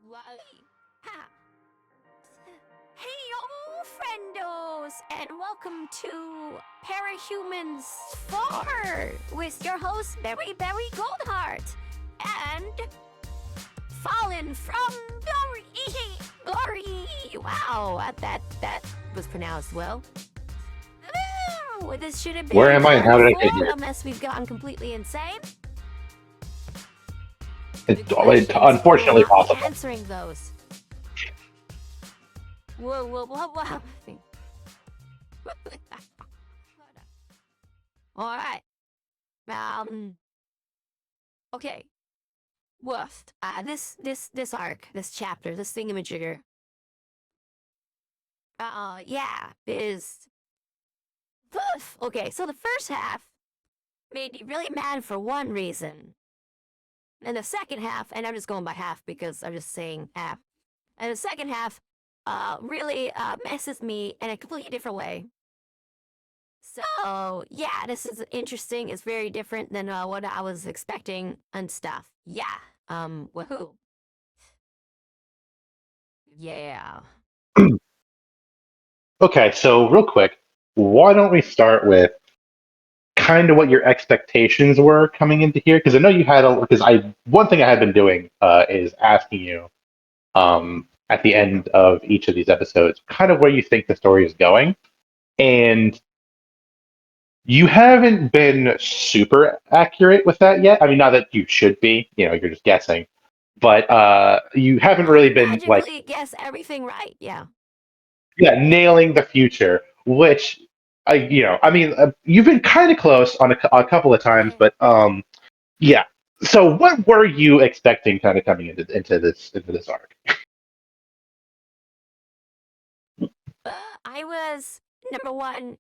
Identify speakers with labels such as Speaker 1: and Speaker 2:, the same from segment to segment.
Speaker 1: Ha. Heyo Friendos, and welcome to Parahumans 4 with your host Berry Goldheart and Fallen from Glory. Wow, that was pronounced well. This should have
Speaker 2: Where
Speaker 1: been
Speaker 2: am I and how did I get
Speaker 1: four,
Speaker 2: here?
Speaker 1: unless we've gotten completely insane.
Speaker 2: It's
Speaker 1: Good questions.
Speaker 2: unfortunately
Speaker 1: We'll not be
Speaker 2: possible.
Speaker 1: answering those. Whoa. All right. Okay. Worst. This arc, this chapter, this thingamajigger. Yeah, is. Woof. Okay, so the first half made me really mad for one reason. And the second half, and I'm just going by half because I'm just saying half. And the second half, really messes me in a completely different way. So yeah, this is interesting. It's very different than what I was expecting and stuff. Yeah. Woohoo. Yeah.
Speaker 2: Okay, so real quick, why don't we start with kind of what your expectations were coming into here? Because I know you had because one thing I had been doing is asking you at the end of each of these episodes kind of where you think the story is going, and you haven't been super accurate with that yet. I mean, not that you should be, you're just guessing, but you haven't
Speaker 1: I
Speaker 2: really
Speaker 1: can
Speaker 2: been like,
Speaker 1: magically guess everything right. Yeah.
Speaker 2: yeah, nailing the future, which I mean, you've been kind of close on a couple of times, but yeah. So, what were you expecting, kind of coming into this arc?
Speaker 1: I was, number one,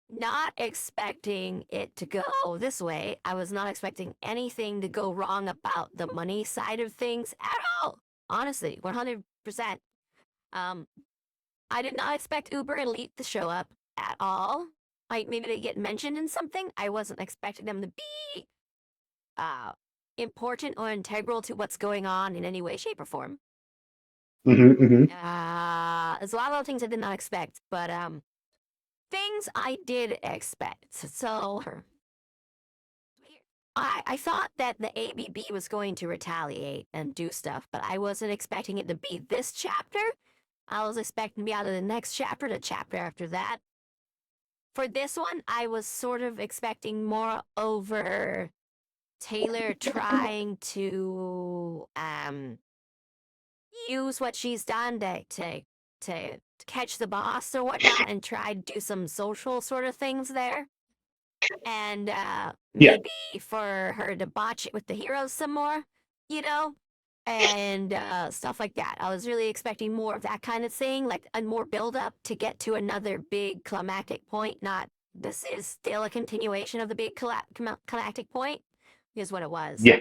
Speaker 1: not expecting it to go this way. I was not expecting anything to go wrong about the money side of things at all. Honestly, 100%. Um, I did not expect Uber Elite to show up at all. Like maybe they get mentioned in something. I wasn't expecting them to be uh important or integral to what's going on in any way, shape, or form.
Speaker 2: Hmm.
Speaker 1: There's a lot of other things I did not expect, but things I did expect. So I thought that the ABB was going to retaliate and do stuff, but I wasn't expecting it to be this chapter. I was expecting to be out of the next chapter, the chapter after that. For this one, I was sort of expecting more over Taylor trying to use what she's done to catch the boss or whatnot and try to do some social sort of things there. And
Speaker 2: Yeah,
Speaker 1: maybe for her to botch it with the heroes some more, you know? And stuff like that. I was really expecting more of that kind of thing, like a more build up to get to another big climactic point. Not this is still a continuation of the big climactic point, is what it was.
Speaker 2: yeah,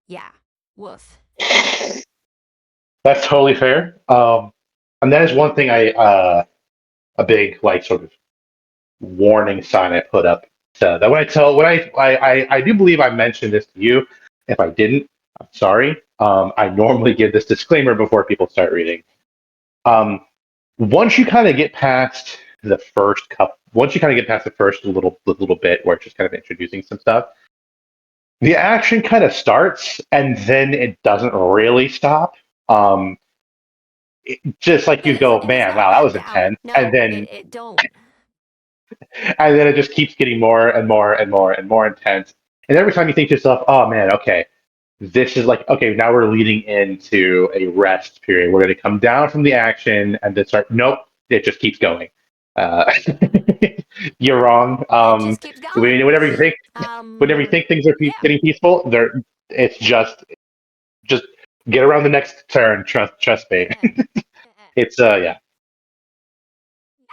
Speaker 1: Yeah, woof.
Speaker 2: that's totally fair. And that is one thing a big like sort of warning sign I put up. So that when I do believe I mentioned this to you. If I didn't, I'm sorry. I normally give this disclaimer before people start reading. Um, once you kind of get past once you kind of get past the first little bit where it's just kind of introducing some stuff, the action kind of starts and then it doesn't really stop. Um, just like you go,
Speaker 1: It does
Speaker 2: man,
Speaker 1: not
Speaker 2: wow, that
Speaker 1: let
Speaker 2: was
Speaker 1: down.
Speaker 2: intense,
Speaker 1: No, it don't.
Speaker 2: and then it just keeps getting more and more and more and more intense. And every time you think to yourself, oh man, okay, this is like, okay, now we're leading into a rest period. We're going to come down from the action and then start. Nope, it just keeps going. Uh, you're wrong.
Speaker 1: It just keeps going.
Speaker 2: Whenever you think, things are
Speaker 1: Yeah.
Speaker 2: getting peaceful, it's just get around the next turn. Trust me. It's yeah.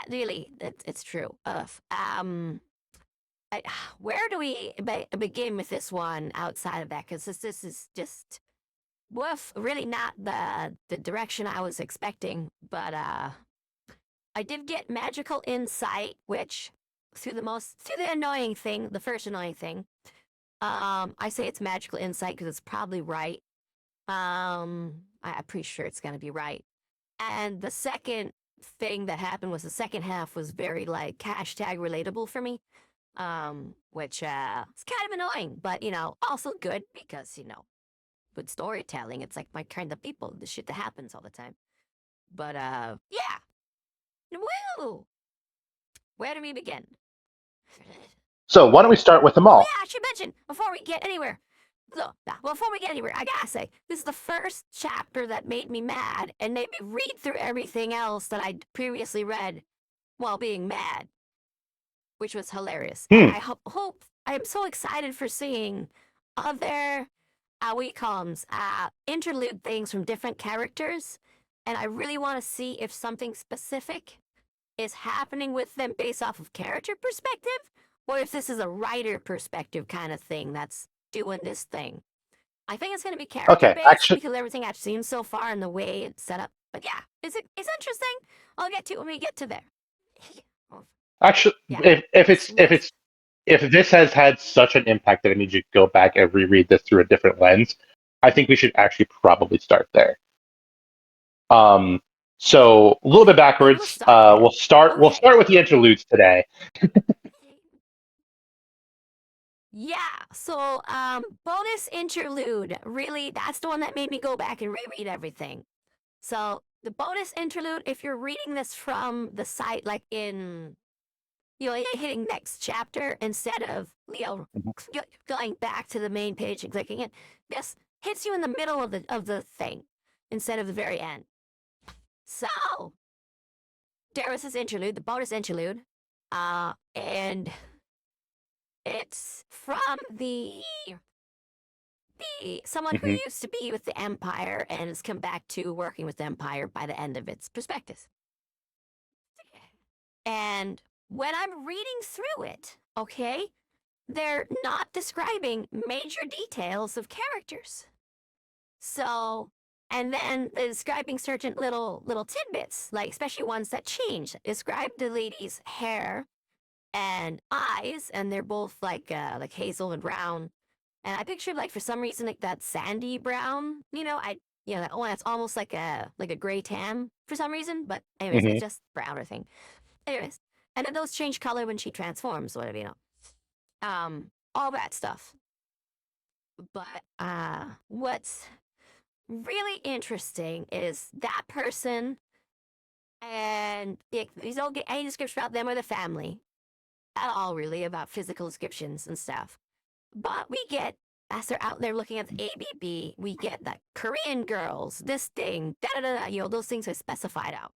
Speaker 1: Really, it's true. I, where do we begin with this one outside of that? Because this is just woof, really not the direction I was expecting. But I did get magical insight, which through the annoying thing, the first annoying thing. I say it's magical insight because it's probably right. I'm pretty sure it's gonna be right. And the second thing that happened was the second half was very like hashtag relatable for me. Which it's kind of annoying, but also good because with storytelling, it's like my kind of people, the shit that happens all the time. But yeah. Woo! Where do we begin?
Speaker 2: So why don't we start with them
Speaker 1: Oh
Speaker 2: all?
Speaker 1: yeah, I should mention before we get anywhere. Look, before we get anywhere, I gotta say, this is the first chapter that made me mad and made me read through everything else that I'd previously read while being mad, which was hilarious. And
Speaker 2: Hmm.
Speaker 1: I hope I am so excited for seeing other we call them interlude things from different characters, and I really want to see if something specific is happening with them based off of character perspective, or if this is a writer perspective kind of thing that's doing this thing. I think it's going to be character
Speaker 2: Okay.
Speaker 1: based because everything I've seen so far and the way it's set up. But yeah, it's interesting. I'll get to it when we get to there.
Speaker 2: Actually,
Speaker 1: Yeah,
Speaker 2: if this has had such an impact that it means you go back and reread this through a different lens, I think we should actually probably start there. Um, so a little bit
Speaker 1: okay. Maybe we'll
Speaker 2: backwards.
Speaker 1: start there.
Speaker 2: We'll
Speaker 1: Okay.
Speaker 2: start with the interludes today.
Speaker 1: Yeah, so bonus interlude. Really, that's the one that made me go back and reread everything. So the bonus interlude, if you're reading this from the site, like in hitting next chapter instead of
Speaker 2: Mhm.
Speaker 1: going back to the main page and clicking it, this hits you in the middle of the thing instead of the very end. So there was this interlude, the bonus interlude, and it's from the someone who
Speaker 2: Mhm.
Speaker 1: used to be with the Empire and has come back to working with the Empire by the end of its prospectus. And when I'm reading through it, okay, they're not describing major details of characters. So, and then they're describing certain little tidbits, like especially ones that change. Describe the lady's hair and eyes, and they're both like hazel and brown. And I pictured like for some reason like that sandy brown, that one that's almost like a gray tan for some reason. But anyways, it's
Speaker 2: Mhm.
Speaker 1: just browner thing. Anyways, and then those change color when she transforms, whatever all that stuff. But what's really interesting is that person and these don't get any description about them or the family at all, really, about physical descriptions and stuff. But we get, as they're out there looking at the ABB, we get that Korean girls, this thing, da da da, those things are specified out.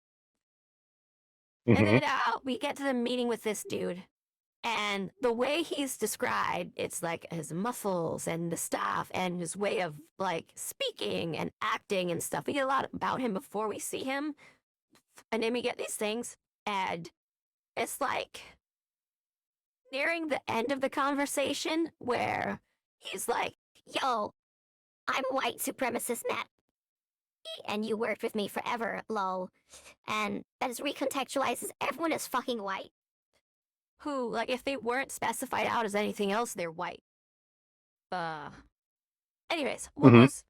Speaker 1: And
Speaker 2: Mhm.
Speaker 1: then we get to the meeting with this dude, and the way he's described, it's like his muscles and the stuff and his way of like speaking and acting and stuff. We get a lot about him before we see him. And then we get these things, and it's like nearing the end of the conversation where he's like, yo, I'm white supremacist Matt, and you worked with me forever, lol. And that is recontextualizes everyone is fucking white. Who, like, if they weren't specified out as anything else, they're white. Uh, anyways, what
Speaker 2: Mhm.
Speaker 1: was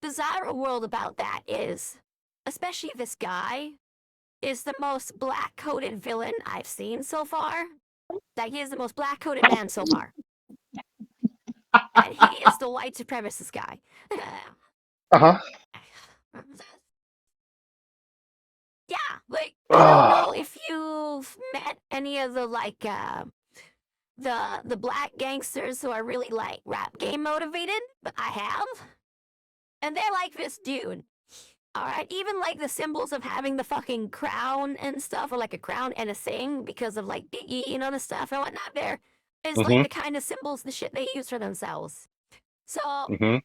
Speaker 1: bizarre world about that is, especially this guy, is the most black coated villain I've seen so far. Like, he is the most black coated man so far. And he is the white supremacist guy.
Speaker 2: Uh huh.
Speaker 1: Yeah, like, I don't know
Speaker 2: Oh.
Speaker 1: if you've met any of the, like, the black gangsters who are really, like, rap game motivated, but I have. And they're like this dude. All right, even like the symbols of having the fucking crown and stuff, or like a crown and a sing because of like Biggie, the stuff and whatnot. There is like
Speaker 2: Mhm.
Speaker 1: the kind of symbols, the shit they use for themselves. So
Speaker 2: Mhm.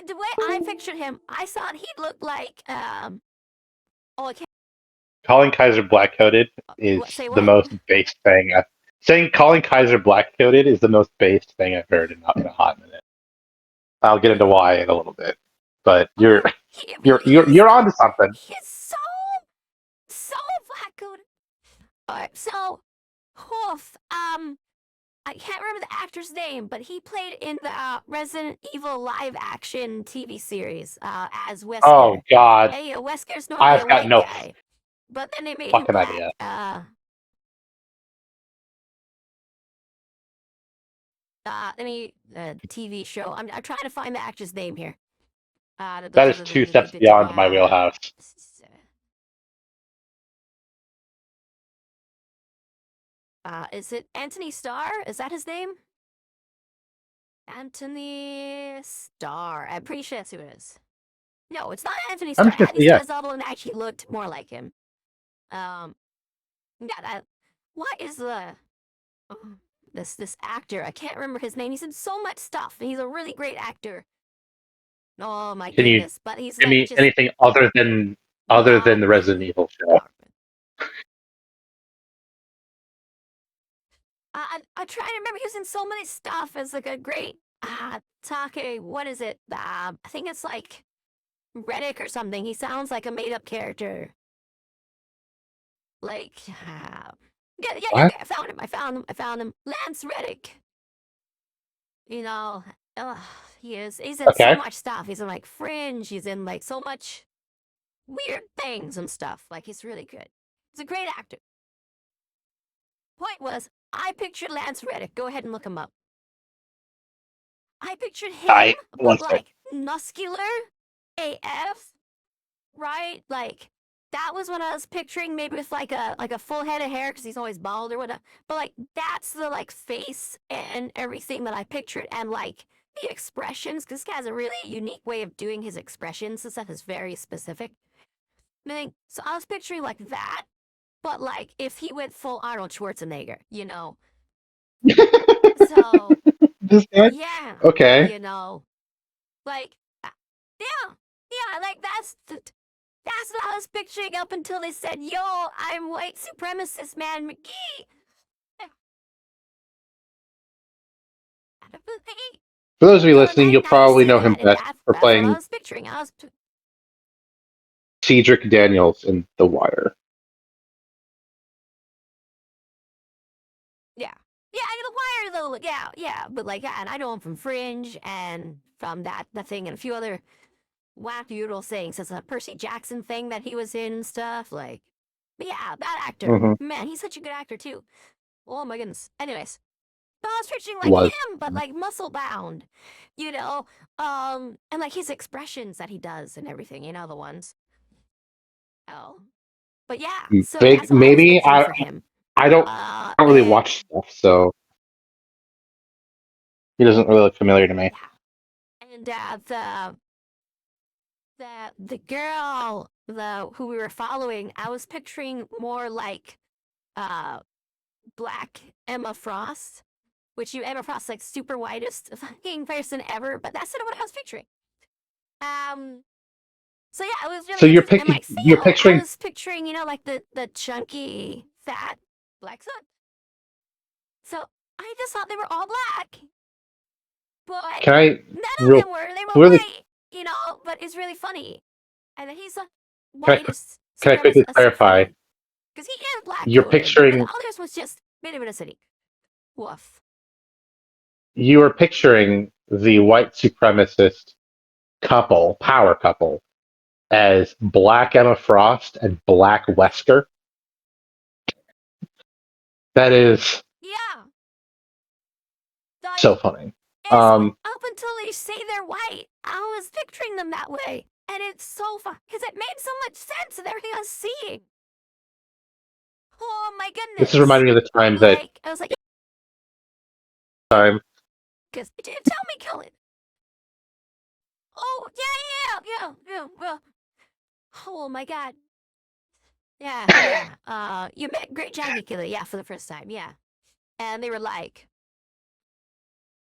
Speaker 1: the way I pictured him, I thought he'd look like oh, I can't.
Speaker 2: Calling Kaiser black coated is
Speaker 1: What say
Speaker 2: the
Speaker 1: what?
Speaker 2: most based thing. Saying calling Kaiser black coated is the most based thing I've heard in a hot minute. I'll get into why in a little bit, but
Speaker 1: Okay,
Speaker 2: you're onto something.
Speaker 1: he's so black good. All right, so Hoof, I can't remember the actor's name, but he played in the Resident Evil live action TV series as
Speaker 2: Oh
Speaker 1: Wesker.
Speaker 2: God,
Speaker 1: Hey, Wesker's normally a
Speaker 2: I've got
Speaker 1: white
Speaker 2: no
Speaker 1: guy, but then they made him
Speaker 2: fucking
Speaker 1: black.
Speaker 2: idea.
Speaker 1: TV show. I'm trying to find the actor's name here.
Speaker 2: That is two steps beyond my wheelhouse.
Speaker 1: Is it Anthony Starr? Is that his name? Anthony Starr. I'm pretty sure that's who it is. No, it's not Anthony
Speaker 2: I'm
Speaker 1: Starr.
Speaker 2: just gonna
Speaker 1: Anthony
Speaker 2: say yeah.
Speaker 1: Sutherland actually looked more like him. Yeah, that. What is the this actor? I can't remember his name. He's in so much stuff. He's a really great actor. Oh my
Speaker 2: Can you
Speaker 1: goodness! But he's
Speaker 2: give
Speaker 1: like
Speaker 2: me
Speaker 1: just
Speaker 2: anything other than the Resident Evil show?
Speaker 1: I try to remember. He was in so many stuff as like a great Take. What is it? I think it's like Reddick or something. He sounds like a made up character. Like yeah.
Speaker 2: What?
Speaker 1: I found him. I found him. Lance Reddick. You know, he is. He's in so
Speaker 2: Okay.
Speaker 1: much stuff. He's in like Fringe. He's in like so much weird things and stuff. Like he's really good. He's a great actor. Point was, I pictured Lance Reddick. Go ahead and look him up. I pictured him,
Speaker 2: One
Speaker 1: but
Speaker 2: sec.
Speaker 1: like muscular AF, right? Like that was what I was picturing, maybe with like a full head of hair because he's always bald or whatever. But like that's the like face and everything that I pictured, and like the expressions. Because this guy has a really unique way of doing his expressions. This stuff is very specific. So I was picturing like that, but like if he went full Arnold Schwarzenegger, you know. So
Speaker 2: This guy?
Speaker 1: yeah,
Speaker 2: Okay.
Speaker 1: you know, like yeah, yeah, like that's what I was picturing up until they said, "Yo, I'm white supremacist man McGee."
Speaker 2: For those of you
Speaker 1: So
Speaker 2: listening, you'll
Speaker 1: now you
Speaker 2: probably
Speaker 1: see
Speaker 2: know him
Speaker 1: that, and
Speaker 2: best for
Speaker 1: that's what I
Speaker 2: playing
Speaker 1: was picturing.
Speaker 2: Cedric Daniels in The Wire.
Speaker 1: Yeah, yeah, I The Wire though. Yeah, but like, yeah, and I know him from Fringe and from that thing and a few other wacky little things. It's a Percy Jackson thing that he was in and stuff. Like, but yeah, that actor,
Speaker 2: Mm-hmm.
Speaker 1: man, he's such a good actor too. Oh my goodness. Anyways, but I was picturing like
Speaker 2: Was.
Speaker 1: him, but like muscle bound, you know, and like his expressions that he does and everything, you know, the ones. Oh, but yeah, so
Speaker 2: Big,
Speaker 1: that's what I was
Speaker 2: maybe
Speaker 1: picturing for him.
Speaker 2: I don't really
Speaker 1: And
Speaker 2: watch stuff, so he doesn't really look familiar to me.
Speaker 1: yeah, and the girl who we were following, I was picturing more like uh Black Emma Frost, which Emma Frost like super whitest fucking person ever, but that's sort of what I was picturing. Um, so yeah, it was
Speaker 2: So
Speaker 1: really interesting. And like
Speaker 2: you're
Speaker 1: Theo, I
Speaker 2: picturing.
Speaker 1: was picturing, you know, like the chunky, fat black son. So I just thought they were all black, but
Speaker 2: Can I
Speaker 1: none of
Speaker 2: real
Speaker 1: them were. They were
Speaker 2: clearly?
Speaker 1: white, you know. But it's really funny, and then he's the
Speaker 2: Can I
Speaker 1: whitest
Speaker 2: can I
Speaker 1: supremacist
Speaker 2: quickly
Speaker 1: aside from
Speaker 2: clarify?
Speaker 1: him because he is black
Speaker 2: You're
Speaker 1: coded, but the
Speaker 2: picturing
Speaker 1: others was just made of a city. Woof.
Speaker 2: you are picturing the white supremacist power couple, as Black Emma Frost and Black Wesker. That is
Speaker 1: Yeah,
Speaker 2: so
Speaker 1: like
Speaker 2: funny.
Speaker 1: and so up until they say they're white, I was picturing them that way, and it's so fun because it made so much sense and everything I was seeing. Oh my
Speaker 2: This is
Speaker 1: goodness!
Speaker 2: reminding me of the time that
Speaker 1: Like I was like,
Speaker 2: time.
Speaker 1: because you didn't tell me, Cullen. Oh yeah. Oh my god. Yeah. You met Great Giant Killer, yeah, for the first time, yeah. And they were like,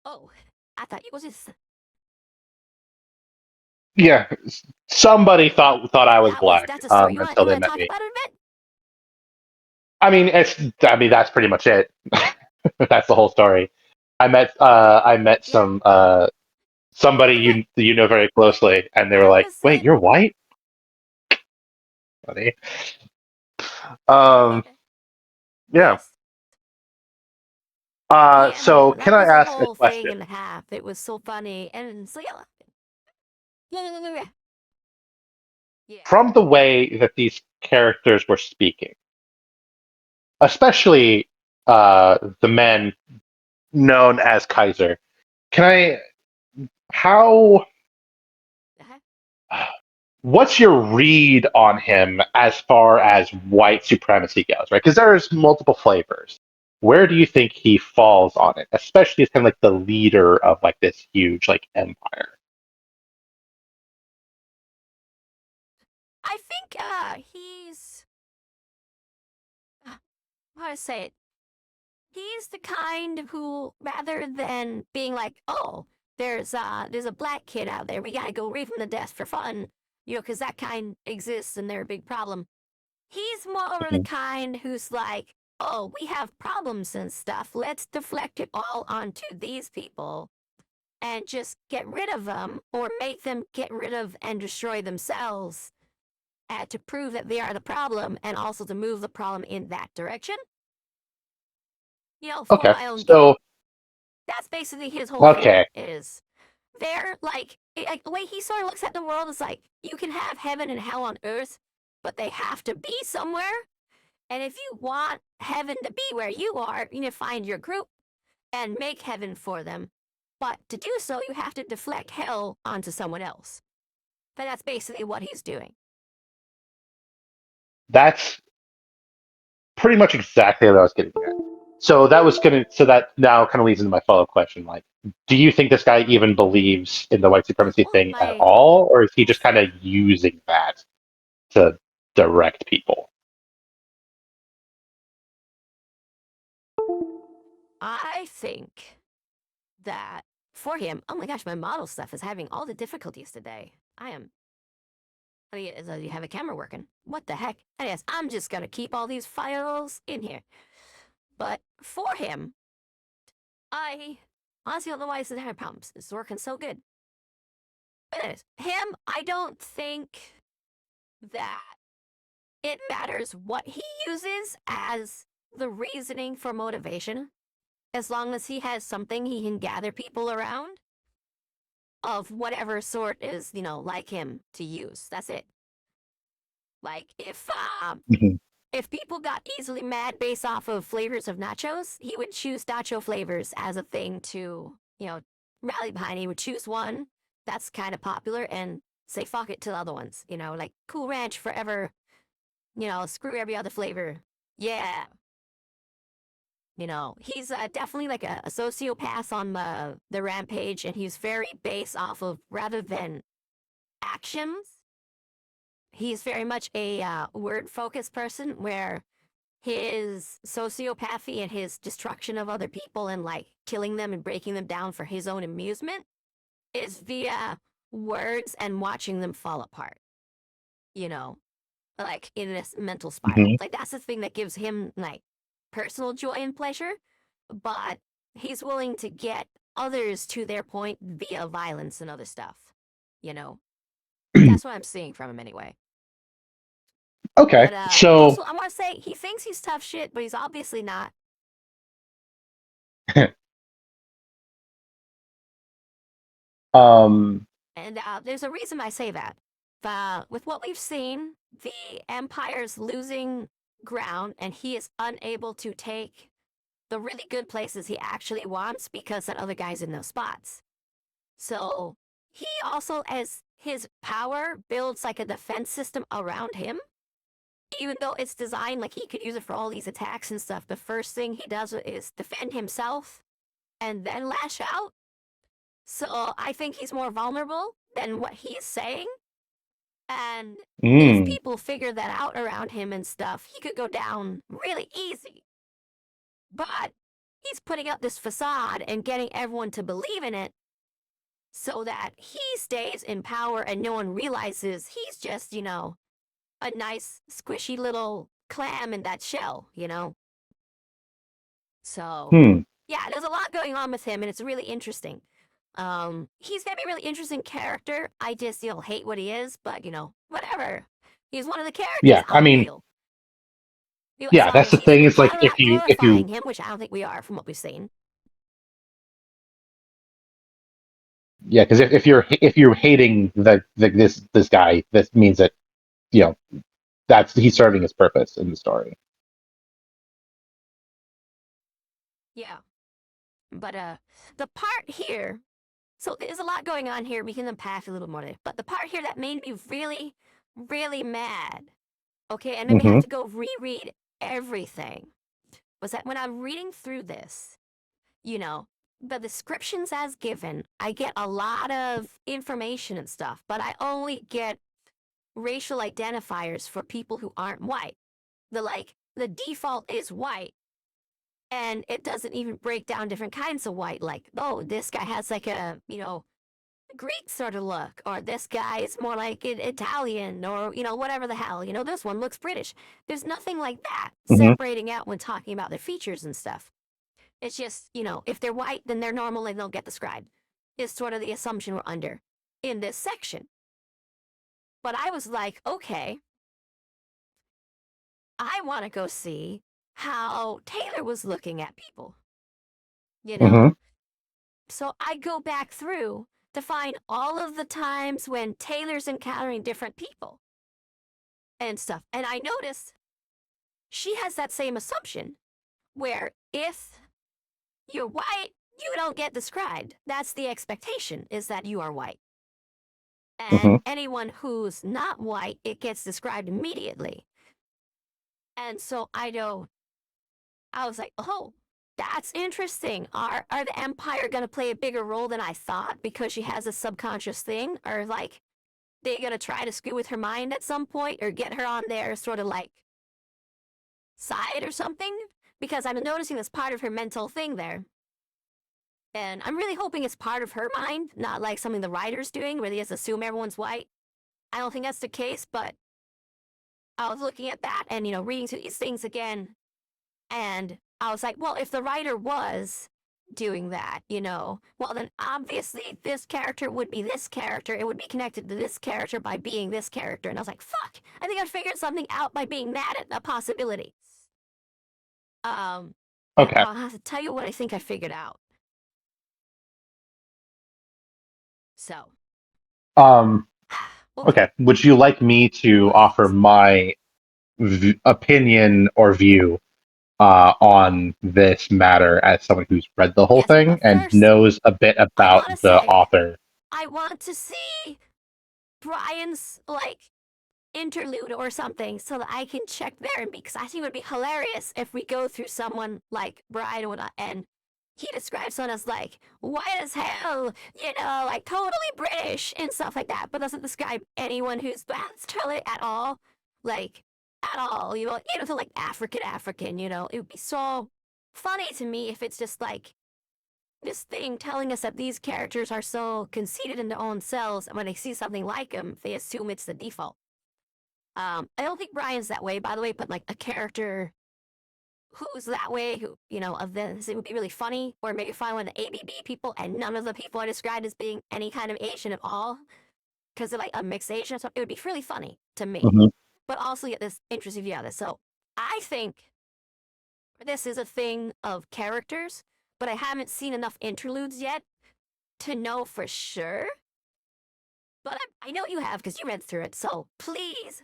Speaker 1: "Oh, I thought you was just
Speaker 2: Yeah, somebody thought I was black
Speaker 1: that's a story.
Speaker 2: until
Speaker 1: You
Speaker 2: they
Speaker 1: want to
Speaker 2: met
Speaker 1: talk
Speaker 2: me.
Speaker 1: about it a bit?
Speaker 2: That's pretty much it. That's the whole story. I met
Speaker 1: Yeah.
Speaker 2: some somebody you know very closely, and they were
Speaker 1: I
Speaker 2: like,
Speaker 1: was
Speaker 2: "Wait,
Speaker 1: saying,
Speaker 2: you're white?" Funny. Um, yeah.
Speaker 1: yes. Yeah,
Speaker 2: So
Speaker 1: no,
Speaker 2: can
Speaker 1: that
Speaker 2: I
Speaker 1: was a
Speaker 2: ask a
Speaker 1: whole thing
Speaker 2: question?
Speaker 1: and a half. It was so funny, and so yeah, yeah. Yeah.
Speaker 2: From the way that these characters were speaking, especially the
Speaker 1: Uh-huh.
Speaker 2: men known as Kaiser, can I? How?
Speaker 1: Uh-huh.
Speaker 2: What's your read on him as far as white supremacy goes, right? Because there's multiple flavors. Where do you think he falls on it, especially as kind of like the leader of like this huge like empire?
Speaker 1: I think he's how to say it. He's the kind who, rather than being like, oh, there's a black kid out there, we gotta go rape him to death for fun, you know, because that kind exists and they're a big problem. He's more of the
Speaker 2: Mhm.
Speaker 1: kind who's like, oh, we have problems and stuff. Let's deflect it all onto these people and just get rid of them or make them get rid of and destroy themselves to prove that they are the problem and also to move the problem in that direction, you know, for
Speaker 2: Okay,
Speaker 1: my own gain.
Speaker 2: so
Speaker 1: That's basically his whole thing
Speaker 2: okay,
Speaker 1: is they're like the way he sort of looks at the world is like you can have heaven and hell on earth, but they have to be somewhere. And if you want heaven to be where you are, you need to find your group and make heaven for them. But to do so, you have to deflect hell onto someone else. But that's basically what he's doing.
Speaker 2: that's pretty much exactly what I was getting at. So that was gonna. So that now kind of leads into my follow-up question. Like, do you think this guy even believes in the white supremacy
Speaker 1: Well,
Speaker 2: thing at all, or is he just kind
Speaker 1: see,
Speaker 2: of using that to direct people?
Speaker 1: I think that for him, oh my gosh, my model stuff is having all the difficulties today. I am. Oh, yeah, you have a camera working. What the heck? Yes, I'm just gonna keep all these files in here. But for him, I honestly don't know why he's having problems. It's working so good. But anyways, him, I don't think that it matters what he uses as the reasoning for motivation, as long as he has something he can gather people around of whatever sort is, you know, like him to use. That's it. Like
Speaker 2: Mhm.
Speaker 1: if people got easily mad based off of flavors of nachos, he would choose nacho flavors as a thing to, you know, rally behind. He would choose one that's kind of popular and say fuck it to the other ones, you know, like Cool Ranch forever, you know, screw every other flavor. Yeah. You know, he's definitely like a sociopath on the rampage, and he's very based off of rather than actions. He's very much a word focused person where his sociopathy and his destruction of other people and like killing them and breaking them down for his own amusement is via words and watching them fall apart, you know, like in this mental spiral.
Speaker 2: Mhm.
Speaker 1: Like that's the thing that gives him like personal joy and pleasure, but he's willing to get others to their point via violence and other stuff, you know. That's what I'm seeing from him anyway.
Speaker 2: Okay,
Speaker 1: But
Speaker 2: so
Speaker 1: also I want to say he thinks he's tough shit, but he's obviously not.
Speaker 2: um,
Speaker 1: And there's a reason I say that. With what we've seen, the Empire's losing ground, and he is unable to take the really good places he actually wants because that other guy's in those spots. So he also, as his power builds like a defense system around him, even though it's designed like he could use it for all these attacks and stuff, the first thing he does is defend himself and then lash out. So I think he's more vulnerable than what he's saying. And if
Speaker 2: mm,
Speaker 1: people figure that out around him and stuff, he could go down really easy. But he's putting up this facade and getting everyone to believe in it so that he stays in power and no one realizes he's just, you know, a nice, squishy little clam in that shell, you know? So,
Speaker 2: hmm,
Speaker 1: yeah, there's a lot going on with him and it's really interesting. He's gonna be a really interesting character. I just, you know, hate what he is, but, you know, whatever. He's one of the characters.
Speaker 2: yeah. I
Speaker 1: I'll
Speaker 2: mean,
Speaker 1: deal. You know, as
Speaker 2: yeah,
Speaker 1: long
Speaker 2: that's
Speaker 1: as
Speaker 2: the
Speaker 1: he's,
Speaker 2: thing. Is
Speaker 1: as long
Speaker 2: like
Speaker 1: as we're not
Speaker 2: if you
Speaker 1: glorifying him, which I don't think we are from what we've seen.
Speaker 2: Yeah, because if you're hating this guy, this means that you know that's he's serving his purpose in the story.
Speaker 1: Yeah. But the part here, so there's a lot going on here. We can unpack a little more. But the part here that made me really, really mad, okay, and made me have
Speaker 2: Hmm.
Speaker 1: to go reread everything, was that when I'm reading through this, you know, the descriptions as given, I get a lot of information and stuff, but I only get racial identifiers for people who aren't white. The default is white, and it doesn't even break down different kinds of white. Like, oh, this guy has like a Greek sort of look, or this guy is more like an Italian, or whatever the hell. This one looks British. There's nothing like that
Speaker 2: Hmm.
Speaker 1: separating out when talking about their features and stuff. It's just, if they're white, then they're normal and they'll get described. Is sort of the assumption we're under in this section. But I was like, okay, I want to go see how Taylor was looking at people, you know?
Speaker 2: Hmm.
Speaker 1: So I go back through to find all of the times when Taylor's encountering different people and stuff. And I notice she has that same assumption where if you're white, you don't get described. That's the expectation, is that you are white. And
Speaker 2: Hmm.
Speaker 1: anyone who's not white, it gets described immediately. And so I was like, oh, that's interesting. Are the Empire gonna play a bigger role than I thought because she has a subconscious thing? Or like they gonna try to screw with her mind at some point or get her on their sort of like side or something? Because I'm noticing this part of her mental thing there. And I'm really hoping it's part of her mind, not like something the writer's doing where they just assume everyone's white. I don't think that's the case, but I was looking at that and, reading through these things again. And I was like, well, if the writer was doing that, well, then obviously this character would be this character. It would be connected to this character by being this character. And I was like, fuck, I think I figured something out by being mad at the possibility. And
Speaker 2: Okay.
Speaker 1: I'll have to tell you what I think I figured out. So,
Speaker 2: Um.
Speaker 1: okay.
Speaker 2: Okay. Would you like me to offer my opinion or view on this matter as someone who's read the whole
Speaker 1: Yes,
Speaker 2: thing
Speaker 1: but
Speaker 2: and
Speaker 1: first,
Speaker 2: knows a bit
Speaker 1: I
Speaker 2: about
Speaker 1: want to
Speaker 2: the
Speaker 1: say,
Speaker 2: author?
Speaker 1: I want to see Brian's, like, interlude or something so that I can check there because I think it would be hilarious if we go through someone like Brian and he describes someone as like white as hell, like totally British and stuff like that, but doesn't describe anyone who's Australian at all, like at all, to like African, it would be so funny to me if it's just like this thing telling us that these characters are so conceited in their own selves, and when they see something like them, they assume it's the default. I don't think Brian's that way, by the way, but like a character who's that way, who, of this, it would be really funny. Or maybe find one of the ABB people and none of the people are described as being any kind of Asian at all, because they're like a mixed Asian or something. It would be really funny to me,
Speaker 2: Hmm.
Speaker 1: but also get this interesting view of this. So I think this is a thing of characters, but I haven't seen enough interludes yet to know for sure. But I know you have because you read through it. So please,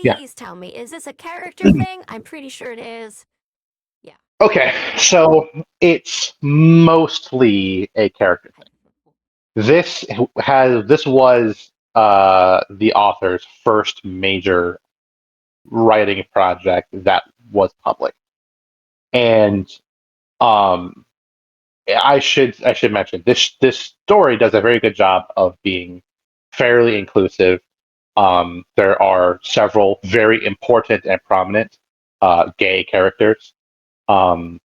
Speaker 2: Yeah.
Speaker 1: please tell me, is this a character thing? I'm pretty sure it is. Yeah.
Speaker 2: Okay. So it's mostly a character thing. This was the author's first major writing project that was public, and um, I should mention this story does a very good job of being fairly inclusive. There are several very important and prominent gay characters um,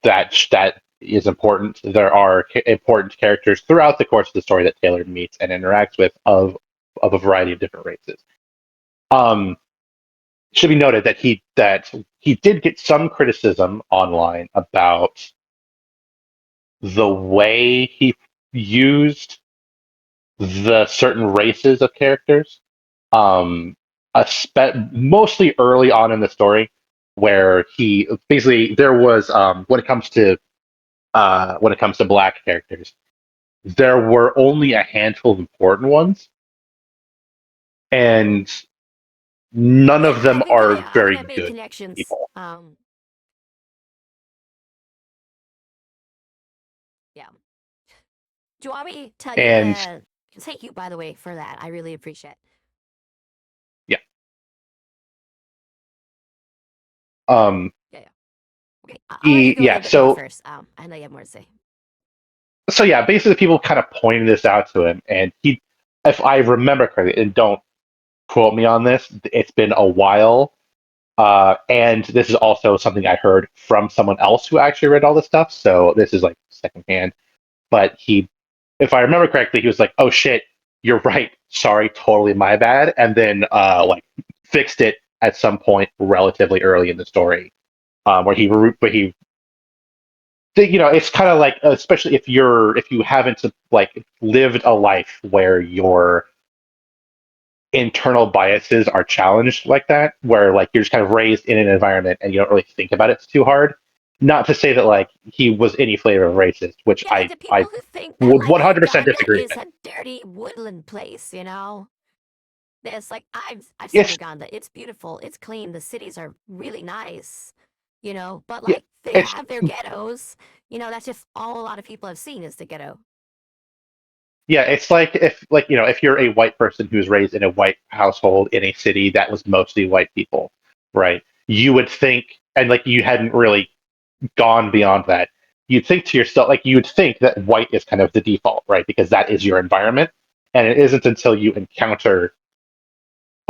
Speaker 2: that is important. There are important characters throughout the course of the story that Taylor meets and interacts with of a variety of different races. Um, should be noted that he did get some criticism online about the way he used the certain races of characters, mostly early on in the story, where he basically there was when it comes to black characters, there were only a handful of important ones, and none
Speaker 1: Yeah,
Speaker 2: of them are
Speaker 1: I think
Speaker 2: very
Speaker 1: I made
Speaker 2: good
Speaker 1: connections.
Speaker 2: people.
Speaker 1: Yeah. Do you want me to tell you
Speaker 2: And
Speaker 1: the? Thank you, by the way, for that. I really appreciate it.
Speaker 2: yeah, um,
Speaker 1: Yeah, yeah. Okay, I'll let you go a
Speaker 2: yeah.
Speaker 1: little bit more first. I know you have more to say.
Speaker 2: So yeah, basically people kind of pointed this out to him, and he, if I remember correctly, and don't quote me on this, it's been a while. And this is also something I heard from someone else who actually read all this stuff. So this is like secondhand. But he, if I remember correctly, he was like, "Oh shit, you're right. Sorry, totally my bad." And then like fixed it at some point relatively early in the story, where he it's kind of like, especially if you haven't like lived a life where your internal biases are challenged like that, where like you're just kind of raised in an environment and you don't really think about it too hard. Not to say that like he was any flavor of racist, which
Speaker 1: Yeah, like
Speaker 2: I
Speaker 1: the
Speaker 2: I
Speaker 1: people who think that
Speaker 2: would
Speaker 1: like
Speaker 2: 100%
Speaker 1: Uganda
Speaker 2: disagree
Speaker 1: is
Speaker 2: with.
Speaker 1: a dirty woodland place, you know? There's like I've seen
Speaker 2: Yes,
Speaker 1: Uganda. It's beautiful. It's clean. The cities are really nice, you know. But
Speaker 2: yeah,
Speaker 1: like they
Speaker 2: it's
Speaker 1: have their ghettos. You know, that's just all a lot of people have seen is the ghetto.
Speaker 2: yeah, it's like if you're a white person who's raised in a white household in a city that was mostly white people, right? You would think, and like you hadn't really gone beyond that, you'd think to yourself, like you'd think that white is kind of the default, right? Because that is your environment. And it isn't until you encounter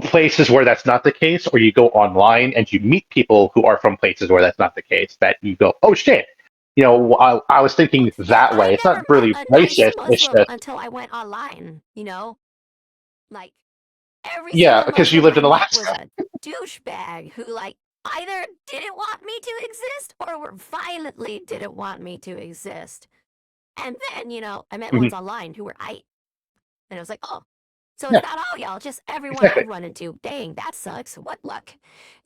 Speaker 2: places where that's not the case, or you go online and you meet people who are from places where that's not the case, that you go, oh shit, I was thinking
Speaker 1: Yeah,
Speaker 2: that way.
Speaker 1: I
Speaker 2: It's
Speaker 1: never
Speaker 2: not
Speaker 1: met
Speaker 2: really
Speaker 1: a nice
Speaker 2: racist. It's
Speaker 1: Muslim
Speaker 2: just,
Speaker 1: until I went online. You know, like every
Speaker 2: yeah,
Speaker 1: single
Speaker 2: because you
Speaker 1: Muslim
Speaker 2: lived
Speaker 1: I
Speaker 2: in
Speaker 1: met was
Speaker 2: Alaska.
Speaker 1: a douchebag who like either didn't want me to exist or were violently didn't want me to exist. And then, you know, I met
Speaker 2: Mhm.
Speaker 1: ones online who were I and I was like, oh, so it's
Speaker 2: Yeah,
Speaker 1: not all y'all, just everyone
Speaker 2: exactly.
Speaker 1: I've run into. Dang, that sucks. What luck.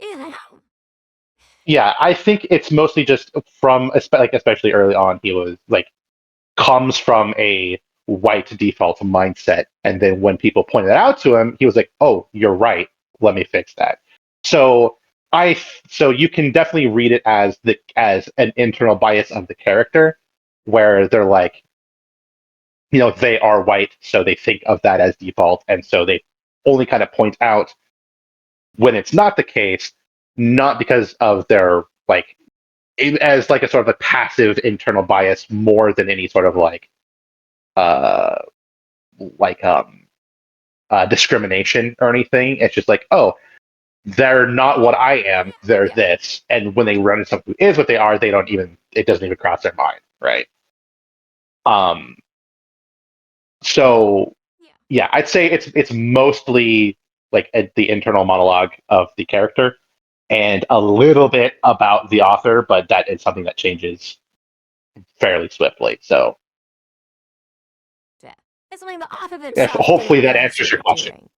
Speaker 1: You know.
Speaker 2: Yeah, I think it's mostly just from, like, especially early on, he was like, comes from a white default mindset. And then when people pointed it out to him, he was like, "Oh, you're right. Let me fix that." So so you can definitely read it as an internal bias of the character, where they're like, they are white, so they think of that as default, and so they only kind of point out when it's not the case, not because of their like as like a sort of a passive internal bias more than any sort of uh like discrimination or anything. It's just like, oh, they're not what I am. They're
Speaker 1: Yeah.
Speaker 2: this, and when they run into something who is what they are, they don't even. It doesn't even cross their mind, right? Um. So
Speaker 1: Yeah.
Speaker 2: yeah, I'd say it's mostly like the internal monologue of the character, and a little bit about the author, but that is something that changes fairly swiftly. So
Speaker 1: Yeah. It's something the author
Speaker 2: if
Speaker 1: themselves didn't
Speaker 2: hopefully that
Speaker 1: realize they
Speaker 2: answers your
Speaker 1: were
Speaker 2: question.
Speaker 1: doing.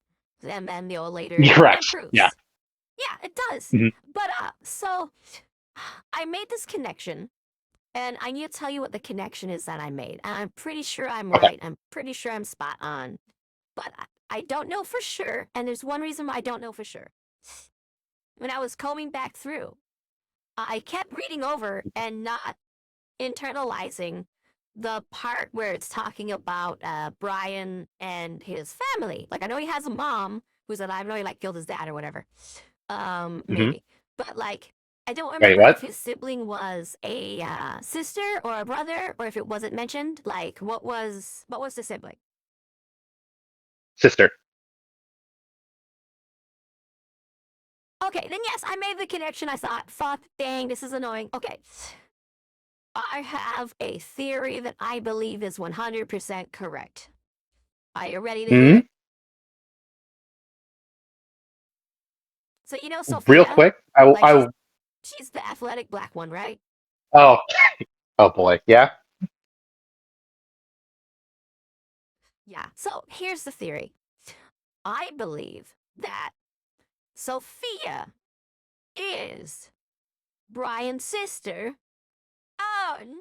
Speaker 1: And then they'll later
Speaker 2: Correct. Yeah.
Speaker 1: improves. Yeah, it does.
Speaker 2: Mhm.
Speaker 1: But so I made this connection, and I need to tell you what the connection is that I made. And I'm pretty sure I'm
Speaker 2: Okay.
Speaker 1: right. I'm pretty sure I'm spot on. But I don't know for sure. And there's one reason why I don't know for sure. When I was combing back through, I kept reading over and not internalizing the part where it's talking about Brian and his family. Like I know he has a mom who's alive. I know he like killed his dad or whatever.
Speaker 2: Hmm.
Speaker 1: Maybe. But like I don't
Speaker 2: Wait,
Speaker 1: remember if
Speaker 2: what?
Speaker 1: his sibling was a sister or a brother, or if it wasn't mentioned. Like what was the sibling?
Speaker 2: Sister.
Speaker 1: Okay, then yes, I made the connection. I thought, fuck, dang, this is annoying. Okay, I have a theory that I believe is 100% correct. Are you ready to hear
Speaker 2: Hmm.
Speaker 1: it? So you know
Speaker 2: Real
Speaker 1: Sophia,
Speaker 2: quick,
Speaker 1: like she's the athletic black one, right?
Speaker 2: oh, oh boy, yeah.
Speaker 1: Yeah. So here's the theory. I believe that Sophia is Brian's sister, and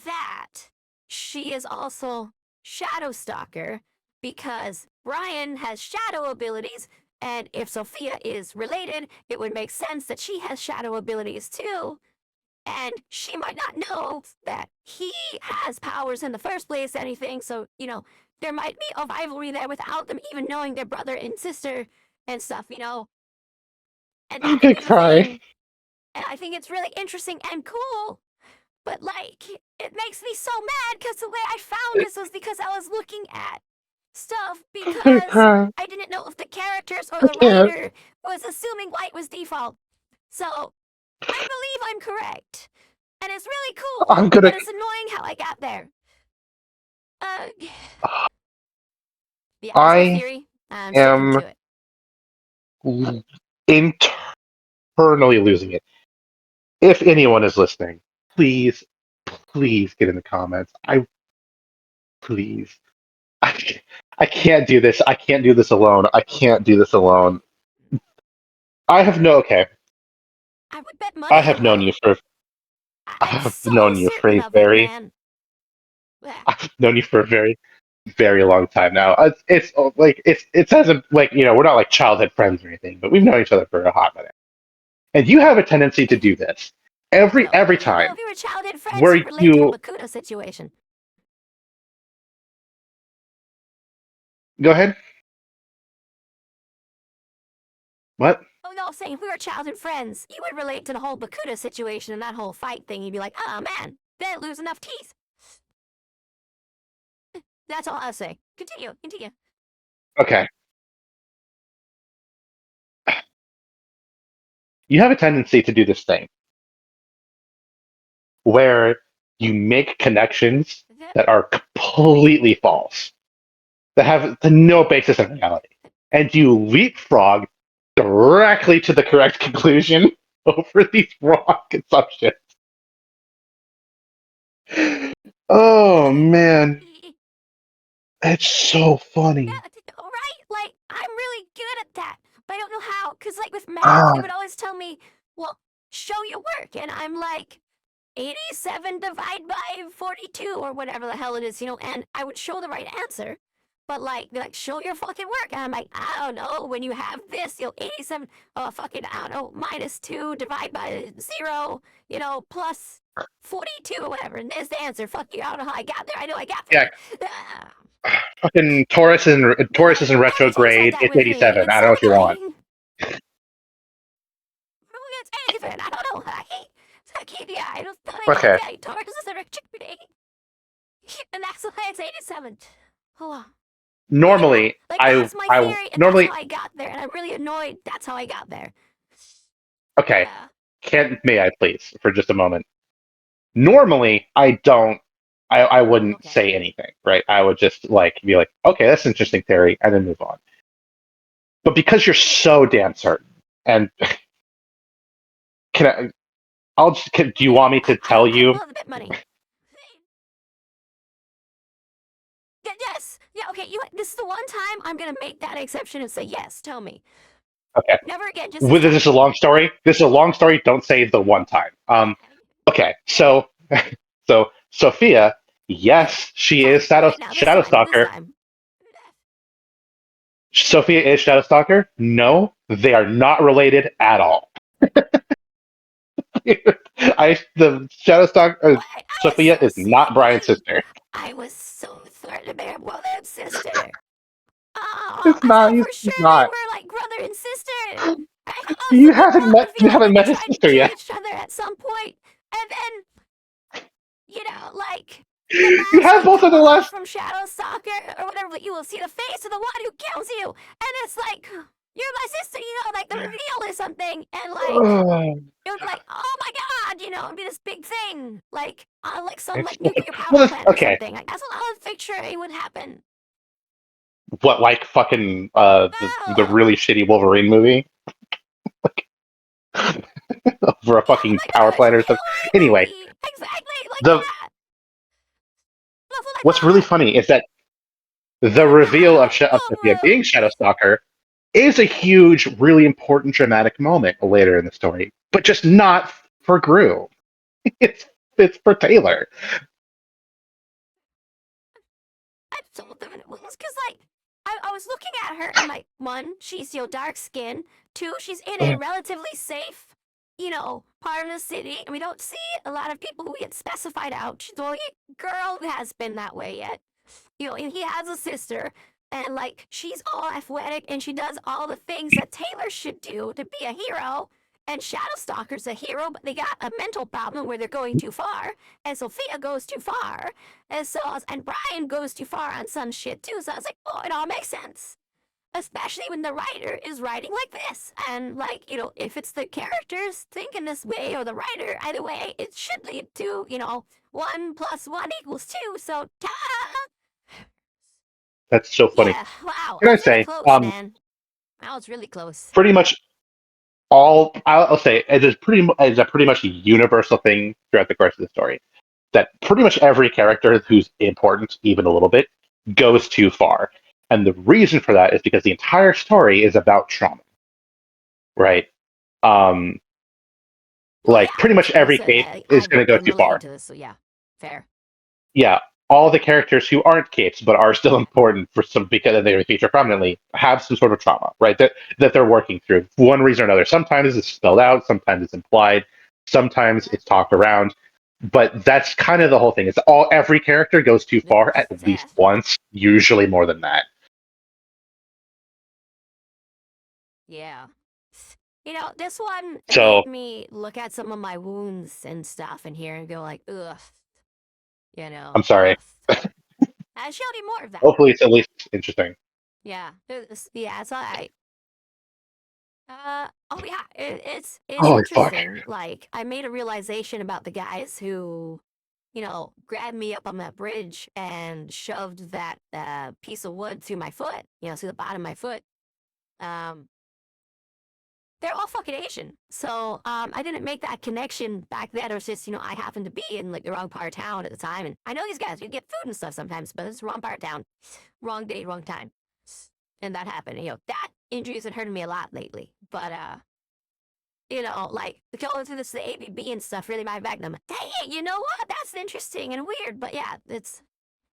Speaker 1: that she is also Shadow Stalker because Brian has shadow abilities, and if Sophia is related, it would make sense that she has shadow abilities too. And she might not know that he has powers in the first place, anything. So, there might be a rivalry there without them even knowing they're brother and sister and stuff. And
Speaker 2: I'm
Speaker 1: that could
Speaker 2: gonna
Speaker 1: be the
Speaker 2: cry.
Speaker 1: thing. And I think it's really interesting and cool. But, like, it makes me so mad because the way I found this was because I was looking at stuff
Speaker 2: I'm gonna
Speaker 1: because
Speaker 2: cry.
Speaker 1: I didn't know if the characters or
Speaker 2: I
Speaker 1: the
Speaker 2: can't.
Speaker 1: writer was assuming white was default. So, I believe I'm correct. And it's really cool,
Speaker 2: I'm gonna.
Speaker 1: but it's annoying how I got there. Uh, yeah, that's my
Speaker 2: I
Speaker 1: theory. I'm sticking
Speaker 2: am
Speaker 1: to it.
Speaker 2: internally losing it. If anyone is listening, please, please get in the comments. Please. I, I can't do this. I can't do this alone. I can't do this alone. I have no. Okay.
Speaker 1: I would bet
Speaker 2: I
Speaker 1: money
Speaker 2: have
Speaker 1: it
Speaker 2: known you
Speaker 1: will.
Speaker 2: for. I
Speaker 1: I'm
Speaker 2: have
Speaker 1: so
Speaker 2: known you for
Speaker 1: certain
Speaker 2: a
Speaker 1: of it,
Speaker 2: very.
Speaker 1: man.
Speaker 2: I've known you for a very, very long time now. It's as a we're not like childhood friends or anything, but we've known each other for a hot minute. And you have a tendency to do this every
Speaker 1: Well,
Speaker 2: time
Speaker 1: if we were childhood friends,
Speaker 2: where
Speaker 1: you'd relate to the
Speaker 2: you
Speaker 1: Bakuto situation.
Speaker 2: go ahead. What?
Speaker 1: Oh no, I'm saying if we were childhood friends, you would relate to the whole Bakuto situation and that whole fight thing. You'd be like, oh man, they didn't lose enough teeth. That's all I'll say. Continue.
Speaker 2: Okay. You have a tendency to do this thing where you make connections that are completely false, that have no basis in reality, and you leapfrog directly to the correct conclusion over these wrong assumptions. Oh man, it's so funny.
Speaker 1: Right? Like, I'm really good at that. But I don't know how. Because, like, with math, it
Speaker 2: Ah,
Speaker 1: would always tell me, well, show your work. And I'm like, 87 divided by 42 or whatever the hell it is, and I would show the right answer. But, like, they're like, show your fucking work. And I'm like, I don't know. When you have this, 87, fucking, I don't know, minus 2 divided by 0, plus 42 or whatever. And there's the answer. Fuck you. I don't know how I got there. I know I got
Speaker 2: yeah,
Speaker 1: there.
Speaker 2: fucking Taurus is in
Speaker 1: Every team's like
Speaker 2: retrograde.
Speaker 1: that
Speaker 2: It's
Speaker 1: with me.
Speaker 2: 87.
Speaker 1: It's
Speaker 2: I
Speaker 1: so
Speaker 2: don't know what you want.
Speaker 1: annoying. It's 87. I don't know. I hate yeah, I don't
Speaker 2: Okay.
Speaker 1: yeah, Taurus is a retrograde. And that's why it's 87. Hold on. But yeah,
Speaker 2: Normally,
Speaker 1: like
Speaker 2: I
Speaker 1: that's my
Speaker 2: I
Speaker 1: theory, and that's
Speaker 2: normally
Speaker 1: how I got there. And I'm really annoyed that's how I got there.
Speaker 2: okay.
Speaker 1: Yeah.
Speaker 2: Can may I please for just a moment? Normally, I don't. I wouldn't
Speaker 1: Okay.
Speaker 2: say anything, right? I would just be like, okay, that's an interesting theory, and then move on. But because you're so damn certain, and can I? Do you
Speaker 1: Okay.
Speaker 2: want me to tell
Speaker 1: I'm
Speaker 2: you?
Speaker 1: willing to bet money. Yes. Yeah. Okay. This is the one time I'm gonna make that exception and say yes. Tell me.
Speaker 2: Okay.
Speaker 1: Never again. Just this
Speaker 2: This
Speaker 1: time.
Speaker 2: is a long story. This is a long story. Don't say the one time. Okay. So Sophia, yes, she is
Speaker 1: Fine. Okay. Now this
Speaker 2: Shadow
Speaker 1: time. This
Speaker 2: Stalker.
Speaker 1: time.
Speaker 2: Sophia is Shadow Stalker. No, they are not related at all. The Shadow Stalker.
Speaker 1: What? I was
Speaker 2: Sophia
Speaker 1: so
Speaker 2: is not Brian's
Speaker 1: silly.
Speaker 2: sister.
Speaker 1: I was so certain to be a brother and sister. Oh,
Speaker 2: It's
Speaker 1: I
Speaker 2: not.
Speaker 1: thought
Speaker 2: He's
Speaker 1: for sure they
Speaker 2: not.
Speaker 1: were like brother and sister. I thought that was
Speaker 2: You
Speaker 1: the whole
Speaker 2: haven't
Speaker 1: plot
Speaker 2: met. You
Speaker 1: reveal.
Speaker 2: haven't
Speaker 1: Like they
Speaker 2: met his
Speaker 1: tried to
Speaker 2: sister
Speaker 1: kill
Speaker 2: yet.
Speaker 1: each other at some point, and then like the
Speaker 2: You
Speaker 1: mask
Speaker 2: have
Speaker 1: would
Speaker 2: both
Speaker 1: come
Speaker 2: of the
Speaker 1: off
Speaker 2: last.
Speaker 1: from Shadow Stalker or whatever, but you will see the face of the one who kills you, and it's like you're my sister, like the reveal or something, and like
Speaker 2: Oh,
Speaker 1: it would be like, oh my god, it'd be this big thing, like on like some
Speaker 2: it's
Speaker 1: like nuclear power
Speaker 2: well,
Speaker 1: plant or
Speaker 2: okay.
Speaker 1: something. Like that's what I would picture it would happen.
Speaker 2: What like fucking the
Speaker 1: Oh,
Speaker 2: really shitty Wolverine movie for a
Speaker 1: yeah,
Speaker 2: fucking
Speaker 1: like the
Speaker 2: power
Speaker 1: really
Speaker 2: plant or
Speaker 1: shitty
Speaker 2: something.
Speaker 1: Wolverine
Speaker 2: Anyway,
Speaker 1: movie, exactly like
Speaker 2: the
Speaker 1: that. That's what I
Speaker 2: what's really
Speaker 1: thought.
Speaker 2: funny is that the reveal of Sophia
Speaker 1: Oh,
Speaker 2: being Shadow Stalker is a huge, really important dramatic moment later in the story, but just not for Gru. It's it's for Taylor.
Speaker 1: so because like I was looking at her and like one, she's dark skin. Two, she's in a relatively safe, part of the city, and we don't see a lot of people who get specified out. She's the only girl who has been that way yet. And he has a sister, and like she's all athletic and she does all the things that Taylor should do to be a hero. And Shadowstalker's a hero, but they got a mental problem where they're going too far. And Sophia goes too far. And Brian goes too far on some shit too. So I was like, oh, it all makes sense. Especially when the writer is writing like this. And like, if it's the characters thinking this way or the writer, either way, it should lead to, 1 + 1 = 2. So, ta!
Speaker 2: That's so funny.
Speaker 1: Yeah, wow.
Speaker 2: What can I
Speaker 1: I was really
Speaker 2: say?
Speaker 1: close, man. I was really close.
Speaker 2: Pretty much I'll say it is a pretty much a universal thing throughout the course of the story that pretty much every character who's important, even a little bit, goes too far. And the reason for that is because the entire story is about trauma, right? Um, like
Speaker 1: Yeah,
Speaker 2: pretty much every
Speaker 1: so,
Speaker 2: cape is going to go
Speaker 1: I'm
Speaker 2: too
Speaker 1: relating
Speaker 2: far.
Speaker 1: to this, so yeah, fair.
Speaker 2: Yeah, all the characters who aren't capes but are still important for some because they feature prominently have some sort of trauma, right? That they're working through for one reason or another. Sometimes it's spelled out, sometimes it's implied, sometimes it's talked around. But that's kind of the whole thing. It's every character goes too far at least once, usually more than that.
Speaker 1: Yeah. This one
Speaker 2: So
Speaker 1: made me look at some of my wounds and stuff in here and go like, ugh.
Speaker 2: I'm sorry.
Speaker 1: I shall do more of that.
Speaker 2: Hopefully, it's at least interesting.
Speaker 1: Yeah. Yeah, so oh yeah, it's
Speaker 2: Holy fuck.
Speaker 1: interesting. Like, I made a realization about the guys who, grabbed me up on that bridge and shoved that piece of wood through my foot, through the bottom of my foot. They're all fucking Asian. So I didn't make that connection back then. It was just, I happened to be in like the wrong part of town at the time. And I know these guys, you get food and stuff sometimes, but it's the wrong part of town. Wrong day, wrong time. And that happened. That injuries had hurted me a lot lately. But like going through the ABB and stuff really my back. And I'm like, dang, you know what? That's interesting and weird. But yeah, they're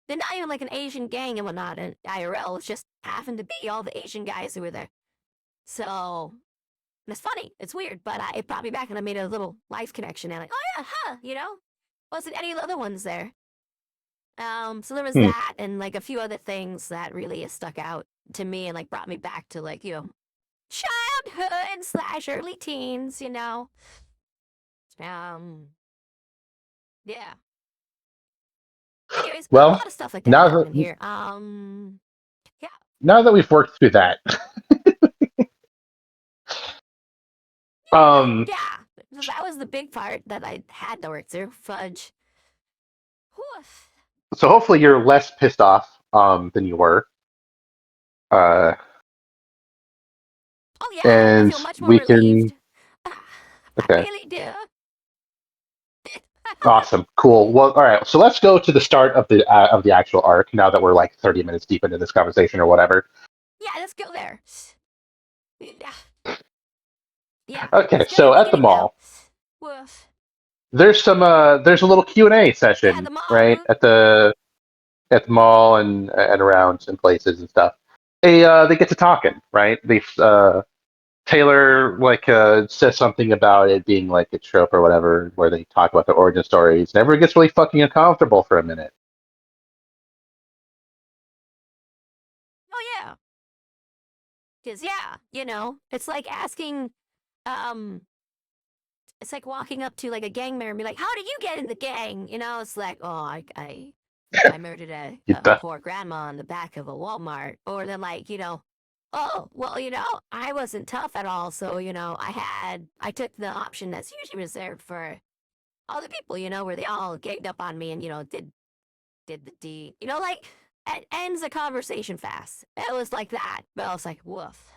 Speaker 1: not even like an Asian gang and whatnot. And IRL, it's just happened to be all the Asian guys who were there. So and it's funny, it's weird, but it brought me back and I made a little life connection and like, oh yeah, wasn't any of the other ones there. So there was that and like a few other things that really stuck out to me and like brought me back to like, childhood / early teens, Yeah. Anyways, a
Speaker 2: Well,
Speaker 1: lot of stuff like that
Speaker 2: now
Speaker 1: happened
Speaker 2: that
Speaker 1: here. Yeah.
Speaker 2: now that we've worked through that,
Speaker 1: Yeah. That was the big part that I had to work through. Fudge. Woof.
Speaker 2: so hopefully you're less pissed off than you were.
Speaker 1: Oh yeah, I
Speaker 2: And
Speaker 1: feel much more
Speaker 2: we can.
Speaker 1: relieved.
Speaker 2: Okay.
Speaker 1: I really do.
Speaker 2: Awesome. Cool. Well, all right. So let's go to the start of the actual arc. Now that we're like 30 minutes deep into this conversation or whatever.
Speaker 1: Yeah, let's go there. Yeah.
Speaker 2: Okay. So at the mall, there's a little Q&A session,
Speaker 1: Yeah, the mall.
Speaker 2: right? At the mall and around and places and stuff. They get to talking, right? Taylor says something about it being like a trope or whatever, where they talk about the origin stories, and everyone gets really fucking uncomfortable for a minute.
Speaker 1: Oh yeah. Cause it's like asking, it's like walking up to like a gang member and be like, "How did you get in the gang?" It's like, "Oh, I murdered a poor grandma in the back of a Walmart," or then like, "Oh, well, I wasn't tough at all, so I took the option that's usually reserved for other people, where they all ganged up on me and did the deed, like it ends the conversation fast. It was like that, but I was like, woof.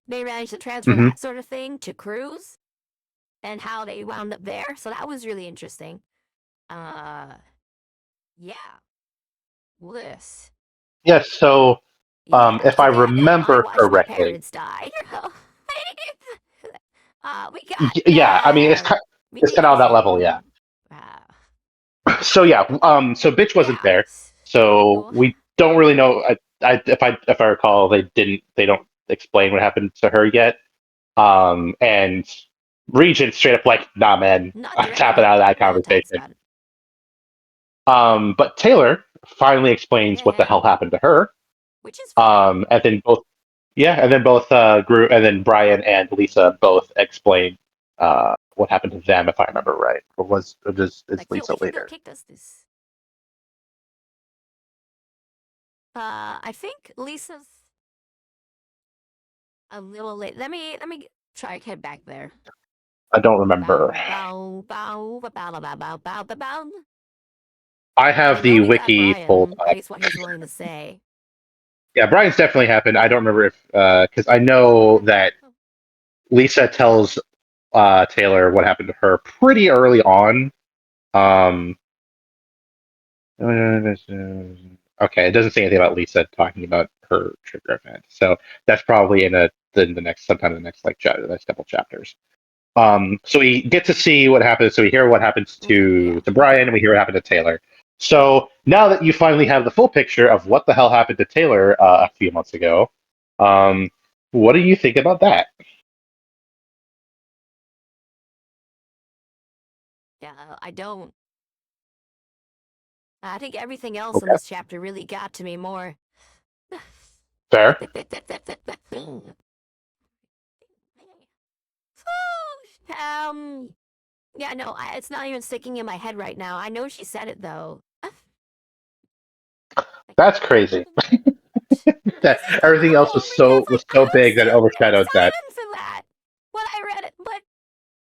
Speaker 1: They managed to transfer that sort of thing to Cruz and how they wound up there, so that was really interesting. Yeah. Bliss.
Speaker 2: Yes, so if I remember correctly,
Speaker 1: my parents die. We got
Speaker 2: yeah, I mean it's kind of on that level, yeah. So yeah, so bitch wasn't there, so don't really know. If I recall, they don't explain what happened to her yet. And Regent straight up like, nah, man,
Speaker 1: Not
Speaker 2: I'm tapping
Speaker 1: directly.
Speaker 2: out of that
Speaker 1: No one talks
Speaker 2: conversation.
Speaker 1: about it.
Speaker 2: But Taylor finally explains what the
Speaker 1: Yeah,
Speaker 2: hell happened to her.
Speaker 1: which is fine.
Speaker 2: And then both, yeah, and then both Gru and then Brian and Lisa both explain what happened to them, if I remember right. Or was or is
Speaker 1: Like, yo,
Speaker 2: Lisa
Speaker 1: we can go
Speaker 2: later?
Speaker 1: kick this. I think Lisa's a little late. Let me try to head back there.
Speaker 2: I don't remember.
Speaker 1: Bow, bow, bow, bow, bow, bow, bow, bow, bow, bow.
Speaker 2: I
Speaker 1: I
Speaker 2: have
Speaker 1: know
Speaker 2: the
Speaker 1: we got
Speaker 2: wiki pulled
Speaker 1: Brian,
Speaker 2: up.
Speaker 1: based what he's willing to say.
Speaker 2: Yeah, Brian's definitely happened. I don't remember if because I know that Lisa tells Taylor what happened to her pretty early on. Um, okay, it doesn't say anything about Lisa talking about her trigger event, so that's probably in the next sometime in the next the next couple chapters. So we get to see what happens. So we hear what happens
Speaker 1: Yeah.
Speaker 2: to Brian, and we hear what happened to Taylor. So now that you finally have the full picture of what the hell happened to Taylor a few months ago, um, what do you think about that?
Speaker 1: Yeah, I don't. I think everything else in
Speaker 2: Okay,
Speaker 1: this chapter really got to me more.
Speaker 2: fair.
Speaker 1: um, yeah, no, it's not even sticking in my head right now. I know she said it though.
Speaker 2: That's crazy. That
Speaker 1: This is so
Speaker 2: everything else
Speaker 1: wonderful because, like,
Speaker 2: was
Speaker 1: I
Speaker 2: so
Speaker 1: was
Speaker 2: big that it
Speaker 1: so
Speaker 2: overshadowed that.
Speaker 1: excited for that when I read it, but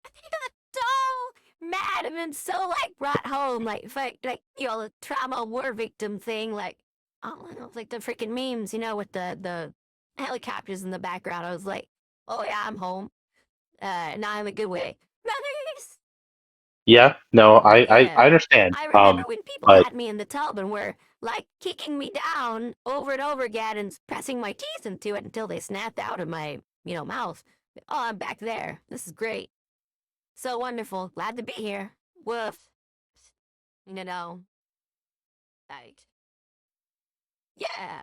Speaker 1: I got so mad and then so like brought home, like the trauma war victim thing, like oh, I know, like the freaking memes, with the helicopters in the background. I was like, oh yeah, I'm home. Not in a good way. Nice.
Speaker 2: Yeah, no, I
Speaker 1: Yeah.
Speaker 2: understand.
Speaker 1: I remember when people
Speaker 2: But
Speaker 1: had me in the tub and were like kicking me down over and over again and pressing my teeth into it until they snapped out of my, mouth. Oh, I'm back there. This is great. So wonderful. Glad to be here. Woof. You know, like, yeah.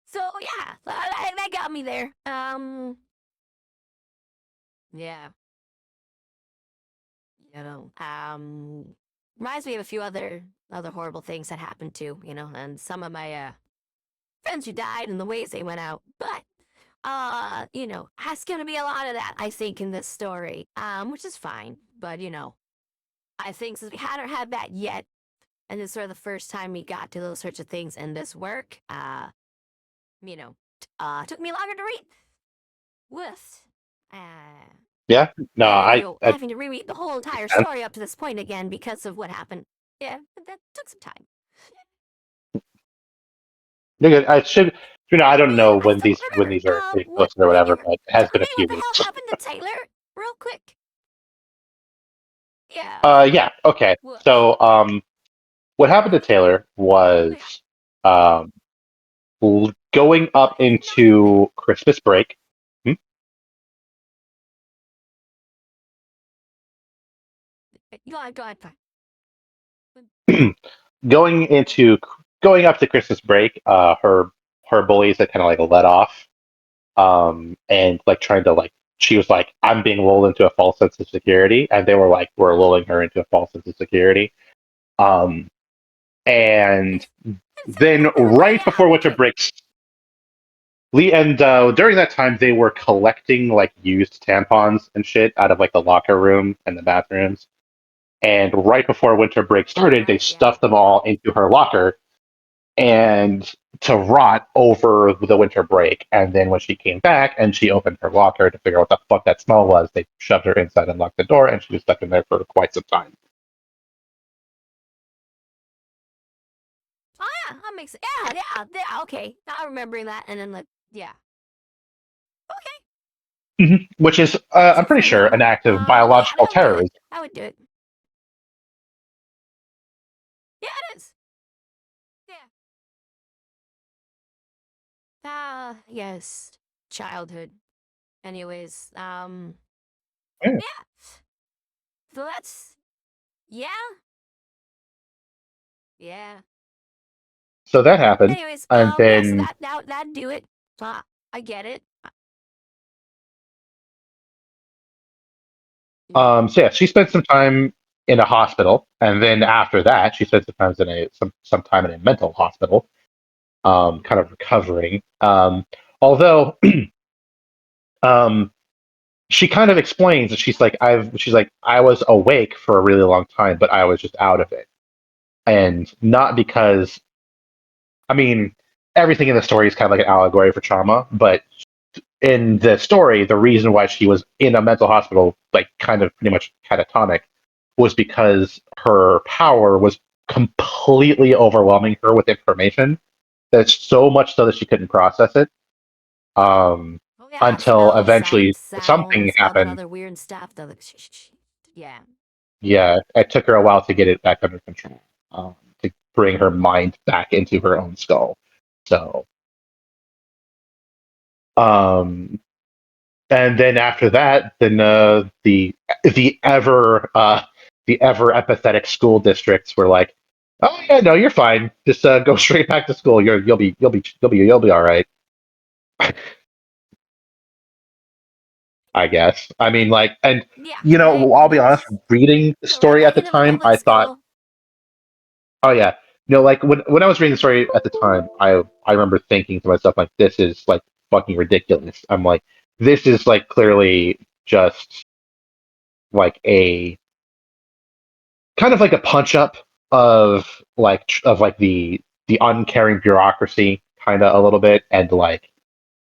Speaker 1: So yeah, that got me there. Yeah. Reminds me of a few other horrible things that happened too. And some of my friends who died and the ways they went out. But that's gonna be a lot of that, I think, in this story. Which is fine. But I think since we hadn't had that yet, and it's sort of the first time we got to those sorts of things in this work, took me longer to read. Woof.
Speaker 2: yeah, no,
Speaker 1: And
Speaker 2: I
Speaker 1: having to reread the whole entire
Speaker 2: makes sense.
Speaker 1: story up to this point again because of what happened. Yeah, that took some time.
Speaker 2: You're good. I should, I don't
Speaker 1: Yeah,
Speaker 2: know
Speaker 1: I still
Speaker 2: when
Speaker 1: remember.
Speaker 2: these are being
Speaker 1: What?
Speaker 2: posted or
Speaker 1: Can
Speaker 2: whatever,
Speaker 1: you
Speaker 2: but it has
Speaker 1: tell
Speaker 2: been
Speaker 1: me
Speaker 2: a
Speaker 1: what
Speaker 2: few
Speaker 1: the hell
Speaker 2: weeks.
Speaker 1: happened to Taylor, real quick? Yeah.
Speaker 2: Yeah, okay.
Speaker 1: Woof.
Speaker 2: So, what happened to Taylor was
Speaker 1: Yeah.
Speaker 2: um, going up
Speaker 1: I did not know that.
Speaker 2: into Christmas break. Hmm?
Speaker 1: Go ahead, fine.
Speaker 2: Going into going up to Christmas break, her bullies had kind of like let off, and like trying to like she was like, I'm being lulled into a false sense of security, and they were lulling her into a false sense of security. Um, and
Speaker 1: And so
Speaker 2: then
Speaker 1: that they're way
Speaker 2: right
Speaker 1: out.
Speaker 2: before winter
Speaker 1: Okay.
Speaker 2: breaks, Lee and during that time they were collecting like used tampons and shit out of like the locker room and the bathrooms. And right before winter break started, they
Speaker 1: Right. Yeah.
Speaker 2: stuffed them all into her locker and to rot over the winter break. And then when she came back and she opened her locker to figure out what the fuck that smell was, they shoved her inside and locked the door, and she was stuck in there for quite some time.
Speaker 1: Oh yeah, that makes sense. Yeah. Okay. Now remembering that, and then yeah. Okay.
Speaker 2: Which is,
Speaker 1: That's
Speaker 2: I'm
Speaker 1: a
Speaker 2: pretty
Speaker 1: fair
Speaker 2: sure, an
Speaker 1: number.
Speaker 2: act of
Speaker 1: Yeah,
Speaker 2: biological
Speaker 1: that would do it.
Speaker 2: terrorism.
Speaker 1: I would do it. Yeah, it is. Yeah. Yes. Childhood. Anyways,
Speaker 2: Yeah.
Speaker 1: yeah. So that's yeah, yeah.
Speaker 2: so that happened,
Speaker 1: Anyways,
Speaker 2: and
Speaker 1: yeah, so
Speaker 2: then
Speaker 1: that'd do it. I get it.
Speaker 2: so yeah, she spent some time in a hospital, and then after that, she spent some time in a mental hospital, kind of recovering. Although, um, she kind of explains that she's like I was awake for a really long time, but I was just out of it, and not because I mean everything in the story is kind of like an allegory for trauma, but in the story, the reason why she was in a mental hospital, like kind of pretty much catatonic, was because her power was completely overwhelming her with information. That's so much so that she couldn't process it. Um,
Speaker 1: Oh yeah,
Speaker 2: until
Speaker 1: smells,
Speaker 2: eventually
Speaker 1: sights,
Speaker 2: something
Speaker 1: sounds, all that
Speaker 2: happened.
Speaker 1: other weird stuff. Yeah.
Speaker 2: Yeah, it took her a while to get it back under control, to bring her mind back into her own skull. So, um, and then after that, then the ever the ever empathetic school districts were like, "Oh yeah, no, you're fine. Just go straight back to school. You'll be all right." I guess. I mean, like, and
Speaker 1: Yeah,
Speaker 2: I'll be honest. Reading the
Speaker 1: go right
Speaker 2: story
Speaker 1: back
Speaker 2: at the
Speaker 1: into
Speaker 2: time,
Speaker 1: public
Speaker 2: I thought,
Speaker 1: school.
Speaker 2: "Oh yeah, like when I was reading the story at the time, I remember thinking to myself like, this is like fucking ridiculous." I'm like, this is like clearly just like a kind of like a punch up of the uncaring bureaucracy, kind of a little bit, and like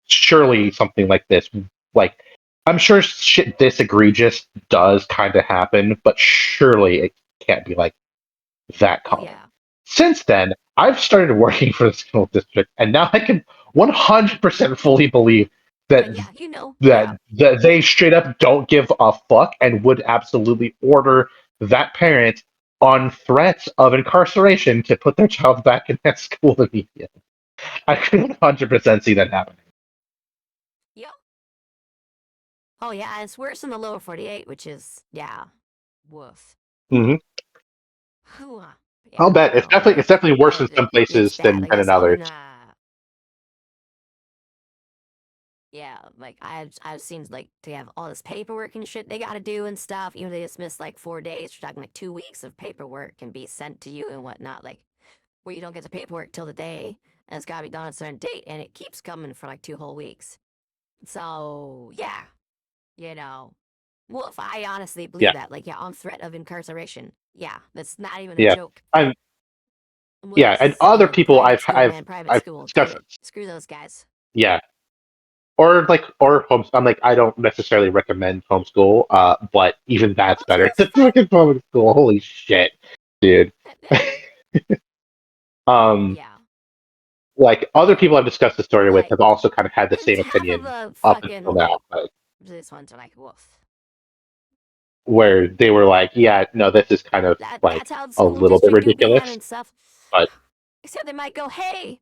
Speaker 2: surely something like this, like I'm sure shit this egregious does kind of happen, but surely it can't be like that
Speaker 1: Oh
Speaker 2: common.
Speaker 1: yeah.
Speaker 2: Since then, I've started working for the school district, and now I can 100% fully believe that
Speaker 1: Yeah, yeah.
Speaker 2: that they straight up don't give a fuck and would absolutely order that parent on threats of incarceration to put their child back in that school immediately. I can 100% see that happening.
Speaker 1: Yep. Oh yeah, it's worse in the lower 48, which is yeah, woof.
Speaker 2: Hmm.
Speaker 1: Whew.
Speaker 2: I'll
Speaker 1: Yeah,
Speaker 2: bet it's definitely worse in some
Speaker 1: it's
Speaker 2: places
Speaker 1: bad.
Speaker 2: than
Speaker 1: Like I
Speaker 2: in
Speaker 1: saw
Speaker 2: others.
Speaker 1: in yeah, like I've seen like they have all this paperwork and shit they got to do and stuff. They just miss like 4 days. We're talking like 2 weeks of paperwork can be sent to you and whatnot. Like where you don't get the paperwork till the day, and it's got to be done on a certain date, and it keeps coming for like 2 whole weeks. So yeah, you know, well, if I honestly believe
Speaker 2: Yeah,
Speaker 1: that, like yeah, on threat of incarceration, yeah, that's not even a
Speaker 2: yeah.
Speaker 1: joke.
Speaker 2: I'm Yeah, and
Speaker 1: Woof.
Speaker 2: other
Speaker 1: And
Speaker 2: people
Speaker 1: private school, man, private
Speaker 2: I've
Speaker 1: school, do
Speaker 2: discussed
Speaker 1: it.
Speaker 2: this.
Speaker 1: Screw those guys.
Speaker 2: Yeah, or home. I'm like I don't necessarily recommend homeschool, but even that's better
Speaker 1: Homeschool's
Speaker 2: than
Speaker 1: fun.
Speaker 2: fucking public school. Holy shit, dude. um,
Speaker 1: Yeah.
Speaker 2: like other people I've discussed the story with
Speaker 1: Like,
Speaker 2: have also kind of had the
Speaker 1: and
Speaker 2: same
Speaker 1: half of
Speaker 2: opinion
Speaker 1: the
Speaker 2: up
Speaker 1: fucking,
Speaker 2: until now,
Speaker 1: like,
Speaker 2: like,
Speaker 1: this one's like, woof.
Speaker 2: where they were like, yeah, no, this is kind of like
Speaker 1: That's how the
Speaker 2: a
Speaker 1: school
Speaker 2: little bit
Speaker 1: district do be
Speaker 2: ridiculous,
Speaker 1: having stuff.
Speaker 2: but
Speaker 1: Except they might go, hey,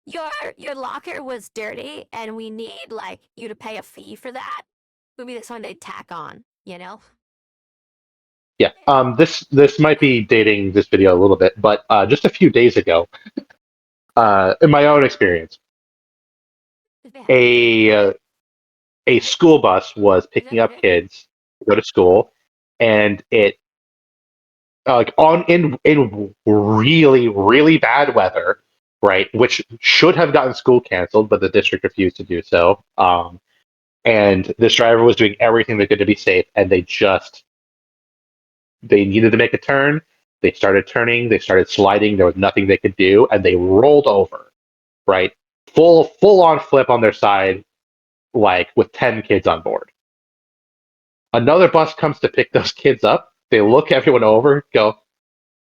Speaker 1: your locker was dirty and we need like you to pay a fee for that. Would be this one they tack on, you know?
Speaker 2: yeah. This might be dating this video a little bit, but just a few days ago, in my own experience, a a school bus was picking up kids to go to school, and it like on in really bad weather, right? Which should have gotten school canceled, but the district refused to do so. And this driver was doing everything they could to be safe, and they needed to make a turn. They started turning, they started sliding. There was nothing they could do, and they rolled over, right? Full on flip on their side, like with 10 kids on board. Another bus comes to pick those kids up. They look everyone over, go.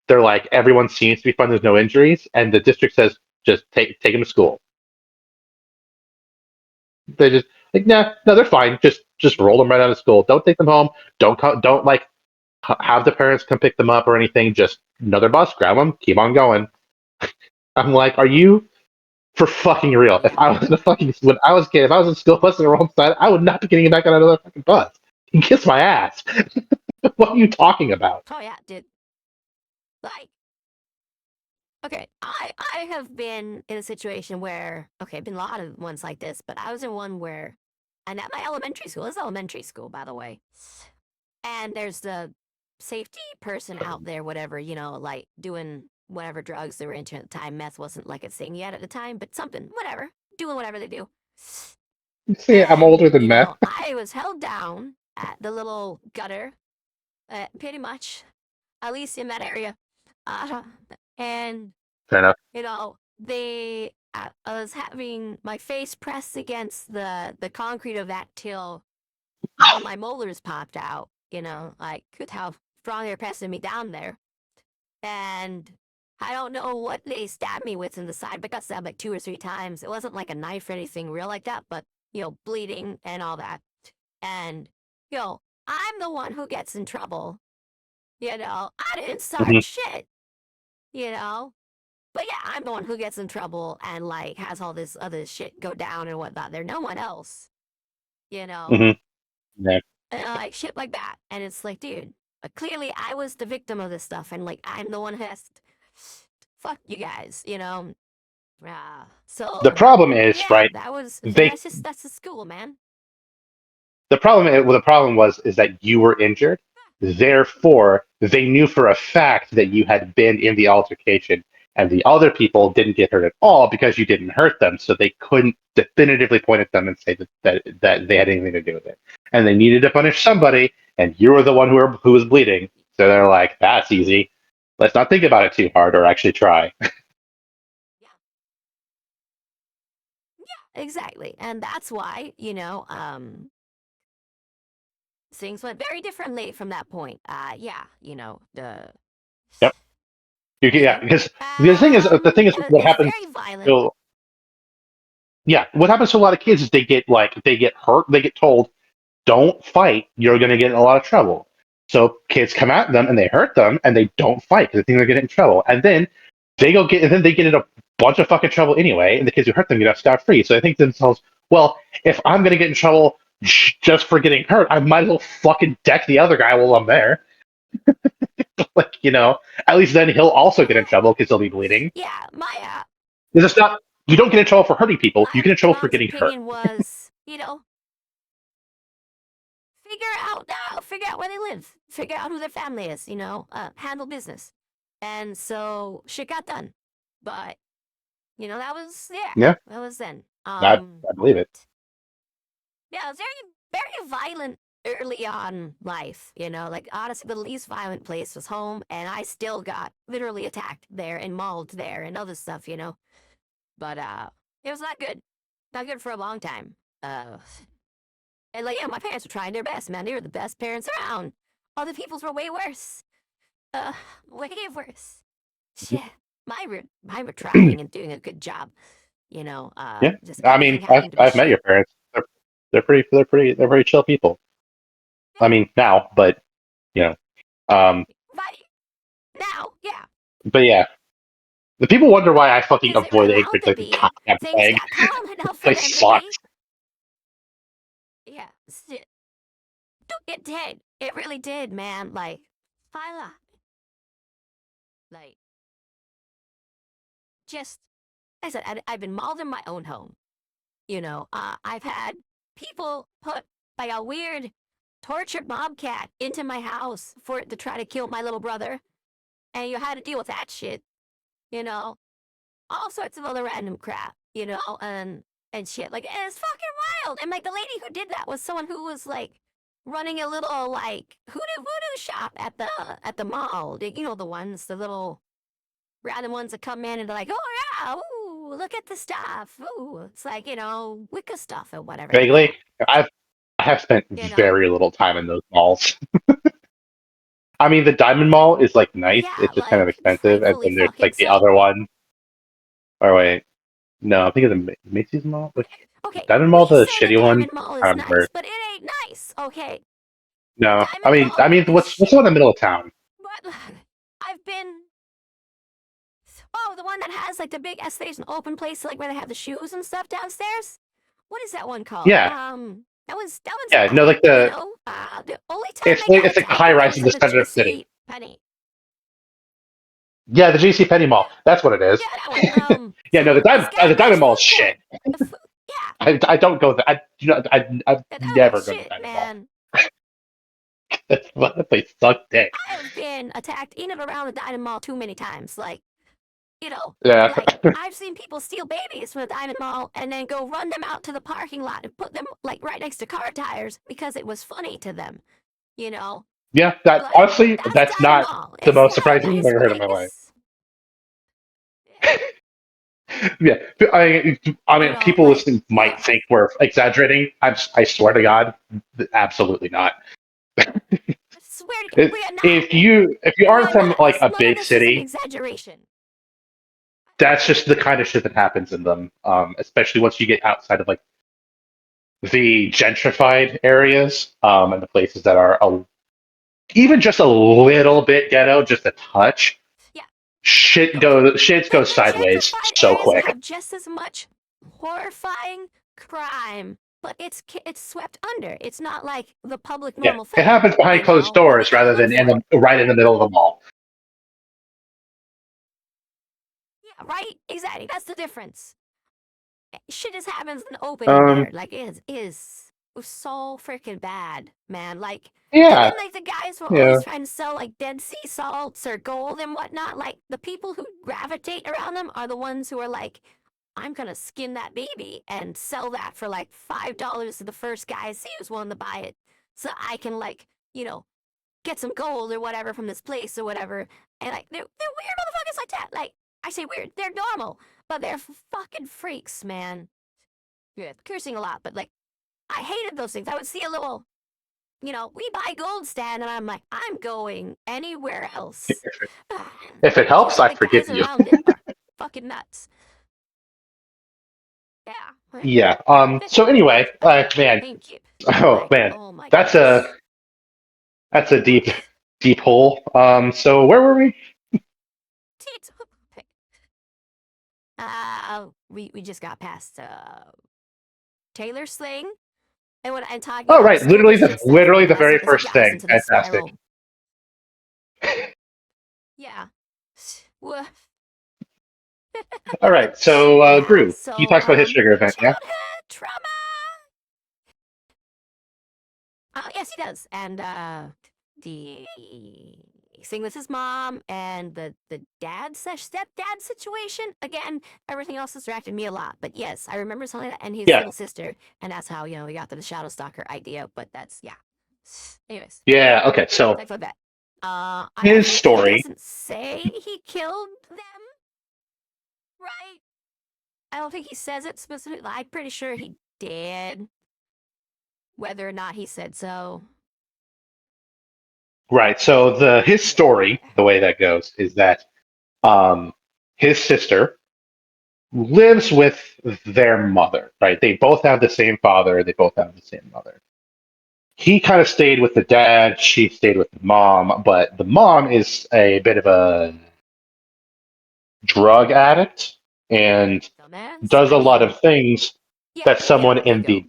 Speaker 2: They're like, everyone seems to be fine. There's no injuries, and the district says, just take them to school. They just like, nah, no, they're fine. Just roll them right out of school. Don't take them home. Don't like have the parents come pick them up or anything. Just another bus, grab them, keep on going. I'm like, are you for fucking real? If
Speaker 1: Yeah.
Speaker 2: I was in a fucking when I was a kid, if I was in school bus on the wrong side, I would not be getting back on another fucking bus. You kiss my ass. What are you talking about?
Speaker 1: Oh yeah, dude. Like, Okay, I have been in a situation where been a lot of ones like this, but I was in one where, and at my elementary school, it's elementary school, by the way, and there's the safety person out there, whatever, like doing whatever drugs they were into at the time. Meth wasn't like a thing yet at the time, but something, whatever, doing whatever they do.
Speaker 2: See, I'm
Speaker 1: And,
Speaker 2: older than meth.
Speaker 1: I was held down at the little gutter, pretty much, at least in that area. Uh, and,
Speaker 2: Fair enough.
Speaker 1: I was having my face pressed against the concrete of that till all my molars popped out, like, with how strong they're pressing me down there. And I don't know what they stabbed me with in the side, but I got stabbed like 2 or 3 times. It wasn't like a knife or anything real like that, but, bleeding and all that. And, I'm the one who gets in trouble. I didn't start
Speaker 2: Hmm.
Speaker 1: shit, you know? But yeah, I'm the one who gets in trouble and like has all this other shit go down and whatnot. There's no one else, you know?
Speaker 2: Hmm. Yeah.
Speaker 1: Like shit like that. And it's like, dude, clearly I was the victim of this stuff, and like I'm the one who has fuck you guys,
Speaker 2: The
Speaker 1: so
Speaker 2: problem is,
Speaker 1: yeah,
Speaker 2: right?
Speaker 1: that was
Speaker 2: They
Speaker 1: that's the school, man.
Speaker 2: the problem was is that you were injured. Therefore, they knew for a fact that you had been in the altercation, and the other people didn't get hurt at all because you didn't hurt them. So they couldn't definitively point at them and say that they had anything to do with it. And they needed to punish somebody, and you were the one who was bleeding. So they're like, "That's easy. Let's not think about it too hard, or actually try."
Speaker 1: Yeah, yeah, exactly. And that's why, things went very differently from that point. Yeah, the
Speaker 2: Yep.
Speaker 1: you
Speaker 2: Yeah,
Speaker 1: know,
Speaker 2: because the thing is what
Speaker 1: it's
Speaker 2: happens.
Speaker 1: very violent.
Speaker 2: So yeah, what happens to a lot of kids is they get hurt. They get told, "Don't fight. You're going to get in a lot of trouble." So kids come at them and they hurt them and they don't fight because they think they're getting in trouble. And then they get in a bunch of fucking trouble anyway. And the kids who hurt them get off scot free. So they think to themselves, "Well, if I'm going to get in trouble just for getting hurt, I might as well fucking deck the other guy while I'm there." Like, at least then he'll also get in trouble because he'll be bleeding.
Speaker 1: Yeah,
Speaker 2: Because it's not, you don't get in trouble for hurting people, you
Speaker 1: my
Speaker 2: get in trouble for
Speaker 1: mom's
Speaker 2: getting hurt.
Speaker 1: opinion was, figure out where they live, figure out who their family is, handle business. And so shit got done. But,
Speaker 2: Yeah,
Speaker 1: that was then.
Speaker 2: I believe it.
Speaker 1: Yeah, it was very, very violent early on life, like honestly the least violent place was home, and I still got literally attacked there and mauled there and other stuff, But it was not good. Not good for a long time. And like, yeah, my parents were trying their best, man. They were the best parents around. Other people's were way worse. Way worse. Shit. Mine were trying and doing a good job.
Speaker 2: Yeah,
Speaker 1: Just
Speaker 2: I mean,
Speaker 1: everything
Speaker 2: I've
Speaker 1: happened to be
Speaker 2: I've met your
Speaker 1: shit.
Speaker 2: parents. They're pretty chill people. I
Speaker 1: Yeah,
Speaker 2: mean, now, but you know, um,
Speaker 1: but now, yeah,
Speaker 2: but yeah, the people wonder why I fucking
Speaker 1: because they were
Speaker 2: avoid
Speaker 1: allowed
Speaker 2: Anchorage
Speaker 1: to
Speaker 2: like the
Speaker 1: be.
Speaker 2: goddamn
Speaker 1: Things
Speaker 2: plague.
Speaker 1: got calm enough for
Speaker 2: Place
Speaker 1: them to be.
Speaker 2: sucks.
Speaker 1: Yeah, it did. It really did, man. Like, Phyla, like, just, I said, I've been mauled in my own home. I've had people put like a weird tortured bobcat into my house for it to try to kill my little brother, and you had to deal with that shit. You know, all sorts of other random crap. And shit. Like it's fucking wild. And like the lady who did that was someone who was like running a little like hoodoo voodoo shop at the mall. The ones, the little random ones that come in and they're like, oh yeah, ooh, look at the stuff. Ooh, it's like, Wicca stuff or whatever,
Speaker 2: Vaguely, I have spent
Speaker 1: You know?
Speaker 2: very little time in those malls. I mean, the Diamond Mall is like nice.
Speaker 1: Yeah,
Speaker 2: It's just kind of
Speaker 1: like
Speaker 2: expensive, and
Speaker 1: frightfully
Speaker 2: then there's
Speaker 1: fucking
Speaker 2: like the
Speaker 1: so.
Speaker 2: other one. Or wait, no, I'm thinking of the Macy's Mall. Which
Speaker 1: Okay,
Speaker 2: Diamond
Speaker 1: we
Speaker 2: Mall, the
Speaker 1: say the
Speaker 2: shitty one.
Speaker 1: Diamond Mall
Speaker 2: I
Speaker 1: is
Speaker 2: don't remember.
Speaker 1: nice, but it ain't nice, okay? The
Speaker 2: No, I
Speaker 1: Diamond
Speaker 2: mean, I
Speaker 1: Mall
Speaker 2: mean,
Speaker 1: is
Speaker 2: what's the
Speaker 1: shit.
Speaker 2: one in the middle of town?
Speaker 1: But I've been. Oh, the one that has like the big station open place, like where they have the shoes and stuff downstairs. What is that one called?
Speaker 2: Yeah,
Speaker 1: That one's
Speaker 2: yeah, no,
Speaker 1: alright.
Speaker 2: like
Speaker 1: The only time
Speaker 2: it's
Speaker 1: they
Speaker 2: like
Speaker 1: got
Speaker 2: it's like the
Speaker 1: attacked
Speaker 2: high
Speaker 1: there
Speaker 2: rise in
Speaker 1: was
Speaker 2: the
Speaker 1: at the
Speaker 2: center of the city.
Speaker 1: JC Penny.
Speaker 2: Yeah, the JCPenney Mall. That's what it is.
Speaker 1: Yeah, that one.
Speaker 2: Yeah, no,
Speaker 1: So this guy
Speaker 2: The
Speaker 1: buys
Speaker 2: Diamond Mall is
Speaker 1: food for
Speaker 2: shit.
Speaker 1: it. Yeah,
Speaker 2: I don't go there. I
Speaker 1: that
Speaker 2: never
Speaker 1: looks
Speaker 2: go to the
Speaker 1: shit,
Speaker 2: Diamond Mall.
Speaker 1: man.
Speaker 2: They suck dick.
Speaker 1: I have been attacked in and around the Diamond Mall too many times. Like,
Speaker 2: Yeah.
Speaker 1: I've seen people steal babies from the Diamond Mall and then go run them out to the parking lot and put them like right next to car tires because it was funny to them. You know,
Speaker 2: Yeah, that
Speaker 1: like
Speaker 2: honestly,
Speaker 1: that's
Speaker 2: that's
Speaker 1: Diamond
Speaker 2: not
Speaker 1: Mall.
Speaker 2: the
Speaker 1: It's
Speaker 2: most
Speaker 1: not a
Speaker 2: surprising thing I've
Speaker 1: nice
Speaker 2: ever heard in my life.
Speaker 1: place. Yeah.
Speaker 2: Yeah, I mean, people
Speaker 1: Like,
Speaker 2: listening might
Speaker 1: ugh.
Speaker 2: think we're exaggerating. I swear to God, absolutely not.
Speaker 1: I swear to God, we are not.
Speaker 2: If you
Speaker 1: We
Speaker 2: aren't
Speaker 1: are
Speaker 2: from
Speaker 1: not.
Speaker 2: like a
Speaker 1: None of
Speaker 2: big
Speaker 1: this is an
Speaker 2: city,
Speaker 1: exaggeration.
Speaker 2: that's just the kind of shit that happens in them. Especially once you get outside of like the gentrified areas, and the places that are even just a little bit ghetto, just a touch.
Speaker 1: Yeah.
Speaker 2: Shit
Speaker 1: The,
Speaker 2: goes
Speaker 1: the
Speaker 2: sideways
Speaker 1: gentrified
Speaker 2: so
Speaker 1: areas
Speaker 2: quick.
Speaker 1: have just as much horrifying crime, but it's swept under. It's not like the public
Speaker 2: Yeah,
Speaker 1: normal
Speaker 2: it
Speaker 1: thing.
Speaker 2: happens behind closed
Speaker 1: And we
Speaker 2: doors
Speaker 1: gotta
Speaker 2: rather
Speaker 1: look
Speaker 2: than
Speaker 1: for it.
Speaker 2: right in the middle of the mall.
Speaker 1: Yeah, right. Exactly. That's the difference. Shit just happens in the open in
Speaker 2: Um,
Speaker 1: there. Like it is so freaking bad, man. Like. And
Speaker 2: yeah,
Speaker 1: then, like, the guys who are
Speaker 2: yeah,
Speaker 1: always trying to sell, like, Dead Sea salts or gold and whatnot, like, the people who gravitate around them are the ones who are like, I'm gonna skin that baby and sell that for like $5 to the first guy I see who's willing to buy it, so I can like get some gold or whatever from this place or whatever. And like they're weird motherfuckers like that. Like I say weird, they're normal, but they're fucking freaks, man. Yeah, cursing a lot, but like I hated those things. I would see a little, we buy gold stand, and I'm like, I'm going anywhere else.
Speaker 2: if it helps,
Speaker 1: Usually
Speaker 2: I
Speaker 1: the
Speaker 2: forgive
Speaker 1: guys
Speaker 2: you.
Speaker 1: around it are fucking nuts. Yeah, right.
Speaker 2: Yeah. So anyway, man.
Speaker 1: Thank you.
Speaker 2: Oh
Speaker 1: Like,
Speaker 2: man,
Speaker 1: oh my
Speaker 2: that's a
Speaker 1: goodness.
Speaker 2: that's a
Speaker 1: What?
Speaker 2: deep hole. So where were we?
Speaker 1: We just got past Taylor Sling, and talking
Speaker 2: Oh
Speaker 1: about
Speaker 2: right,
Speaker 1: school district stuff,
Speaker 2: literally the
Speaker 1: as
Speaker 2: very
Speaker 1: he
Speaker 2: first
Speaker 1: got us
Speaker 2: thing.
Speaker 1: into this
Speaker 2: Fantastic.
Speaker 1: spiral. Yeah. Woof.
Speaker 2: All right, so
Speaker 1: Yeah.
Speaker 2: Gru, he
Speaker 1: So,
Speaker 2: talks about his trigger event. Yeah.
Speaker 1: childhood trauma. Yes, he does. And the thing with his mom and the dad stepdad situation. Again, everything else distracted me a lot. But yes, I remember something like that, and his
Speaker 2: Yeah.
Speaker 1: little sister, and that's how we got to the shadow stalker idea. But that's yeah. Anyways,
Speaker 2: Yeah. Okay. So
Speaker 1: thanks for that. I
Speaker 2: his
Speaker 1: think he
Speaker 2: story.
Speaker 1: doesn't say he killed them, right? I don't think he says it specifically. I'm pretty sure he did. Whether or not he said so.
Speaker 2: Right. So his
Speaker 1: Yeah.
Speaker 2: story, the way that goes, is that um, his sister lives with their mother. Right. They both have the same father. They both have the same mother. He kind of stayed with the dad. She stayed with the mom. But the mom is a bit of a drug addict and
Speaker 1: Dumbass.
Speaker 2: does
Speaker 1: I
Speaker 2: a lot
Speaker 1: mean,
Speaker 2: of things
Speaker 1: yeah,
Speaker 2: that someone
Speaker 1: there you
Speaker 2: in
Speaker 1: go.
Speaker 2: the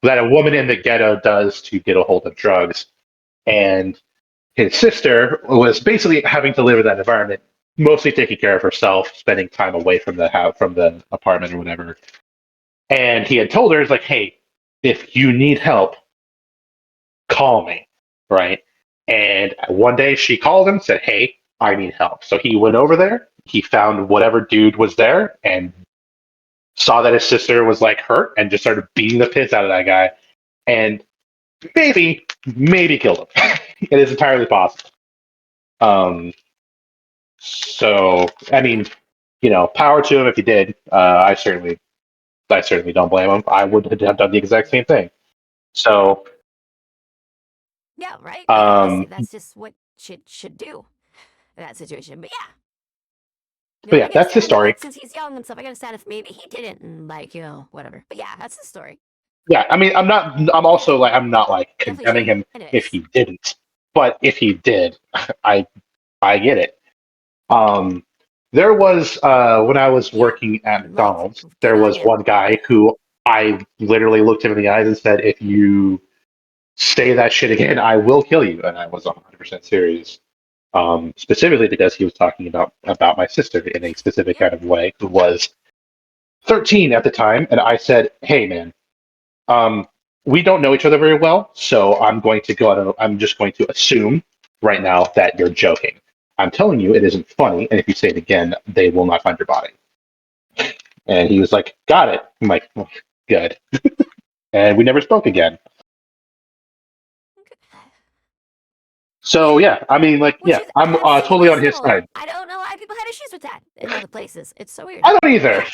Speaker 2: that a woman in the ghetto does to get a hold of drugs. And his sister was basically having to live in that environment, mostly taking care of herself, spending time away from the house, from the apartment or whatever. And he had told her, "It's like, hey, if you need help, call me, right?" And one day she called him, said, "Hey, I need help." So he went over there. He found whatever dude was there and saw that his sister was like hurt and just started beating the piss out of that guy. And maybe killed him. It is entirely possible. Um, so I mean, power to him if he did. I certainly don't blame him. I would have done the exact same thing. So,
Speaker 1: Yeah, right. Like honestly,
Speaker 2: um,
Speaker 1: that's just what should do in that situation. But yeah,
Speaker 2: but
Speaker 1: I
Speaker 2: yeah,
Speaker 1: can
Speaker 2: that's his
Speaker 1: understand
Speaker 2: story.
Speaker 1: like since he's young and stuff. I can understand if maybe he didn't and like whatever. But yeah, that's the story.
Speaker 2: Yeah, I mean, I'm not. I'm also like, I'm not like
Speaker 1: Definitely
Speaker 2: condemning
Speaker 1: shouldn't.
Speaker 2: him if
Speaker 1: Anyways,
Speaker 2: he didn't. But if he did, I I get it. Um, there was when I was
Speaker 1: yeah,
Speaker 2: working at
Speaker 1: like
Speaker 2: McDonald's,
Speaker 1: good
Speaker 2: there
Speaker 1: on
Speaker 2: was
Speaker 1: you.
Speaker 2: one guy who I literally looked him in the eyes and said, "If you say that shit again, I will kill you." And I was 100% serious. specifically because he was talking about my sister in a specific kind of way, who was 13 at the time, and I said, "Hey, man, um, we don't know each other very well, so I'm going to go out and I'm just going to assume right now that you're joking. I'm telling you, it isn't funny, and if you say it again, they will not find your body." And he was like, "Got it." I'm like, "Oh, good." And we never spoke again. So yeah, I mean, like,
Speaker 1: Which
Speaker 2: yeah,
Speaker 1: is
Speaker 2: I'm
Speaker 1: absolutely
Speaker 2: totally on his
Speaker 1: reasonable.
Speaker 2: side.
Speaker 1: I don't know why people had issues with that in other places. It's so weird.
Speaker 2: I don't either.
Speaker 1: Yeah,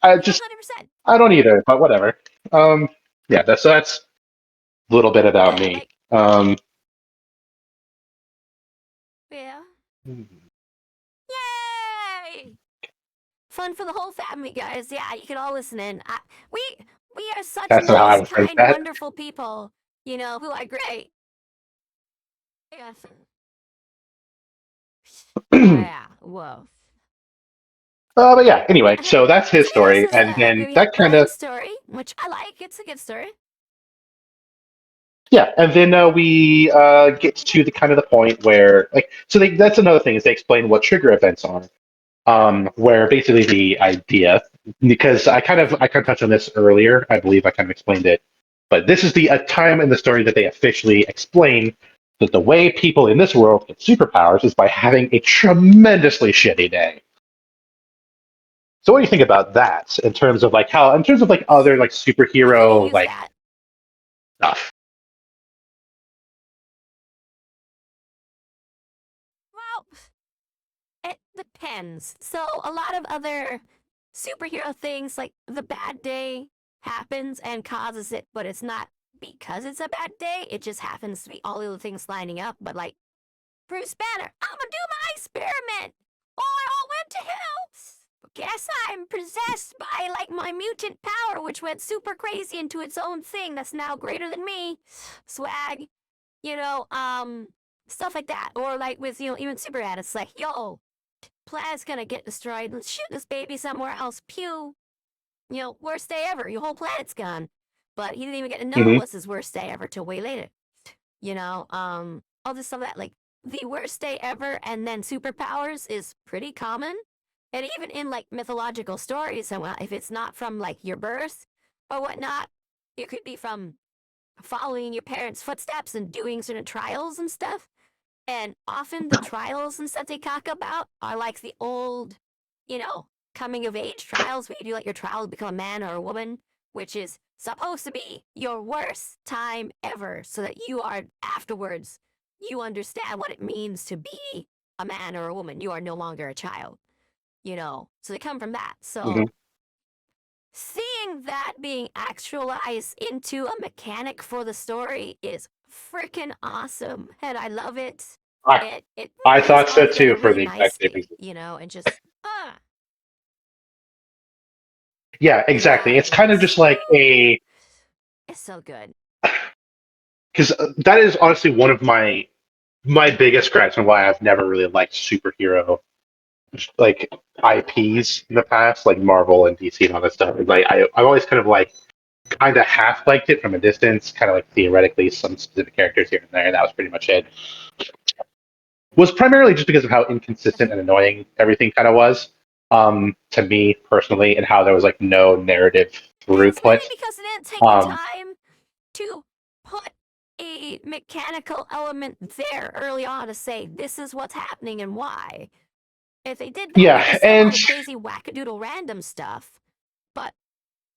Speaker 2: I
Speaker 1: like
Speaker 2: just
Speaker 1: 100%.
Speaker 2: I don't either, but whatever. Yeah, that's a little bit about
Speaker 1: Yeah,
Speaker 2: me.
Speaker 1: like, yeah. Yay! Fun for the whole family, guys. Yeah, you can all listen in. We we are such
Speaker 2: That's not how I
Speaker 1: nice,
Speaker 2: would phrase
Speaker 1: kind,
Speaker 2: that.
Speaker 1: wonderful people. You know who are great. Yes. Yeah. Whoa.
Speaker 2: But yeah, anyway, so that's his
Speaker 1: So yeah, this
Speaker 2: story,
Speaker 1: is
Speaker 2: and then
Speaker 1: we
Speaker 2: that
Speaker 1: have
Speaker 2: kind of
Speaker 1: Brian's story, which I like. It's a good story.
Speaker 2: yeah, and then we get to the kind of the point where like that's another thing is they explain what trigger events are, where basically the idea because I kind of touched on this earlier. I believe I kind of explained it, but this is the a time in the story that they officially explain that the way people in this world get superpowers is by having a tremendously shitty day. So what do you think about that in terms of like how in terms of like other like
Speaker 1: How can you
Speaker 2: superhero
Speaker 1: use
Speaker 2: like
Speaker 1: that?
Speaker 2: stuff?
Speaker 1: Well, it depends. So a lot of other superhero things, like the bad day happens and causes it, but it's not because it's a bad day. It just happens to be all the other things lining up. But like Bruce Banner, I'm gonna do my experiment. Oh, it all went to hell. Guess I'm possessed by like my mutant power, which went super crazy into its own thing that's now greater than me. Swag, you know, stuff like that. Or like with even Superman, it's like, yo, planet's gonna get destroyed. Let's shoot this baby somewhere else. Pew. Worst day ever. Your whole planet's gone. But he didn't even get to know it
Speaker 2: Hmm.
Speaker 1: was his worst day ever till way later. All this stuff that like the worst day ever and then superpowers is pretty common. And even in like mythological stories, and if it's not from like your birth or whatnot, it could be from following your parents' footsteps and doing certain trials and stuff. And often the trials and stuff they talk about are like the old, coming of age trials where you do like your trial to become a man or a woman, which is supposed to be your worst time ever, so that you are afterwards, you understand what it means to be a man or a woman. You are no longer a child, So they come from that.
Speaker 2: Hmm.
Speaker 1: So seeing that being actualized into a mechanic for the story is freaking awesome, and I love it.
Speaker 2: I
Speaker 1: It
Speaker 2: I
Speaker 1: brings
Speaker 2: thought
Speaker 1: all
Speaker 2: so too
Speaker 1: together
Speaker 2: for
Speaker 1: really
Speaker 2: the exact same
Speaker 1: nicely,
Speaker 2: reason.
Speaker 1: and just
Speaker 2: Yeah,
Speaker 1: yeah,
Speaker 2: exactly. It's kind of just like a
Speaker 1: it's so good.
Speaker 2: because that is honestly one of my biggest gripes and why I've never really liked superhero like IPs in the past, like Marvel and DC and all that stuff. Like I've always kind of half liked it from a distance, kind of like theoretically some specific characters here and there. That was pretty much it. Was primarily just because of how inconsistent and annoying everything kind of was to me personally, and how there was like no narrative
Speaker 1: And it's
Speaker 2: throughput.
Speaker 1: mainly because they didn't take the
Speaker 2: Um,
Speaker 1: time to put a mechanical element there early on to say this is what's happening and why. If they did that, we
Speaker 2: yeah,
Speaker 1: could still have all
Speaker 2: and
Speaker 1: the crazy wackadoodle random stuff, but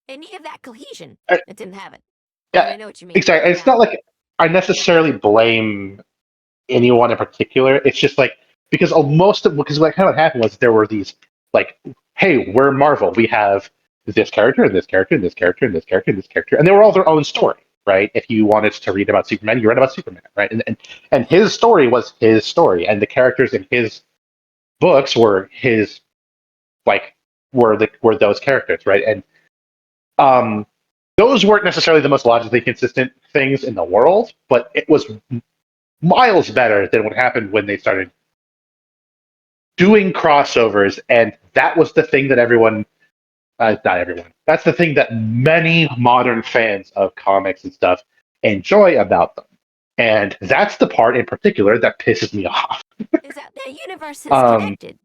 Speaker 1: it needed that cohesion. It didn't have it. And
Speaker 2: yeah,
Speaker 1: I know what you mean.
Speaker 2: exactly. It's
Speaker 1: Yeah.
Speaker 2: not like I necessarily blame anyone in particular. It's just like because most of because what kind of happened was there were these like, hey, we're Marvel. We have this character and this character and this character and this character and this character, and they were all their own story, right? If you wanted to read about Superman, you read about Superman, right? And his story was his story, and the characters in his books were his like were those characters, right? And um, those weren't necessarily the most logically consistent things in the world, but it was miles better than what happened when they started doing crossovers, and that was the thing that everyone, not everyone, that's the thing that many modern fans of comics and stuff enjoy about them. And that's the part in particular that pisses me off.
Speaker 1: Is that the universe is
Speaker 2: Um,
Speaker 1: connected,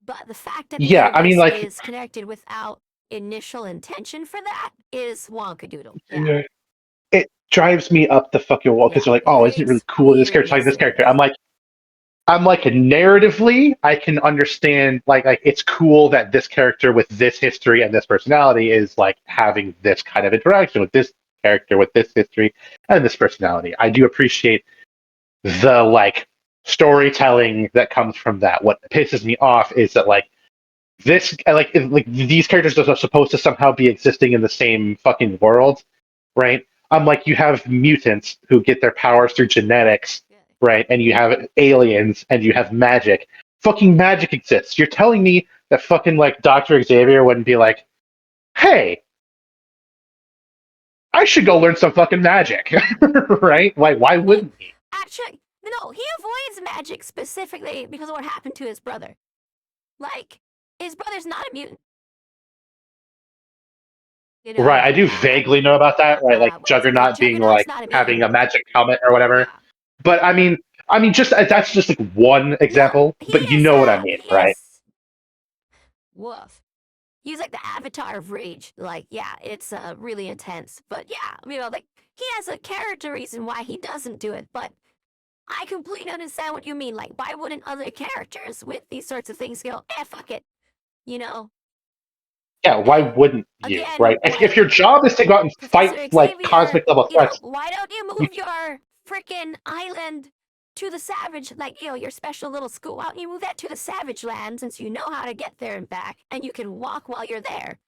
Speaker 1: but the fact that the
Speaker 2: yeah, I mean,
Speaker 1: universe
Speaker 2: like,
Speaker 1: is connected without initial intention for that is wonkadoodle. Yeah,
Speaker 2: it drives me up the fucking wall because
Speaker 1: yeah.
Speaker 2: they're like,
Speaker 1: It
Speaker 2: oh, isn't it really
Speaker 1: creates
Speaker 2: cool this character like this
Speaker 1: weirdness in
Speaker 2: character?
Speaker 1: me.
Speaker 2: I'm like narratively, I can understand like it's cool that this character with this history and this personality is like having this kind of interaction with this character with this history and this personality. I do appreciate the like storytelling that comes from that. What pisses me off is that like these characters are supposed to somehow be existing in the same fucking world, right? I'm like, you have mutants who get their powers through genetics,
Speaker 1: Yeah.
Speaker 2: right? And you have aliens and you have magic. Fucking magic exists. You're telling me that fucking like Dr. Xavier wouldn't be like, hey, I should go learn some fucking magic, right? Like, why
Speaker 1: Well,
Speaker 2: wouldn't he?
Speaker 1: actually, no. He avoids magic specifically because of what happened to his brother. Like, his brother's not a mutant. You
Speaker 2: Right,
Speaker 1: know,
Speaker 2: I do vaguely know about that, right? Like
Speaker 1: well,
Speaker 2: Juggernaut being
Speaker 1: Juggernaut's
Speaker 2: like
Speaker 1: not a
Speaker 2: having
Speaker 1: mutant.
Speaker 2: a magic helmet or whatever.
Speaker 1: Yeah.
Speaker 2: But I mean, just that's just like one
Speaker 1: No,
Speaker 2: example. But you know what I mean,
Speaker 1: he
Speaker 2: right?
Speaker 1: is woof. He's like the avatar of rage. Like, yeah, it's really intense. But yeah, like he has a character reason why he doesn't do it. But I completely understand what you mean. Like, why wouldn't other characters with these sorts of things go, fuck it, you know?
Speaker 2: Yeah, why
Speaker 1: And
Speaker 2: wouldn't you, right?
Speaker 1: again,
Speaker 2: If
Speaker 1: like
Speaker 2: your job is to go out and
Speaker 1: Professor
Speaker 2: fight like
Speaker 1: Xavier,
Speaker 2: cosmic level threats,
Speaker 1: why don't you
Speaker 2: you,
Speaker 1: move your freaking island to the Savage, like, your special little school? Why don't you move that to the Savage Land since you know how to get there and back, and you can walk while you're there?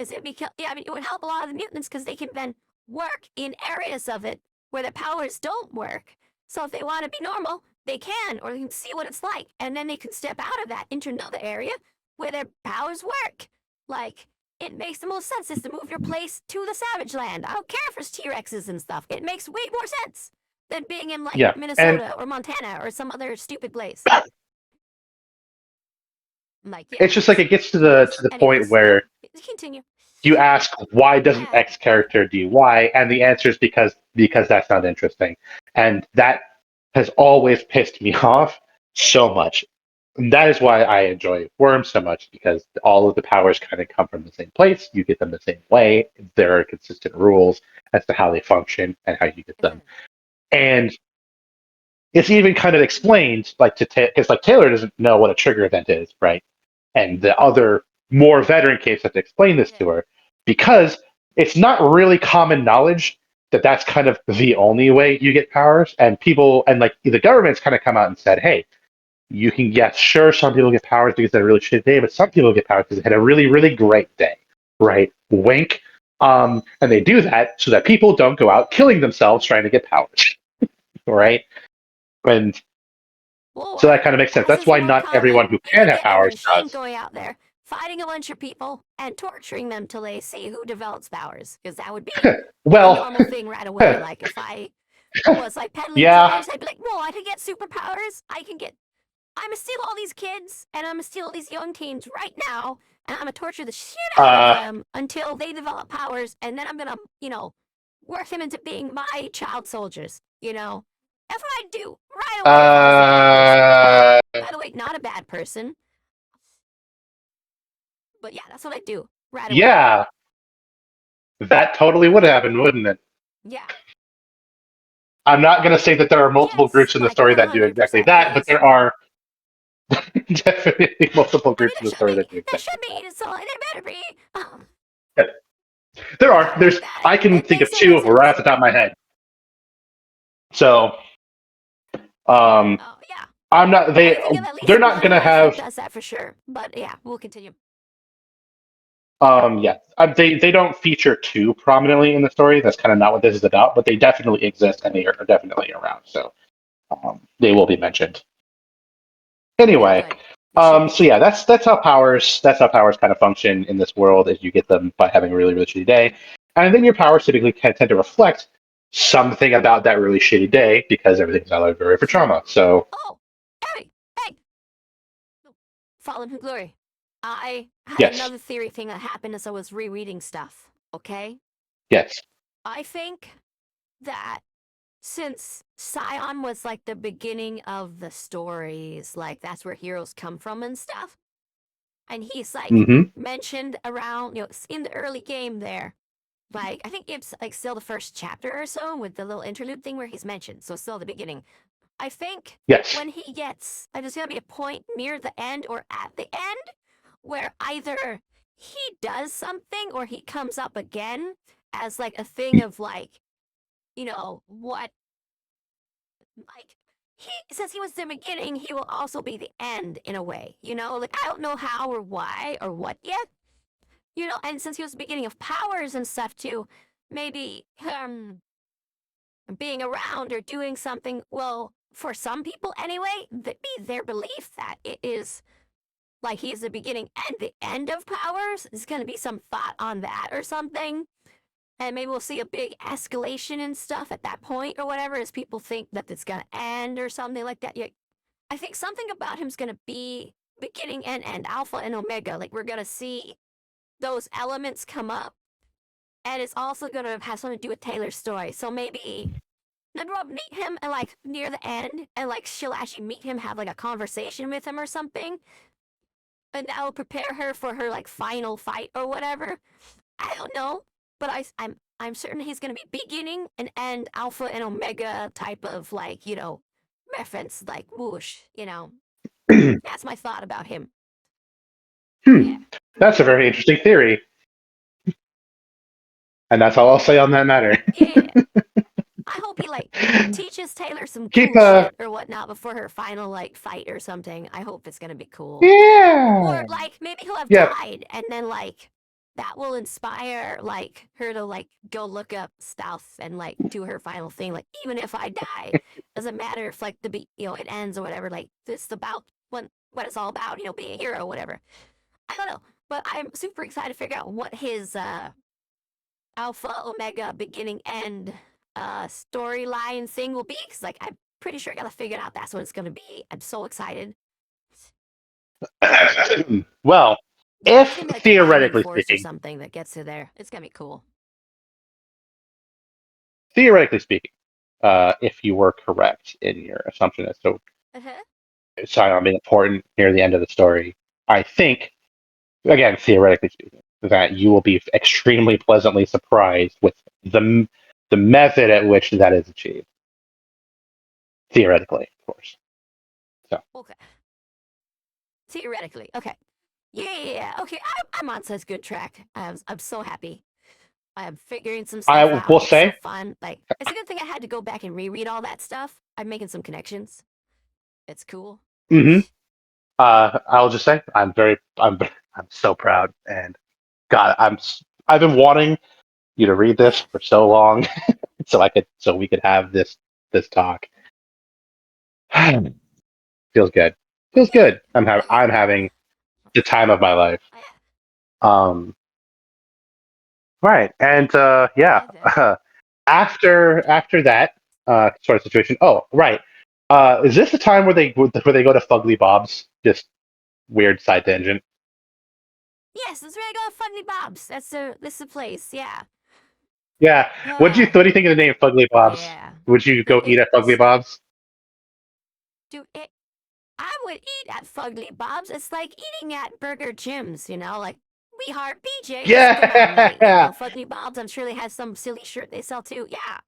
Speaker 1: Is it because, yeah, I mean, it would help a lot of the mutants because they can then work in areas of it where their powers don't work. So if they want to be normal, they can, or they can see what it's like, and then they can step out of that into another area where their powers work. Like, it makes the most sense is to move your place to the Savage Land. I don't care if there's T-Rexes and stuff. It makes way more sense than being in, like,
Speaker 2: yeah, and
Speaker 1: Minnesota or Montana or some other stupid place. Like, yeah,
Speaker 2: it's just like it gets to
Speaker 1: yes.
Speaker 2: the point
Speaker 1: Anyways,
Speaker 2: where
Speaker 1: continue.
Speaker 2: you ask why doesn't
Speaker 1: Yeah.
Speaker 2: X character do Y, and the answer is because that's not interesting, and that has always pissed me off so much. And that is why I enjoy Worms so much because all of the powers kind of come from the same place. You get them the same way. There are consistent rules as to how they function and how you get them, and it's even kind of explained like because like Taylor doesn't know what a trigger event is, right? And the other more veteran case have to explain this to her because it's not really common knowledge that that's kind of the only way you get powers. And people and like the government's kind of come out and said, hey, you can get sure some people get powers because they had a really shitty day, but some people get powers because they had a really really great day, right? Wink. And they do that so that people don't go out killing themselves trying to get powers, right? And so that
Speaker 1: Or,
Speaker 2: kind of makes sense.
Speaker 1: as
Speaker 2: That's
Speaker 1: is
Speaker 2: why
Speaker 1: more
Speaker 2: not everyone
Speaker 1: common,
Speaker 2: who
Speaker 1: you
Speaker 2: can have
Speaker 1: get more
Speaker 2: powers
Speaker 1: shame
Speaker 2: does.
Speaker 1: going out there, fighting a bunch of people, and torturing them till they see who develops powers. Because that would be a
Speaker 2: Well,
Speaker 1: normal thing right away. Like, if I was, like, peddling
Speaker 2: yeah,
Speaker 1: drugs, I'd be like, whoa, I can get superpowers. I'm gonna steal all these kids, and I'm gonna steal all these young teens right now, and I'm gonna torture the shit out of
Speaker 2: uh,
Speaker 1: them until they develop powers, and then I'm gonna, work them into being my child soldiers, That's what I'd do right away if I was a bad person.
Speaker 2: uh,
Speaker 1: By the way, not a bad person, but yeah, that's what I'd do right away.
Speaker 2: yeah, that totally would happen, wouldn't it?
Speaker 1: Yeah.
Speaker 2: I'm not going to say that there are multiple
Speaker 1: Yes,
Speaker 2: groups in the
Speaker 1: like
Speaker 2: story that do exactly
Speaker 1: 100%.
Speaker 2: that, but
Speaker 1: Yes.
Speaker 2: there are definitely multiple
Speaker 1: I mean,
Speaker 2: groups in
Speaker 1: there
Speaker 2: the
Speaker 1: should
Speaker 2: story
Speaker 1: be.
Speaker 2: that do
Speaker 1: There
Speaker 2: exactly
Speaker 1: should be. So there better be.
Speaker 2: that. There
Speaker 1: Yeah,
Speaker 2: are.
Speaker 1: like
Speaker 2: There's.
Speaker 1: that.
Speaker 2: I can
Speaker 1: It
Speaker 2: think of
Speaker 1: makes so
Speaker 2: two
Speaker 1: much
Speaker 2: right off
Speaker 1: sense.
Speaker 2: the top of my head. So, um,
Speaker 1: Oh, yeah.
Speaker 2: I'm not.
Speaker 1: I
Speaker 2: They
Speaker 1: can think of at
Speaker 2: they're
Speaker 1: least
Speaker 2: not
Speaker 1: one
Speaker 2: going to
Speaker 1: wife that
Speaker 2: have.
Speaker 1: does that for sure. But yeah, we'll continue.
Speaker 2: Yeah, they don't feature too prominently in the story. That's kind of not what this is about. But they definitely exist and they are definitely around. So they will be mentioned.
Speaker 1: Good,
Speaker 2: Anyway,
Speaker 1: good. It should
Speaker 2: so
Speaker 1: be.
Speaker 2: yeah, that's how powers kind of function in this world. Is you get them by having a really really shitty day, and then your powers typically can tend to reflect something about that really shitty day because everything's allegory for trauma. So
Speaker 1: Oh, hey, hey. Fallen from Glory. I had
Speaker 2: yes,
Speaker 1: another theory thing that happened as I was rereading stuff, okay?
Speaker 2: yes,
Speaker 1: I think that since Scion was like the beginning of the stories, like that's where heroes come from and stuff. And he's like
Speaker 2: Mm-hmm.
Speaker 1: mentioned around, in the early game there. Like, I think it's like still the first chapter or so with the little interlude thing where he's mentioned. So, still the beginning. I think
Speaker 2: Yes.
Speaker 1: when he gets, there's going to be a point near the end or at the end where either he does something or he comes up again as like a thing of like, what, like, since he was the beginning, he will also be the end in a way, like I don't know how or why or what yet, and since he was the beginning of powers and stuff too, maybe being around or doing something, well, for some people anyway, that be their belief that it is like he's the beginning and the end of powers. There's going to be some thought on that or something. And maybe we'll see a big escalation and stuff at that point or whatever, as people think that it's going to end or something like that. Yeah, I think something about him's going to be beginning and end, alpha and omega. Like, we're going to see those elements come up. And it's also going to have something to do with Taylor's story. So maybe then we'll meet him and like near the end, and like she'll actually meet him, have like a conversation with him or something, and that will prepare her for her like final fight or whatever. I don't know, but I'm certain he's gonna be beginning and end, alpha and omega type of like reference, like whoosh. That's my thought about him. Yeah,
Speaker 2: That's a very interesting theory, and that's all I'll say on that matter.
Speaker 1: yeah. I hope he like teaches Taylor some
Speaker 2: Keep
Speaker 1: cool shit or whatnot before her final like fight or something. I hope it's gonna be cool. Or
Speaker 2: yeah.
Speaker 1: like maybe he'll have
Speaker 2: Yep.
Speaker 1: died and then like that will inspire like her to like go look up stuff and like do her final thing. Like, even if I die, doesn't matter if like it ends or whatever. Like, this is about what it's all about, being a hero or whatever. I don't know. But I'm super excited to figure out what his alpha omega beginning end storyline thing will be, because like I'm pretty sure I gotta figure out that's what it's gonna be. I'm so excited.
Speaker 2: Well,
Speaker 1: Yeah, it's
Speaker 2: if
Speaker 1: gonna be like the binding
Speaker 2: theoretically
Speaker 1: force or
Speaker 2: speaking,
Speaker 1: something that gets to there. It's gonna be cool.
Speaker 2: theoretically speaking, if you were correct in your assumption as to
Speaker 1: Uh-huh.
Speaker 2: Sion being important near the end of the story, I think, again, theoretically speaking, that you will be extremely pleasantly surprised with the method at which that is achieved. Theoretically, of course. So
Speaker 1: Okay. Theoretically. Okay. Yeah. Okay. I'm on such good track. I'm so happy. I'm figuring some stuff
Speaker 2: I will
Speaker 1: out. It's so
Speaker 2: say,
Speaker 1: fun. Like, it's a good thing I had to go back and reread all that stuff. I'm making some connections. It's cool.
Speaker 2: mm-hmm, I'll just say, I'm so proud, and God, I've been wanting you to read this
Speaker 1: Yeah.
Speaker 2: for so long, so we could have this talk. Feels good. Feels
Speaker 1: Yeah.
Speaker 2: good. I'm having the time of my life.
Speaker 1: Yeah.
Speaker 2: Um, right, and yeah.
Speaker 1: Uh-huh.
Speaker 2: After that sort of situation. Oh, right. Is this the time where they go to Fugly Bob's? Just weird side tangent.
Speaker 1: Yes, it's really good Funny Bob's. This is the place. Yeah.
Speaker 2: Yeah. What do you think of the name Fugly Bob's?
Speaker 1: Yeah.
Speaker 2: Would you go eat at Fugly
Speaker 1: It's
Speaker 2: Bob's?
Speaker 1: dude, I would eat at Fugly Bob's. It's like eating at Burger Jim's, like We Heart BJ's. Come on, mate.
Speaker 2: Yeah.
Speaker 1: Fugly Bob's, I'm sure they have some silly shirt they sell too. Yeah.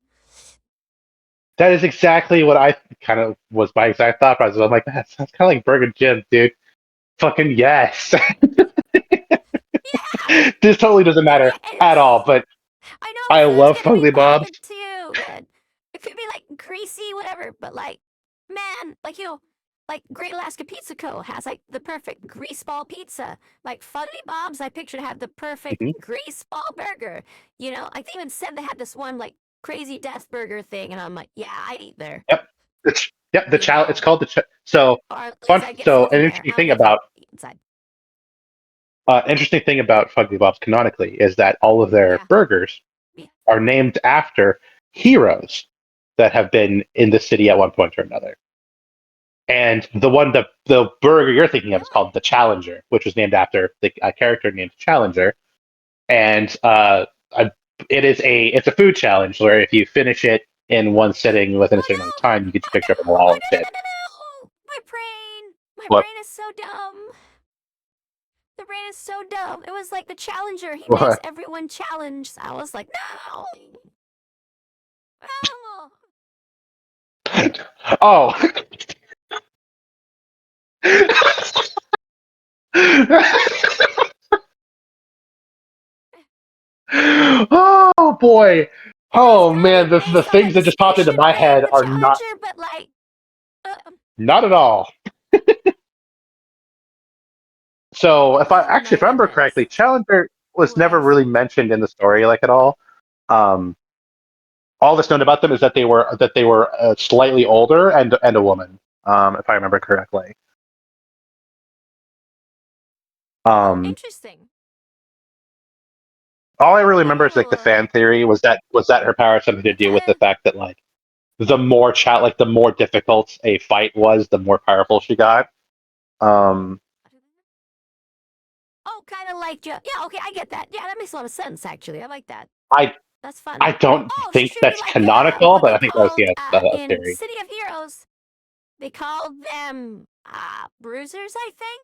Speaker 2: That is exactly what I kind of was my exact thought process. I'm like, that sounds kind of like Burger Jim, dude. Fucking yes.
Speaker 1: Yeah.
Speaker 2: This totally doesn't matter
Speaker 1: And
Speaker 2: at all, but
Speaker 1: I know the
Speaker 2: I
Speaker 1: food's
Speaker 2: love
Speaker 1: gonna be
Speaker 2: Fugly Bob's.
Speaker 1: popping too. And it could be like greasy, whatever, but like, man, like, like Great Alaska Pizza Co. has like the perfect grease ball pizza. Like Fugly Bob's, I picture to have the perfect
Speaker 2: Mhm.
Speaker 1: grease ball burger. I even said they had this one like crazy death burger thing, and I'm like, yeah, I'd eat there.
Speaker 2: Yep. Yep. The challenge. It's called
Speaker 1: Or at
Speaker 2: fun.
Speaker 1: least I get
Speaker 2: So
Speaker 1: food
Speaker 2: an
Speaker 1: from there.
Speaker 2: interesting
Speaker 1: I don't
Speaker 2: thing
Speaker 1: know if I'd
Speaker 2: about
Speaker 1: eat inside.
Speaker 2: Fugly Bob's canonically is that all of their
Speaker 1: Yeah.
Speaker 2: burgers
Speaker 1: Yeah.
Speaker 2: are named after heroes that have been in the city at one point or another. And the burger you're thinking of is
Speaker 1: Really?
Speaker 2: called the Challenger, which was named after a character named Challenger. And it is it's a food challenge where if you finish it in one sitting within a certain amount of time, you get your picture up on the wall and
Speaker 1: No,
Speaker 2: shit.
Speaker 1: no, no, no! My
Speaker 2: What?
Speaker 1: brain is so dumb. The brain is so dumb. It was like the challenger. He makes
Speaker 2: What?
Speaker 1: everyone challenge. I was like, no. Oh.
Speaker 2: Oh. Oh boy.
Speaker 1: It was
Speaker 2: Oh
Speaker 1: probably
Speaker 2: man, the
Speaker 1: based on
Speaker 2: things
Speaker 1: like
Speaker 2: that just popped into
Speaker 1: Spaceship
Speaker 2: my
Speaker 1: Man,
Speaker 2: head
Speaker 1: the
Speaker 2: are not
Speaker 1: challenger, but like,
Speaker 2: not at all. So if I
Speaker 1: oh
Speaker 2: actually
Speaker 1: my
Speaker 2: if I remember
Speaker 1: goodness.
Speaker 2: correctly, Challenger was never
Speaker 1: Anyways,
Speaker 2: really mentioned in the story like at all. Um, all that's known about them is that they were slightly older and a woman, if I remember correctly.
Speaker 1: oh,
Speaker 2: Um,
Speaker 1: interesting.
Speaker 2: all I really remember is like the
Speaker 1: Oh,
Speaker 2: fan theory was that her power had something to
Speaker 1: it
Speaker 2: do with the
Speaker 1: kind
Speaker 2: fact that like the more difficult a fight was, the more powerful she got. Um,
Speaker 1: of. Oh, kind of like, yeah, okay, I get that. Yeah, that makes a lot of sense, actually. I like that.
Speaker 2: I
Speaker 1: That's fun.
Speaker 2: I don't
Speaker 1: Oh, she's
Speaker 2: think
Speaker 1: treated
Speaker 2: that's
Speaker 1: like
Speaker 2: canonical,
Speaker 1: what
Speaker 2: but
Speaker 1: they
Speaker 2: I think that was
Speaker 1: called
Speaker 2: a
Speaker 1: in
Speaker 2: theory.
Speaker 1: City of Heroes. They called them bruisers, I think.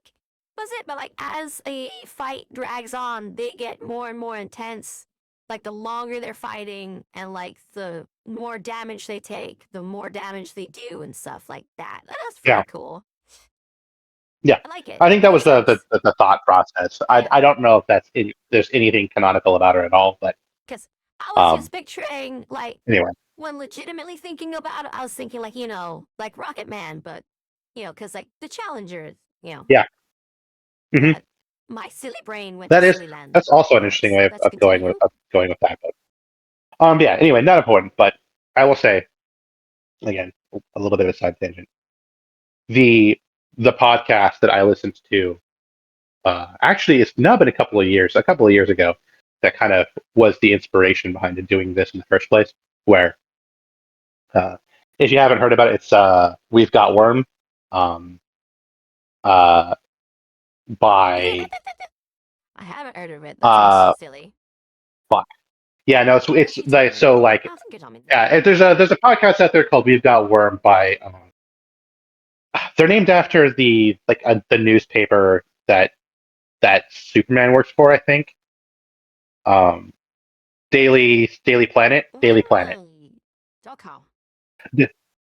Speaker 1: Was it? But like as a fight drags on, they get more and more intense. Like the longer they're fighting and like the more damage they take, the more damage they do and stuff like that. That's
Speaker 2: Yeah,
Speaker 1: pretty cool.
Speaker 2: yeah.
Speaker 1: I like it.
Speaker 2: I think
Speaker 1: It
Speaker 2: that
Speaker 1: makes
Speaker 2: was
Speaker 1: sense.
Speaker 2: the thought process. I
Speaker 1: Yeah.
Speaker 2: don't know if there's anything canonical about her at all, but
Speaker 1: Because I was
Speaker 2: um,
Speaker 1: just picturing, like,
Speaker 2: anyway,
Speaker 1: when legitimately thinking about it, I was thinking, like, like Rocket Man, but, because, like, the Challengers,
Speaker 2: yeah. Hmm.
Speaker 1: but my silly brain went to
Speaker 2: That is
Speaker 1: silly land.
Speaker 2: that's also an interesting
Speaker 1: Anyways,
Speaker 2: way
Speaker 1: let's
Speaker 2: of
Speaker 1: continue.
Speaker 2: going with that. But yeah. Anyway, not important, but I will say again a little bit of a side tangent. The the podcast that I listened to actually it's now been a couple of years ago, that kind of was the inspiration behind doing this in the first place. Where uh, if you haven't heard about it, it's We've Got Worm, um, uh, by
Speaker 1: I haven't heard of it. That sounds
Speaker 2: uh,
Speaker 1: silly.
Speaker 2: fuck. Yeah, no, it's
Speaker 1: You tell
Speaker 2: like
Speaker 1: me.
Speaker 2: so like
Speaker 1: I think you tell me.
Speaker 2: yeah. There's a podcast out there called We've Got Worm by they're named after the newspaper that Superman works for, I think. Um, Daily Planet.
Speaker 1: .com.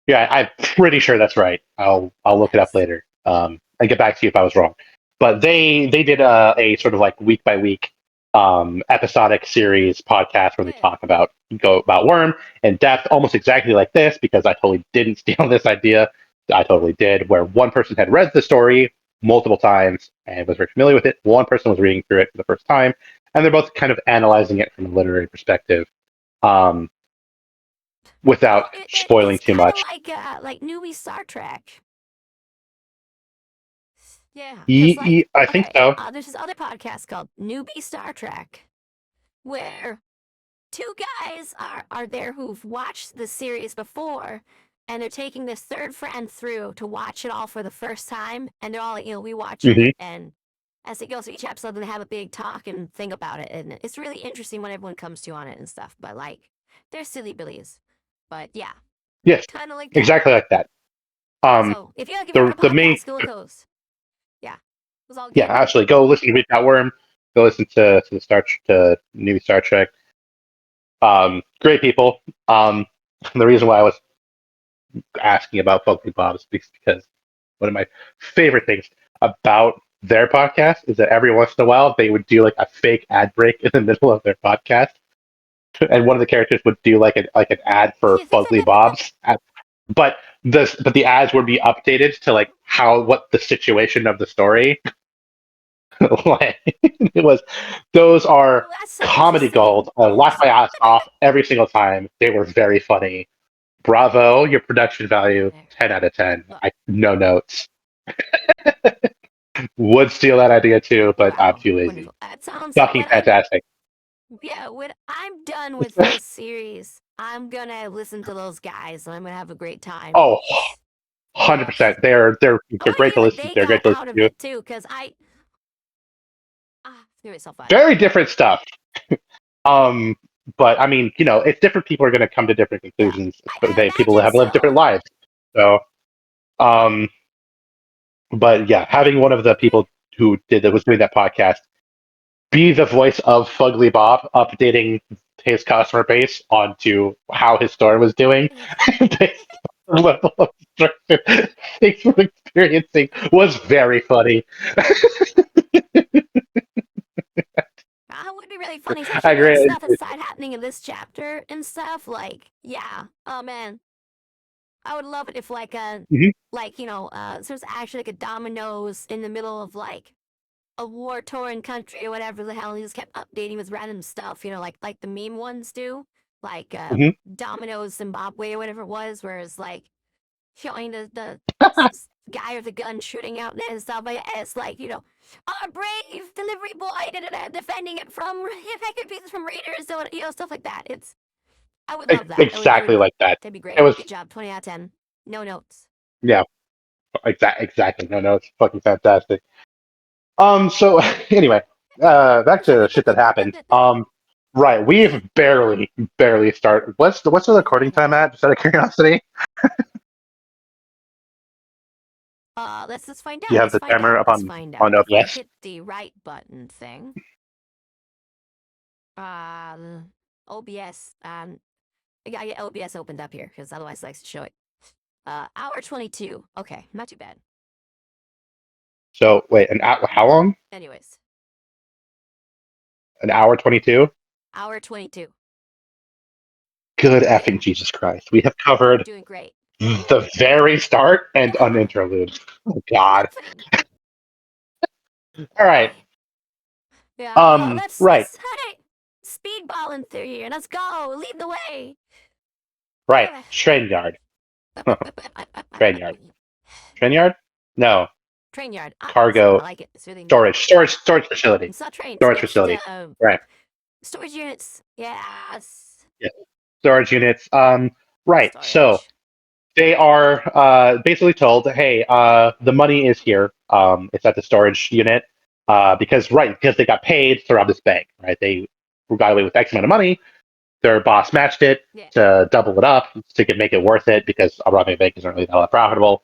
Speaker 2: Yeah, I'm pretty sure that's right. I'll look it up
Speaker 1: Nice.
Speaker 2: later. And get back to you if I was wrong. But they did a sort of like week by week episodic series podcast where they
Speaker 1: Yeah.
Speaker 2: go about Worm in depth, almost exactly like this, because I totally didn't steal this idea. I totally did, where one person had read the story multiple times and was very familiar with it. One person was reading through it for the first time, and they're both kind of analyzing it from a literary perspective, um,
Speaker 1: Oh,
Speaker 2: without spoiling
Speaker 1: it's
Speaker 2: too
Speaker 1: kind of
Speaker 2: much.
Speaker 1: like newbie Star Trek. Yeah, because like,
Speaker 2: I think
Speaker 1: okay,
Speaker 2: so.
Speaker 1: there's this other podcast called Newbie Star Trek, where two guys are there who've watched the series before, and they're taking this third friend through to watch it all for the first time, and they're all like, we watching
Speaker 2: Hmm.
Speaker 1: it, and as they go through each episode, they have a big talk and think about it, and it's really interesting when everyone comes to on it and stuff. But like, they're silly billies, but yeah,
Speaker 2: Yes,
Speaker 1: kind of like that.
Speaker 2: exactly like that. Um,
Speaker 1: So if you want
Speaker 2: the
Speaker 1: a
Speaker 2: the main
Speaker 1: podcast, go with those. Yeah, it was all
Speaker 2: yeah,
Speaker 1: good.
Speaker 2: actually, go listen to Read That Worm. Go listen to the to new Star Trek. Great people. The reason why I was asking about Funky Bob's is because one of my favorite things about their podcast is that every once in a while they would do like a fake ad break in the middle of their podcast, and one of the characters would do like an ad for Fugly Bob's, but the ads would be updated to like what the situation of the story. Like, it was those are
Speaker 1: Oh, that's so
Speaker 2: comedy gold.
Speaker 1: interesting.
Speaker 2: I laughed my ass off every single time. They were very funny. Bravo, your production value, 10 out of 10.
Speaker 1: Look,
Speaker 2: No notes. Would steal that idea too, but I'm
Speaker 1: wow,
Speaker 2: too lazy.
Speaker 1: wonderful. That sounds
Speaker 2: Fucking fantastic.
Speaker 1: when I'm done with this series, I'm gonna listen to those guys and I'm gonna have a great time.
Speaker 2: Oh,
Speaker 1: Yes.
Speaker 2: 100%. They're
Speaker 1: Only
Speaker 2: great
Speaker 1: thing
Speaker 2: to
Speaker 1: that
Speaker 2: listen to.
Speaker 1: they
Speaker 2: They're great
Speaker 1: got
Speaker 2: to listen
Speaker 1: out of
Speaker 2: to.
Speaker 1: it too, because it's gonna be so fun.
Speaker 2: Very different stuff. Um, but I mean, it's different. People are going to come to different
Speaker 1: Yeah,
Speaker 2: conclusions.
Speaker 1: I
Speaker 2: People
Speaker 1: imagine
Speaker 2: have lived different
Speaker 1: so.
Speaker 2: lives. So, um, but yeah, having one of the people who was doing that podcast be the voice of Fugly Bob, updating his customer base onto how his store was doing, based on the level of destruction things were experiencing, was very funny.
Speaker 1: That would be really funny,
Speaker 2: I
Speaker 1: especially with
Speaker 2: agree.
Speaker 1: stuff aside happening in this chapter and stuff. Like, yeah, oh man, I would love it if
Speaker 2: Mhm,
Speaker 1: there's actually like a Domino's in the middle of like a war-torn country or whatever the hell. And he just kept updating with random stuff, like the meme ones do, like
Speaker 2: mhm.
Speaker 1: Domino's Zimbabwe or whatever it was, where it's like showing the guy with the gun shooting out and stuff. But it's like, a brave delivery boy defending it from infected pieces from raiders, so stuff like that. I would love that.
Speaker 2: Exactly like that.
Speaker 1: That'd be
Speaker 2: It
Speaker 1: great.
Speaker 2: was,
Speaker 1: Good job. 20 out of 10. No notes.
Speaker 2: yeah, exactly. No, it's fucking fantastic. So anyway, back to shit that happened. Right, we've barely started. What's the recording time at? Just out of curiosity,
Speaker 1: Let's just find
Speaker 2: you
Speaker 1: out.
Speaker 2: have
Speaker 1: Let's
Speaker 2: the
Speaker 1: find
Speaker 2: timer
Speaker 1: out.
Speaker 2: up
Speaker 1: Let's find
Speaker 2: on
Speaker 1: out. If I
Speaker 2: OBS.
Speaker 1: hit the right button thing, OBS, I gotta get OBS opened up here because otherwise it likes to show it. Hour 22. Okay, not too bad.
Speaker 2: So wait, an hour? How long?
Speaker 1: Anyways,
Speaker 2: An hour 22.
Speaker 1: hour 22.
Speaker 2: Good
Speaker 1: Yeah,
Speaker 2: effing Jesus Christ! We have
Speaker 1: we're
Speaker 2: covered
Speaker 1: doing great.
Speaker 2: the very start and an
Speaker 1: Yeah,
Speaker 2: interlude. Oh God!
Speaker 1: nothing.
Speaker 2: All right.
Speaker 1: Yeah,
Speaker 2: Right.
Speaker 1: hey, speedballing through here. Let's go. Lead the way.
Speaker 2: Right. Train yard. Train yard. Train yard? No.
Speaker 1: Train yard. Awesome. I
Speaker 2: Cargo
Speaker 1: like it. It's really neat.
Speaker 2: storage facility.
Speaker 1: It's not trains.
Speaker 2: Storage
Speaker 1: It's
Speaker 2: facility. Right.
Speaker 1: storage units. Yes.
Speaker 2: Yeah. Storage units. Right. So
Speaker 1: Storage.
Speaker 2: they are basically told, hey, the money is here. It's at the storage unit. Because they got paid to rob this bank. Right. They got away with X amount of money. Their boss matched it
Speaker 1: Yeah.
Speaker 2: to double it up make it worth it because robbing a bank isn't really that profitable.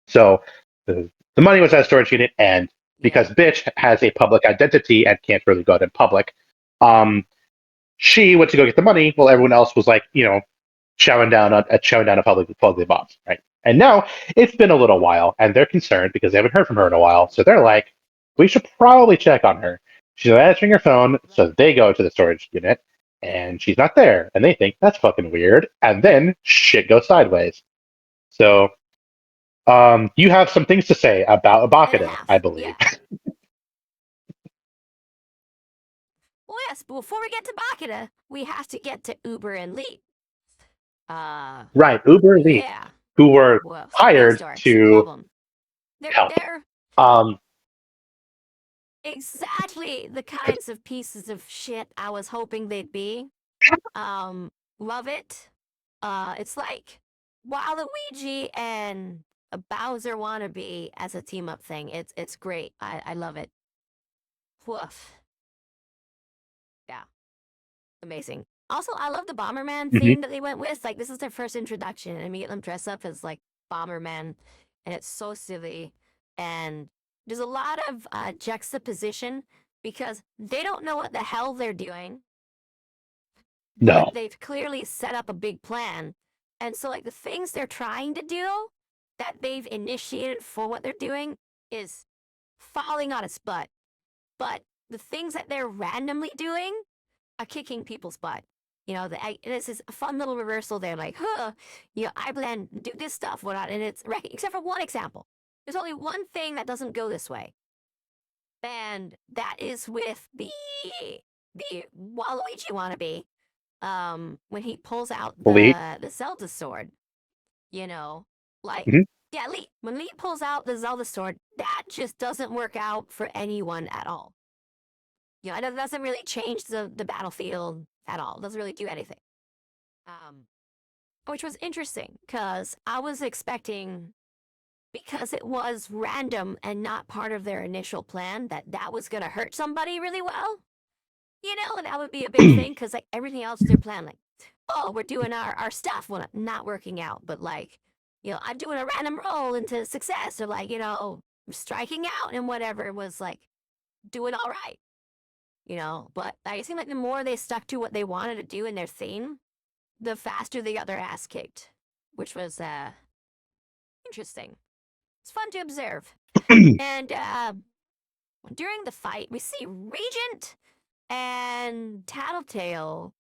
Speaker 2: So the money was at a storage unit, and because bitch has a public identity and can't really go out in public, um, she went to go get the money while everyone else was like, chowing down a public boss, right? And now it's been a little while, and they're concerned because they haven't heard from her in a while. So they're like, we should probably check on her. She's not answering her phone, so they go to the storage unit, and she's not there, and they think that's fucking weird. And then shit goes sideways. So you have some things to say about
Speaker 1: And a
Speaker 2: Abakata, I
Speaker 1: half.
Speaker 2: believe.
Speaker 1: Yeah. Well, yes, but before we get to Bakita, we have to get to Uber and Lee.
Speaker 2: Right, Uber Elite,
Speaker 1: Yeah.
Speaker 2: who were
Speaker 1: Woof. Great
Speaker 2: hired
Speaker 1: stories. Love
Speaker 2: to
Speaker 1: them.
Speaker 2: help.
Speaker 1: They're
Speaker 2: Um,
Speaker 1: exactly the kinds of pieces of shit I was hoping they'd be. Love it. It's like Waluigi and a Bowser wannabe as a team up thing. It's great. I love it. Woof. Yeah. Amazing. Also, I love the Bomberman
Speaker 2: mhm.
Speaker 1: theme that they went with. Like, this is their first introduction, and we get them dress up as like Bomberman, and it's so silly. And there's a lot of juxtaposition because they don't know what the hell they're doing, but
Speaker 2: No,
Speaker 1: they've clearly set up a big plan. And so, like, the things they're trying to do that they've initiated for what they're doing is falling on its butt. But the things that they're randomly doing are kicking people's butt. This is a fun little reversal there. Like, I plan to do this stuff, whatnot, and it's except for one example. There's only one thing that doesn't go this way, and that is with the Waluigi wannabe. When he pulls out
Speaker 2: Elite.
Speaker 1: the Zelda sword, like,
Speaker 2: Mhm.
Speaker 1: yeah, when Lee pulls out the Zelda sword, that just doesn't work out for anyone at all. It doesn't really change the battlefield at all. It doesn't really do anything. Which was interesting because I was expecting, because it was random and not part of their initial plan, that was going to hurt somebody really well. that would be a big thing because like everything else they're planning, like, oh, we're doing our stuff, well, not working out, but like, I'm doing a random roll into success, or like, striking out and whatever was like doing all right, But I seem like the more they stuck to what they wanted to do in their theme, the faster they got their ass kicked, which was interesting. It's fun to observe. And during the fight, we see Regent and Tattletale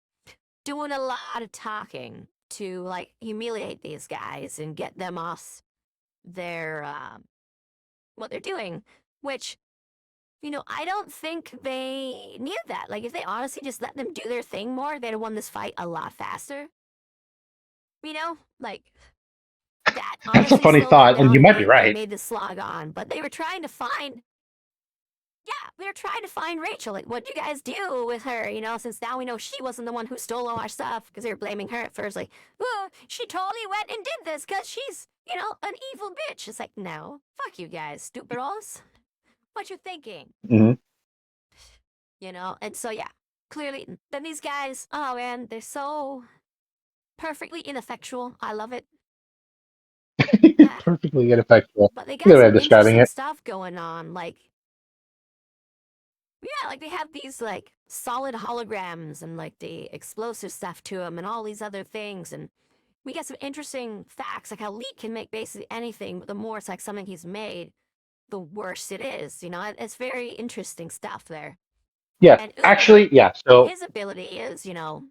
Speaker 1: doing a lot of talking to like humiliate these guys and get them off their what they're doing, which I don't think they knew that. Like, if they honestly just let them do their thing more, they'd have won this fight a lot faster. Like, that
Speaker 2: That's a
Speaker 1: honestly
Speaker 2: funny
Speaker 1: slowed them
Speaker 2: thought, and
Speaker 1: down
Speaker 2: you
Speaker 1: a
Speaker 2: might be
Speaker 1: bit and
Speaker 2: right.
Speaker 1: made the slog on. But they were trying to find, yeah, we were trying to find Rachel. Like, what'd you guys do with her? Since now we know she wasn't the one who stole all our stuff, because they were blaming her at first. Like, oh, she totally went and did this because she's, an evil bitch. It's like, no, fuck you guys, stupid alls. What you thinking?
Speaker 2: Hmm.
Speaker 1: And so yeah, clearly, then these guys, oh man, they're so perfectly ineffectual. I love it. Ah,
Speaker 2: Perfectly ineffectual.
Speaker 1: but they got
Speaker 2: Either way
Speaker 1: some
Speaker 2: of describing
Speaker 1: interesting
Speaker 2: it.
Speaker 1: stuff going on. Like, yeah, like they have these like solid holograms and like the explosive stuff to them and all these other things. And we get some interesting facts, like how Lee can make basically anything, but the more it's like something he's made, the worse it is. It's very interesting stuff there.
Speaker 2: Yeah,
Speaker 1: And Uber,
Speaker 2: actually, yeah. So,
Speaker 1: his ability is, talent.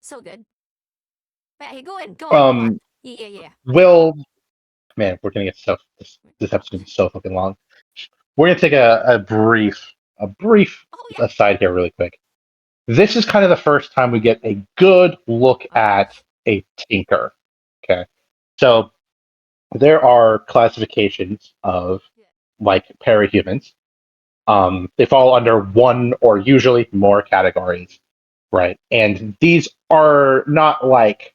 Speaker 1: So good. But hey, go on.
Speaker 2: um,
Speaker 1: Yeah.
Speaker 2: will man, we're gonna get so this episode's gonna be so fucking long. We're gonna take a brief
Speaker 1: Oh yeah.
Speaker 2: aside here, really quick. This is kind of the first time we get a good look
Speaker 1: Oh.
Speaker 2: at a tinker. Okay, so there are classifications of like parahumans. They fall under one or usually more categories, right? And these are not like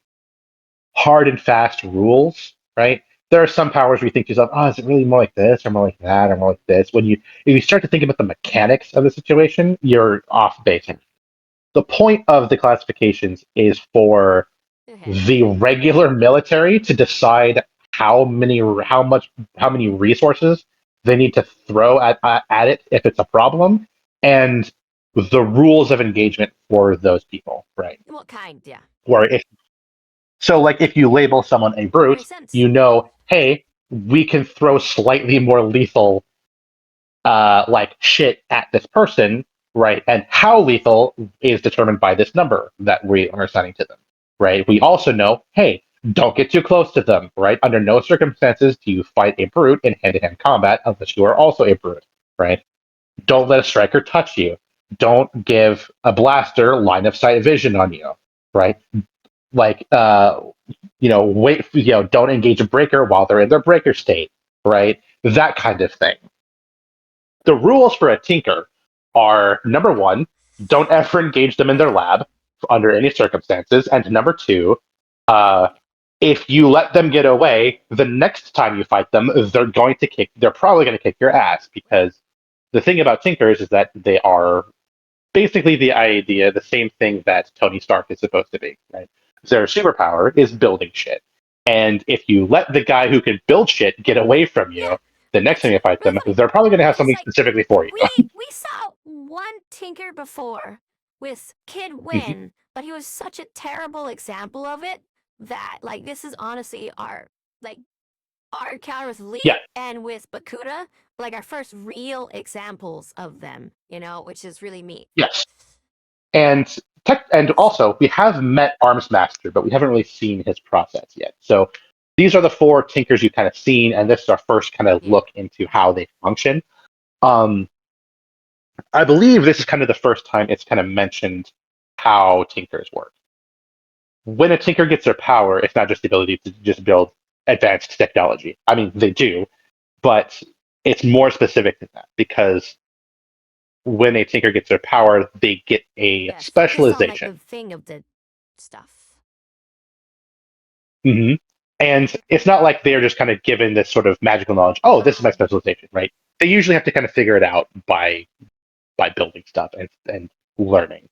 Speaker 2: hard and fast rules, right? There are some powers where you think to yourself, oh, is it really more like this or more like that or more like this? If you start to think about the mechanics of the situation, you're off base. The point of the classifications is for
Speaker 1: Okay.
Speaker 2: the regular military to decide how many resources they need to throw at it if it's a problem, and the rules of engagement for those people, right?
Speaker 1: What kind? Yeah.
Speaker 2: Or like if you label someone a brute,
Speaker 1: Makes sense.
Speaker 2: you know, hey, we can throw slightly more lethal like shit at this person, right? And how lethal is determined by this number that we are assigning to them, right? We also know, hey, don't get too close to them, right? Under no circumstances do you fight a brute in hand-to-hand combat unless you are also a brute, right? Don't let a striker touch you. Don't give a blaster line of sight vision on you, right? Like, wait, don't engage a breaker while they're in their breaker state, right? That kind of thing. The rules for a tinker are number one, don't ever engage them in their
Speaker 1: Okay.
Speaker 2: lab under any circumstances, and number two, uh, if you let them get away, the next time you fight them, they're probably going to kick your ass, because the thing about tinkers is that they are basically the same thing that Tony Stark is supposed to be, right? Their superpower is building shit. And if you let the guy who can build shit get away from
Speaker 1: Yeah.
Speaker 2: you, the next time
Speaker 1: It's
Speaker 2: you fight
Speaker 1: really
Speaker 2: them,
Speaker 1: funny
Speaker 2: they're probably going to have
Speaker 1: because
Speaker 2: something
Speaker 1: like
Speaker 2: specifically for you.
Speaker 1: we saw one tinker before with Kid
Speaker 2: Mhm.
Speaker 1: Win, but he was such a terrible example of it that like this is honestly our encounter with Lee
Speaker 2: Yeah,
Speaker 1: and with Bakuda, like our first real examples of them, which is really neat.
Speaker 2: yes. And and also, we have met Arms Master, but we haven't really seen his process yet. So these are the four tinkers you've kind of seen, and this is our first kind of
Speaker 1: Yeah.
Speaker 2: look into how they function. Um, I believe this is kind of the first time it's kind of mentioned how tinkers work. When a tinker gets their power, it's not just the ability to just build advanced technology. I mean, they do, but it's more specific than that, because when a tinker gets their power, they get a
Speaker 1: Yes, focus on like
Speaker 2: specialization.
Speaker 1: the thing of the stuff.
Speaker 2: Hmm. And it's not like they're just kind of given this sort of magical knowledge. Oh, this is my
Speaker 1: Um,
Speaker 2: specialization, right? They usually have to kind of figure it out by by building stuff and learning.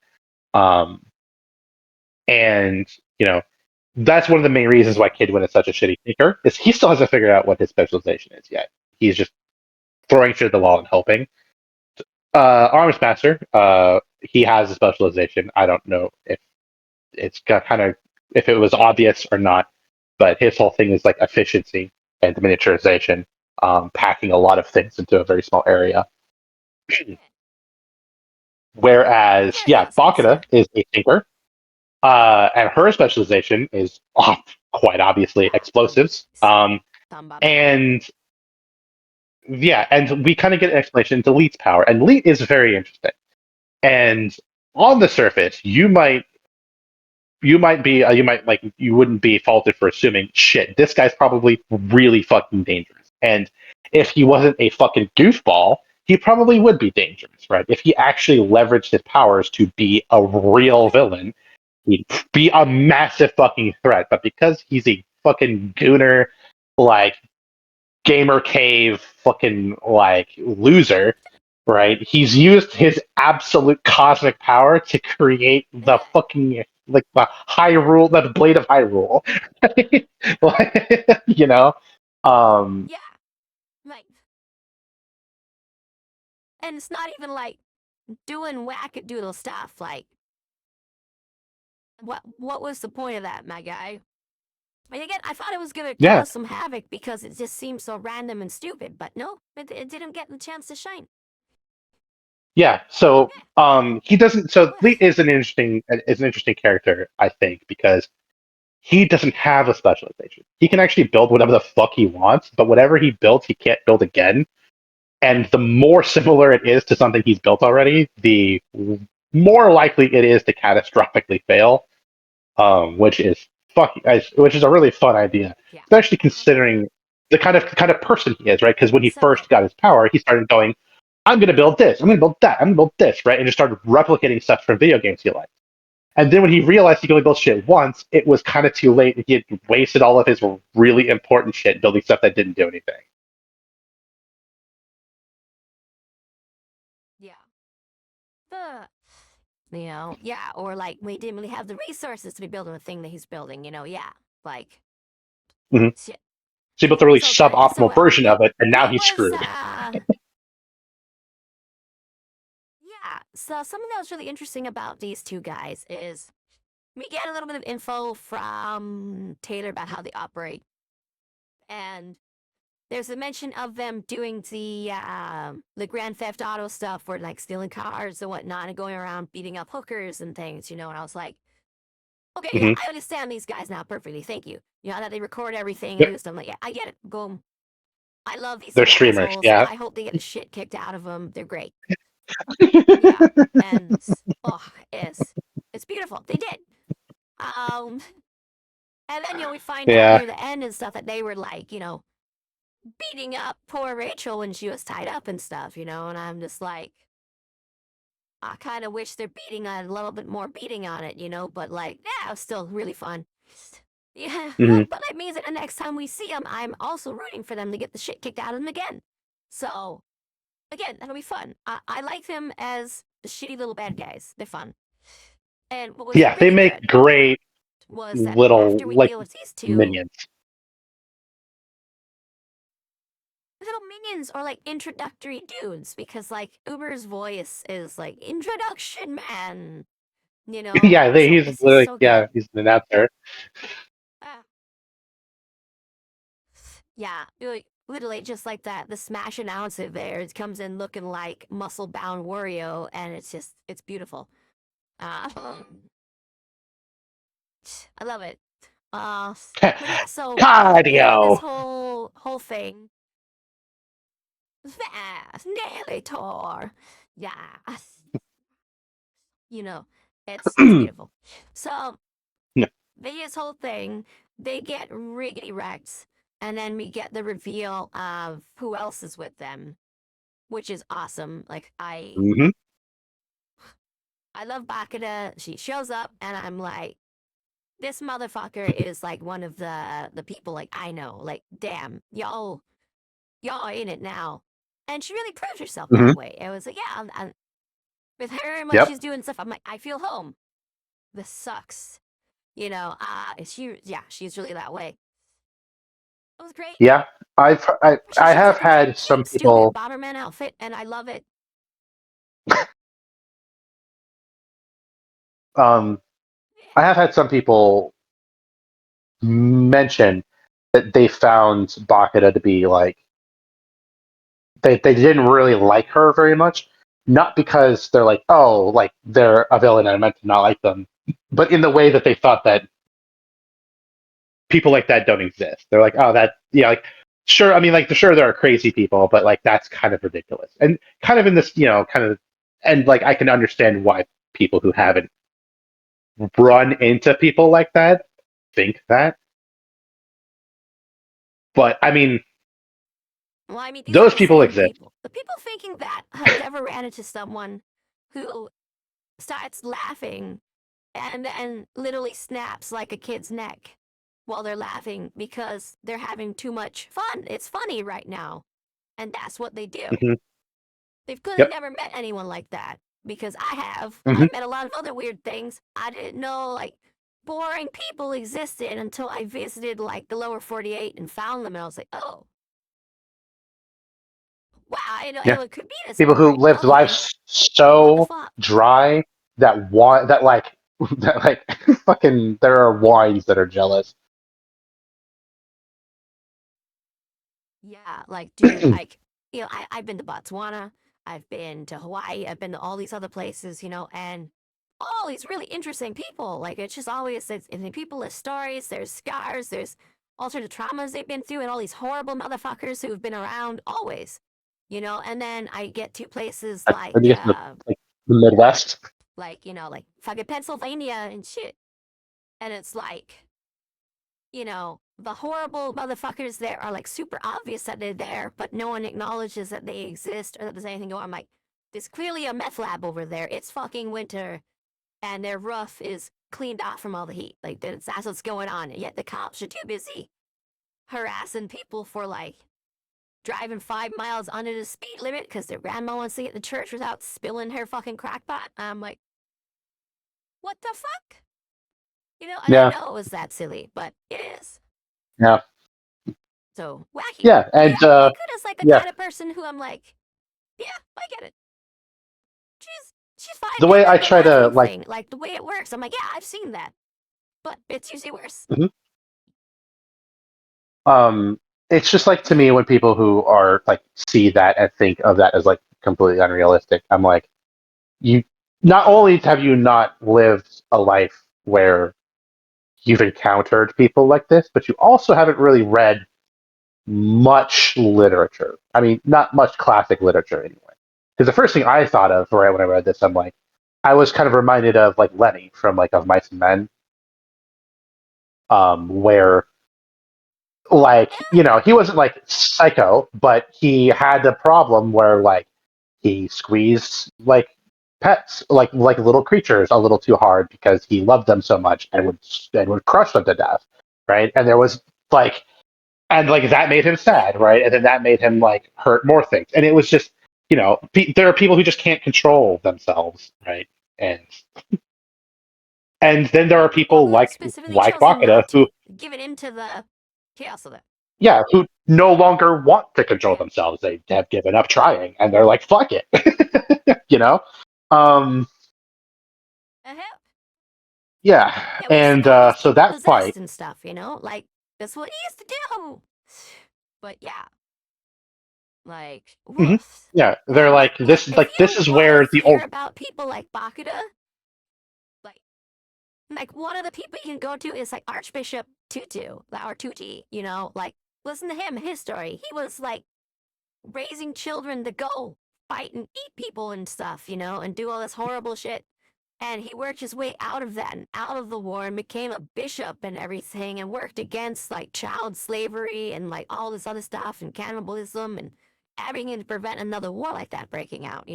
Speaker 2: Um, and that's one of the main reasons why Kidwin is such a shitty thinker, is he still hasn't figured out what his specialization is yet. He's just throwing shit at the wall and hoping. Arms Master, he has a specialization. I don't know if it's got kind of if it was obvious or not, but his whole thing is like efficiency and miniaturization, packing a lot of things into a very small area. Whereas,
Speaker 1: Very
Speaker 2: yeah,
Speaker 1: awesome
Speaker 2: Bakura
Speaker 1: stuff.
Speaker 2: is a thinker, and her specialization is quite obviously explosives. And yeah, and we kind of get an explanation into Leet's power, and Leet is very interesting. And on the surface, you wouldn't be faulted for assuming shit. This guy's probably really fucking dangerous, and if he wasn't a fucking goofball, he probably would be dangerous, right? If he actually leveraged his powers to be a real villain, he'd be a massive fucking threat. But because he's a fucking gooner, like gamer cave fucking like loser, right? He's used his absolute cosmic power to create the fucking like the blade of Hyrule. you know, um,
Speaker 1: Yeah, like, and it's not even like doing wackadoodle stuff. Like, what was the point of that, my guy? And again, I thought it was gonna
Speaker 2: yeah,
Speaker 1: cause some havoc because it just seemed so random and stupid. But no, it didn't get the chance to shine.
Speaker 2: yeah. So he doesn't. So
Speaker 1: Okay.
Speaker 2: Lee is an interesting character, I think, because he doesn't have a specialization. He can actually build whatever the fuck he wants, but whatever he builds, he can't build again. And the more similar it is to something he's built already, the more likely it is to catastrophically fail. Which is a really fun idea,
Speaker 1: Yeah.
Speaker 2: especially considering the kind of person he is, right? Because when he
Speaker 1: So
Speaker 2: first got his power, he started going, "I'm going to build this, I'm going to build that, I'm going to build this," right, and just started replicating stuff from video games he liked. And then when he realized he could only build shit once, it was kind of too late. He had wasted all of his really important shit building stuff that didn't do anything.
Speaker 1: yeah, the yeah, or like we didn't really have the resources to be building the thing that he's building. Yeah, like
Speaker 2: Mm-hmm.
Speaker 1: shit.
Speaker 2: So he built a really
Speaker 1: So okay,
Speaker 2: suboptimal version of it, and now
Speaker 1: what
Speaker 2: he's
Speaker 1: was
Speaker 2: screwed.
Speaker 1: yeah. So something that was really interesting about these two guys is we get a little bit of info from Taylor about how they operate, and there's a mention of them doing the Grand Theft Auto stuff, where like stealing cars and whatnot, and going around beating up hookers and things. And I was like, okay, yeah,
Speaker 2: Mm-hmm.
Speaker 1: I understand these guys now perfectly. Thank you. That they record everything and
Speaker 2: Yep.
Speaker 1: do stuff. Like, yeah, I get it. Boom. I love these
Speaker 2: They're
Speaker 1: little
Speaker 2: streamers,
Speaker 1: assholes.
Speaker 2: yeah.
Speaker 1: I hope they get the shit kicked out of them. They're great. Yeah, and oh, it's beautiful. They did. Um, and then we find out
Speaker 2: Yeah.
Speaker 1: near the end and stuff that they were like, beating up poor Rachel when she was tied up and stuff, and I'm just like, I kind of wish they're beating a little bit more beating on it, but like, yeah, it was still really fun. Yeah,
Speaker 2: Mm-hmm.
Speaker 1: but that means that the next time we see them, I'm also rooting for them to get the shit kicked out of them again. So, again, that'll be fun. I like them as the shitty little bad guys. They're fun. And what was
Speaker 2: Yeah, they
Speaker 1: really
Speaker 2: make
Speaker 1: good
Speaker 2: great
Speaker 1: was that
Speaker 2: little
Speaker 1: after we
Speaker 2: like
Speaker 1: deal with these two,
Speaker 2: minions.
Speaker 1: little minions are like introductory dudes, because like Uber's voice is like introduction man,
Speaker 2: Yeah,
Speaker 1: so
Speaker 2: he's
Speaker 1: it's just
Speaker 2: like
Speaker 1: so
Speaker 2: yeah,
Speaker 1: good.
Speaker 2: he's an announcer.
Speaker 1: Ah, yeah, literally just like that. The smash announcer there, it comes in looking like muscle bound Wario, and it's beautiful. uh, I love it. But yeah, so they have this
Speaker 2: Cardio.
Speaker 1: whole thing. Fast Tor. Yeah, you know, it's beautiful. So
Speaker 2: No.
Speaker 1: this whole thing, they get riggedy wrecked, and then we get the reveal of who else is with them, which is awesome. Like
Speaker 2: Mm-hmm.
Speaker 1: I love Bakura. She shows up, and I'm like, this motherfucker is like one of the people like I know. Like, damn, y'all in it now. And she really proved herself
Speaker 2: Mm-hmm.
Speaker 1: that way. It was like, yeah, with her and when
Speaker 2: Yep.
Speaker 1: she's doing stuff. I'm like, I feel home. This sucks. She's really that way. It was great.
Speaker 2: Yeah. I
Speaker 1: She's
Speaker 2: have
Speaker 1: like in that
Speaker 2: had some
Speaker 1: cute, stupid
Speaker 2: people.
Speaker 1: Bomberman outfit, and I love it.
Speaker 2: Um, I have had some people mention that they found Bakura to be like they didn't really like her very much. Not because they're like, oh, like they're a villain and I meant to not like them, but in the way that they thought that people like that don't exist. They're like, oh, that yeah, like sure. I mean, like sure there are crazy people, but like that's kind of ridiculous. And kind of in this, kind of, and like I can understand why people who haven't run into people like that think that. But I mean,
Speaker 1: Well, I mean, these are
Speaker 2: those
Speaker 1: the
Speaker 2: people
Speaker 1: same
Speaker 2: exist.
Speaker 1: people. The people thinking that have never ran into someone who starts laughing and then literally snaps like a kid's neck while they're laughing because they're having too much fun. It's funny right now. And that's what they do.
Speaker 2: Hmm.
Speaker 1: They've clearly
Speaker 2: Yep.
Speaker 1: never met anyone like that because I have.
Speaker 2: Hmm.
Speaker 1: I've met a lot of other weird things. I didn't know like boring people existed until I visited like the lower 48 and found them. And I was like, oh, wow,
Speaker 2: Yeah.
Speaker 1: it could be this
Speaker 2: People who
Speaker 1: boring.
Speaker 2: lived
Speaker 1: Okay,
Speaker 2: lives
Speaker 1: what the
Speaker 2: so
Speaker 1: fuck?
Speaker 2: dry that that like that like fucking there are wines that are jealous.
Speaker 1: Yeah, like, dude, like, I've been to Botswana, I've been to Hawaii, I've been to all these other places, and all these really interesting people. Like, it's just always, and the people with stories, there's scars, there's all sorts of traumas they've been through, and all these horrible motherfuckers who've been around always. And then I get to places
Speaker 2: When you get to the Midwest.
Speaker 1: like fucking Pennsylvania and shit. And it's like, the horrible motherfuckers there are like super obvious that they're there, but no one acknowledges that they exist or that there's anything going on. I'm like, there's clearly a meth lab over there. It's fucking winter, and their roof is cleaned off from all the heat. Like, that's what's going on. And yet the cops are too busy harassing people for like driving 5 miles under the speed limit because their grandma wants to get to church without spilling her fucking crackpot. I'm like, what the fuck? I didn't
Speaker 2: Yeah,
Speaker 1: know it was that silly, but it is.
Speaker 2: yeah,
Speaker 1: So wacky.
Speaker 2: yeah,
Speaker 1: But
Speaker 2: and
Speaker 1: yeah, Bakuta's like the
Speaker 2: yeah.
Speaker 1: kind of person who I'm like, yeah, I get it. She's fine
Speaker 2: The
Speaker 1: doing
Speaker 2: way I
Speaker 1: like the
Speaker 2: try to
Speaker 1: laughing
Speaker 2: like,
Speaker 1: thing, like the way it works. I'm like, yeah, I've seen that, but it's usually worse.
Speaker 2: mhm. um, it's just like to me when people who are like see that and think of that as like completely unrealistic. I'm like, you not only have you not lived a life where you've encountered people like this, but you also haven't really read much literature. I mean, not much classic literature anyway. Because the first thing I thought of right when I read this, I'm like, I was kind of reminded of like Lenny from like Of Mice and Men, where like he wasn't like psycho, but he had the problem where like he squeezed like pets, like little creatures, a little too hard because he loved them so much and would crush them to death, right? And there was like and like that made him
Speaker 1: Yeah,
Speaker 2: sad, right? And then that made him like hurt more things, and it was just there are people who just can't control themselves, right? And and then there are
Speaker 1: well,
Speaker 2: people
Speaker 1: who have
Speaker 2: like
Speaker 1: specifically
Speaker 2: like
Speaker 1: chosen
Speaker 2: Bakata
Speaker 1: not
Speaker 2: who,
Speaker 1: to, given into the chaos of it.
Speaker 2: yeah, who no longer want to control
Speaker 1: Yeah,
Speaker 2: themselves. They have given up trying, and they're like, fuck it, you know. Um,
Speaker 1: uh-huh.
Speaker 2: yeah,
Speaker 1: Yeah, we used to
Speaker 2: and
Speaker 1: call those
Speaker 2: so
Speaker 1: people
Speaker 2: that fight.
Speaker 1: possessed and stuff. Like that's what he used to do. But yeah, like
Speaker 2: Mhm.
Speaker 1: woof.
Speaker 2: Yeah, they're
Speaker 1: Man, like
Speaker 2: like
Speaker 1: look,
Speaker 2: this is
Speaker 1: if
Speaker 2: like this
Speaker 1: you
Speaker 2: is
Speaker 1: want
Speaker 2: where
Speaker 1: to
Speaker 2: the
Speaker 1: hear
Speaker 2: old.
Speaker 1: about people like Bakuda, like one of the people you can go to is like Archbishop Tutu, or Tuti. Like listen to him, his story. He was like raising children to go fight and eat people and stuff, and do all this horrible shit. And he worked his way out of that and out of the war and became a bishop and everything and worked against like child slavery and like all this other stuff and cannibalism and everything to prevent another war like that breaking out.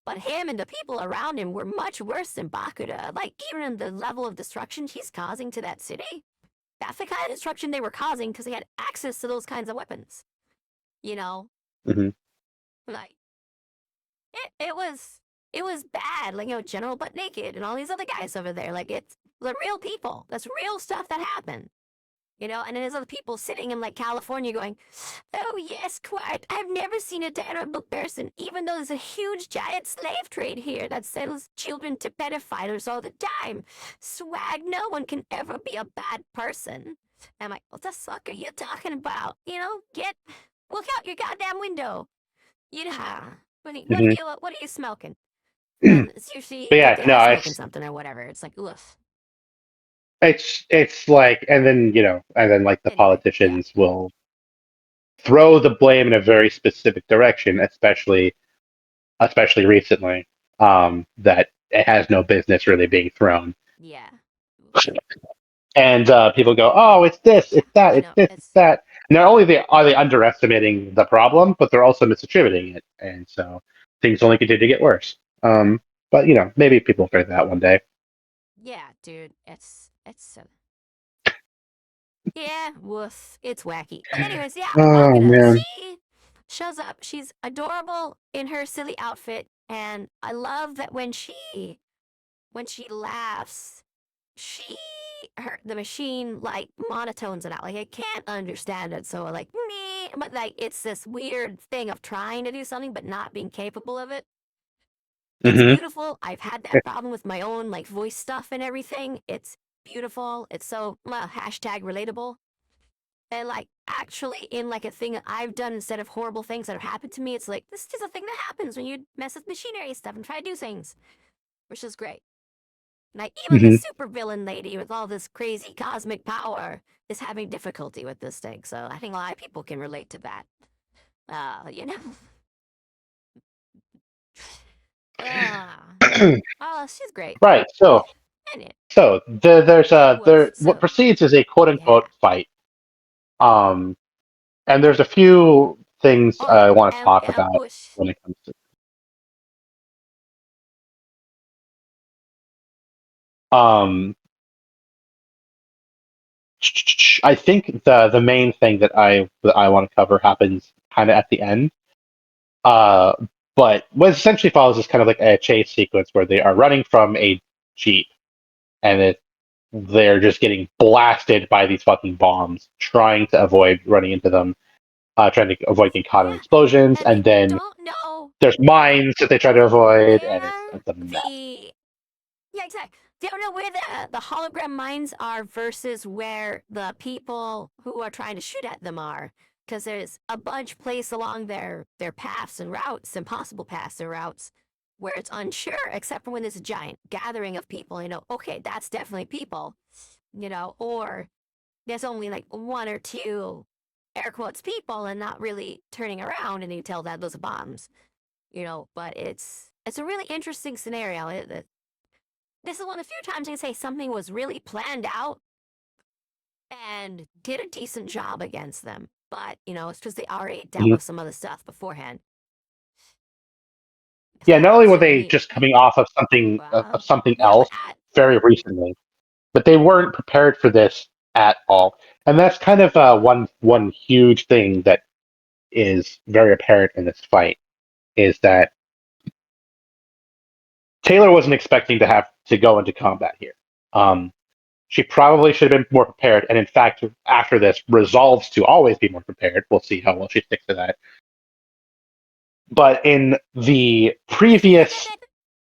Speaker 1: But him and the people around him were much worse than Bakuda. Like, even in the level of destruction he's causing to that city, that's the kind of destruction they were causing because they had access to those kinds of weapons. You know?
Speaker 2: Mhm.
Speaker 1: Like, it was. it was bad. Like, General Butt Naked and all these other guys over there. Like, it's the real people. That's real stuff that happened. And then there's other people sitting in like California going, "Oh yes, quite. I've never seen a terrible person, even though there's a huge giant slave trade here that sells children to pedophiles all the time. Swag, no one can ever be a bad person." And I'm like, "What the fuck are you talking about? Look out your goddamn window.
Speaker 2: Mhm.
Speaker 1: What are you smoking?"
Speaker 2: But
Speaker 1: And it's usually like
Speaker 2: yeah,
Speaker 1: they
Speaker 2: no,
Speaker 1: are smoking something or whatever. It's like, oof.
Speaker 2: it's like, and then like the
Speaker 1: Anyway, yeah,
Speaker 2: politicians will throw the blame in a very specific direction, especially recently, that it has no business really being thrown.
Speaker 1: yeah.
Speaker 2: And people go, "Oh, it's this,
Speaker 1: Yeah,
Speaker 2: it's that, it's this, it's
Speaker 1: it's
Speaker 2: that." Not only are they underestimating the problem, but they're also misattributing it, and so things only continue to get worse. But maybe people will figure that out one day.
Speaker 1: yeah, dude. Yeah, woof. It's wacky. But anyways, yeah,
Speaker 2: Oh
Speaker 1: Agata,
Speaker 2: man.
Speaker 1: she shows up. She's adorable in her silly outfit, and I love that when she laughs, she the machine like monotones it out. Like I can't understand it, so like me, but like it's this weird thing of trying to do something but not being capable of it. It's
Speaker 2: Hmm.
Speaker 1: beautiful. I've had that problem with my own like voice stuff and everything. It's beautiful. It's so hashtag relatable. And like actually in like a thing that I've done instead of horrible things that have happened to me, it's like this is just a thing that happens when you mess with machinery stuff and try to do things, which is great. Like even the
Speaker 2: Hmm.
Speaker 1: super villain lady with all this crazy cosmic power is having difficulty with this thing. So I think a lot of people can relate to that. Uh, you know. Oh, she's great.
Speaker 2: Right.
Speaker 1: And it
Speaker 2: There's
Speaker 1: woof.
Speaker 2: what
Speaker 1: So
Speaker 2: proceeds is a quote
Speaker 1: yeah.
Speaker 2: unquote fight. Um, and there's a few things
Speaker 1: Oh,
Speaker 2: I want to talk
Speaker 1: and
Speaker 2: about
Speaker 1: whoosh.
Speaker 2: when it comes to. Um, I think the main thing that I want to cover happens kind of at the end. Uh, but what essentially follows is kind of like a chase sequence where they are running from a jeep, and they're just getting blasted by these fucking bombs, trying to avoid running into them, trying to avoid getting caught in
Speaker 1: Yeah,
Speaker 2: explosions,
Speaker 1: and they
Speaker 2: and then
Speaker 1: don't know
Speaker 2: there's mines that they try to avoid, and it's
Speaker 1: where
Speaker 2: it's a mess.
Speaker 1: the yeah, exactly. They don't know where the hologram mines are versus where the people who are trying to shoot at them are. Because there's a bunch placed along their paths and routes, impossible paths and routes, where it's unsure, except for when there's a giant gathering of people. Okay, that's definitely people. Or there's only like one or two air quotes people and not really turning around, and you tell that those are bombs. But it's a really interesting scenario. This is one of the few times I can say something was really planned out and did a decent job against them. But, it's because they already dealt
Speaker 2: Mhm.
Speaker 1: with some other stuff beforehand.
Speaker 2: Yeah, not
Speaker 1: So
Speaker 2: only
Speaker 1: it's
Speaker 2: were
Speaker 1: really
Speaker 2: they
Speaker 1: neat.
Speaker 2: just coming off of something
Speaker 1: Yeah, but
Speaker 2: else very recently, but they weren't prepared for this at all, and that's kind of one huge thing that is very apparent in this fight is that Taylor wasn't expecting to have to go into combat here. Um, she probably should have been more prepared, and in fact, after this, resolves to always be more prepared. We'll see how well she sticks to that. But in the previous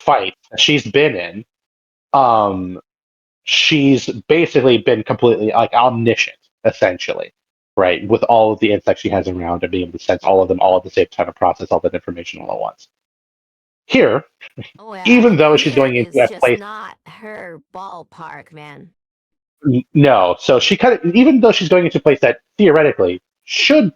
Speaker 2: fights that she's been in, um, she's basically been completely like omniscient, essentially, right? With all of the insects she has around and being able to sense all of them all at the same time and process all that information all at once. Here,
Speaker 1: oh, yeah.
Speaker 2: even
Speaker 1: And
Speaker 2: though she's
Speaker 1: here
Speaker 2: going into
Speaker 1: is
Speaker 2: a
Speaker 1: just
Speaker 2: place,
Speaker 1: not her ballpark, man.
Speaker 2: no, so she kind of, even though she's going into a place that theoretically should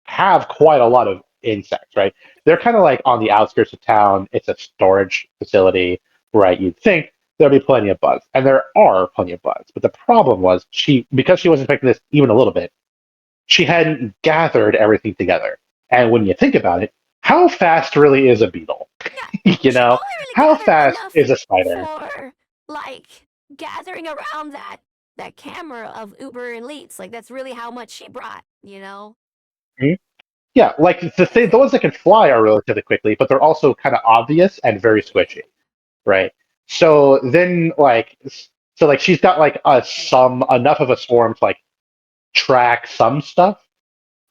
Speaker 2: have quite a lot of insects, right? They're kind of like on the outskirts of town. It's a storage facility, right? You'd think there'll be plenty of bugs, and there are plenty of bugs. But the problem was because she wasn't expecting this even a little bit, she hadn't gathered everything together. And when you think about it, how fast really is a beetle?
Speaker 1: Yeah,
Speaker 2: you
Speaker 1: she
Speaker 2: know,
Speaker 1: only really
Speaker 2: how
Speaker 1: gathered
Speaker 2: fast
Speaker 1: enough
Speaker 2: is a spider?
Speaker 1: for like gathering around that camera of Uber and Leets. Like that's really how much she brought.
Speaker 2: Hmm? Yeah, like the ones that can fly are relatively quickly, but they're also kind of obvious and very squishy, right? So then, so like she's got like a some enough of a swarm to like track some stuff,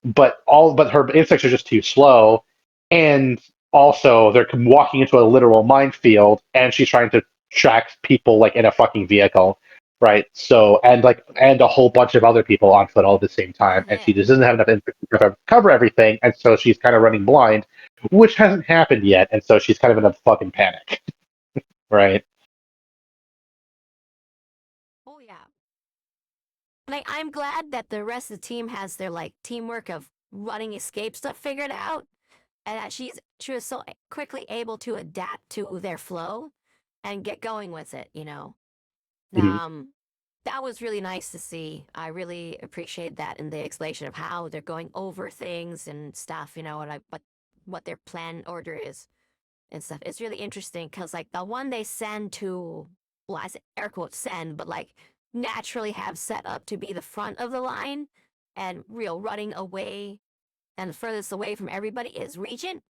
Speaker 2: but her insects are just too slow, and also they're walking into a literal minefield, and she's trying to track people like in a fucking vehicle, right? So and a whole bunch of other people on foot all at the same
Speaker 1: Oh
Speaker 2: time, and she
Speaker 1: man.
Speaker 2: just doesn't have enough infrastructure to cover everything, and so she's kind of running blind, which hasn't happened yet, and so she's kind of in a fucking panic, right?
Speaker 1: Oh yeah. Like I'm glad that the rest of the team has their like teamwork of running escape stuff figured out, and that she was so quickly able to adapt to their flow and get going with it.
Speaker 2: Mhm.
Speaker 1: Um, that was really nice to see. I really appreciate that in the explanation of how they're going over things and stuff. And what their plan order is and stuff. It's really interesting because like the one they send to, well, I say air quotes send, but like naturally have set up to be the front of the line and real running away and furthest away from everybody is Regent,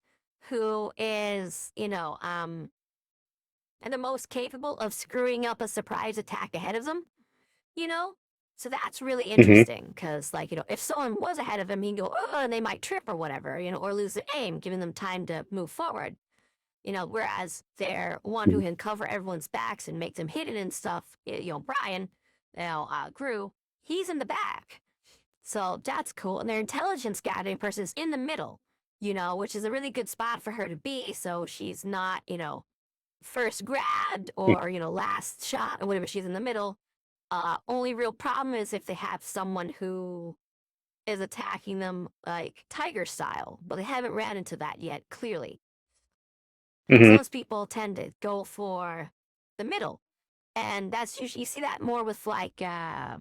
Speaker 1: who is and the most capable of screwing up a surprise attack ahead of them. you know? So that's really
Speaker 2: Mhm.
Speaker 1: interesting because, like, if someone was ahead of him, he'd go, oh, and they might trip or whatever, or lose their aim, giving them time to move forward. Whereas they're one who
Speaker 2: Mhm.
Speaker 1: can cover everyone's backs and make them hidden and stuff, Brian, Gru, he's in the back. So that's cool. And their intelligence gathering person is in the middle, which is a really good spot for her to be. So she's not, first grabbed or, last shot or whatever. She's in the middle. Only real problem is if they have someone who is attacking them like tiger style, but they haven't ran into that yet, clearly. Because
Speaker 2: Mhm.
Speaker 1: most people tend to go for the middle. And that's usually, you see that more with like, how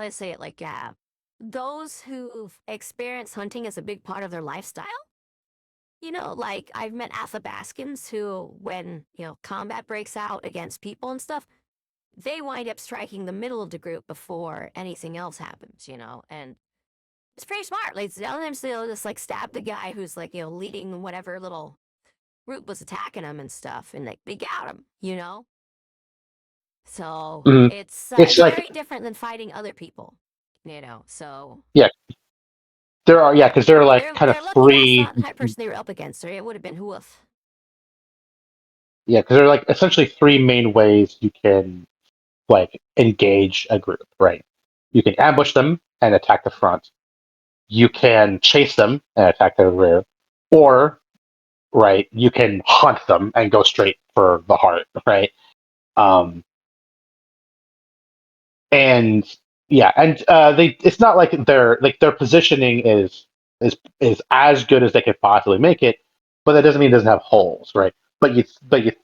Speaker 1: they say it, like, those who've experienced hunting as a big part of their lifestyle. Like I've met Athabascans who, when, combat breaks out against people and stuff, they wind up striking the middle of the group before anything else happens, and it's pretty smart. Like sometimes they'll just like stab the guy who's like, leading whatever little group was attacking him and stuff, and like they got him. So
Speaker 2: Mhm. It's
Speaker 1: it's
Speaker 2: like
Speaker 1: very different than fighting other people. So
Speaker 2: yeah, because there are like kind of
Speaker 1: they're lucky that's
Speaker 2: three.
Speaker 1: not the type of person they were up against, or it would have been hoof.
Speaker 2: Yeah, because there are like essentially three main ways you can like engage a group, right? You can ambush them and attack the front. You can chase them and attack the rear, or right, you can hunt them and go straight for the heart, right? Um, and yeah, and they it's not like their positioning is as good as they could possibly make it, but that doesn't mean it doesn't have holes, right? But you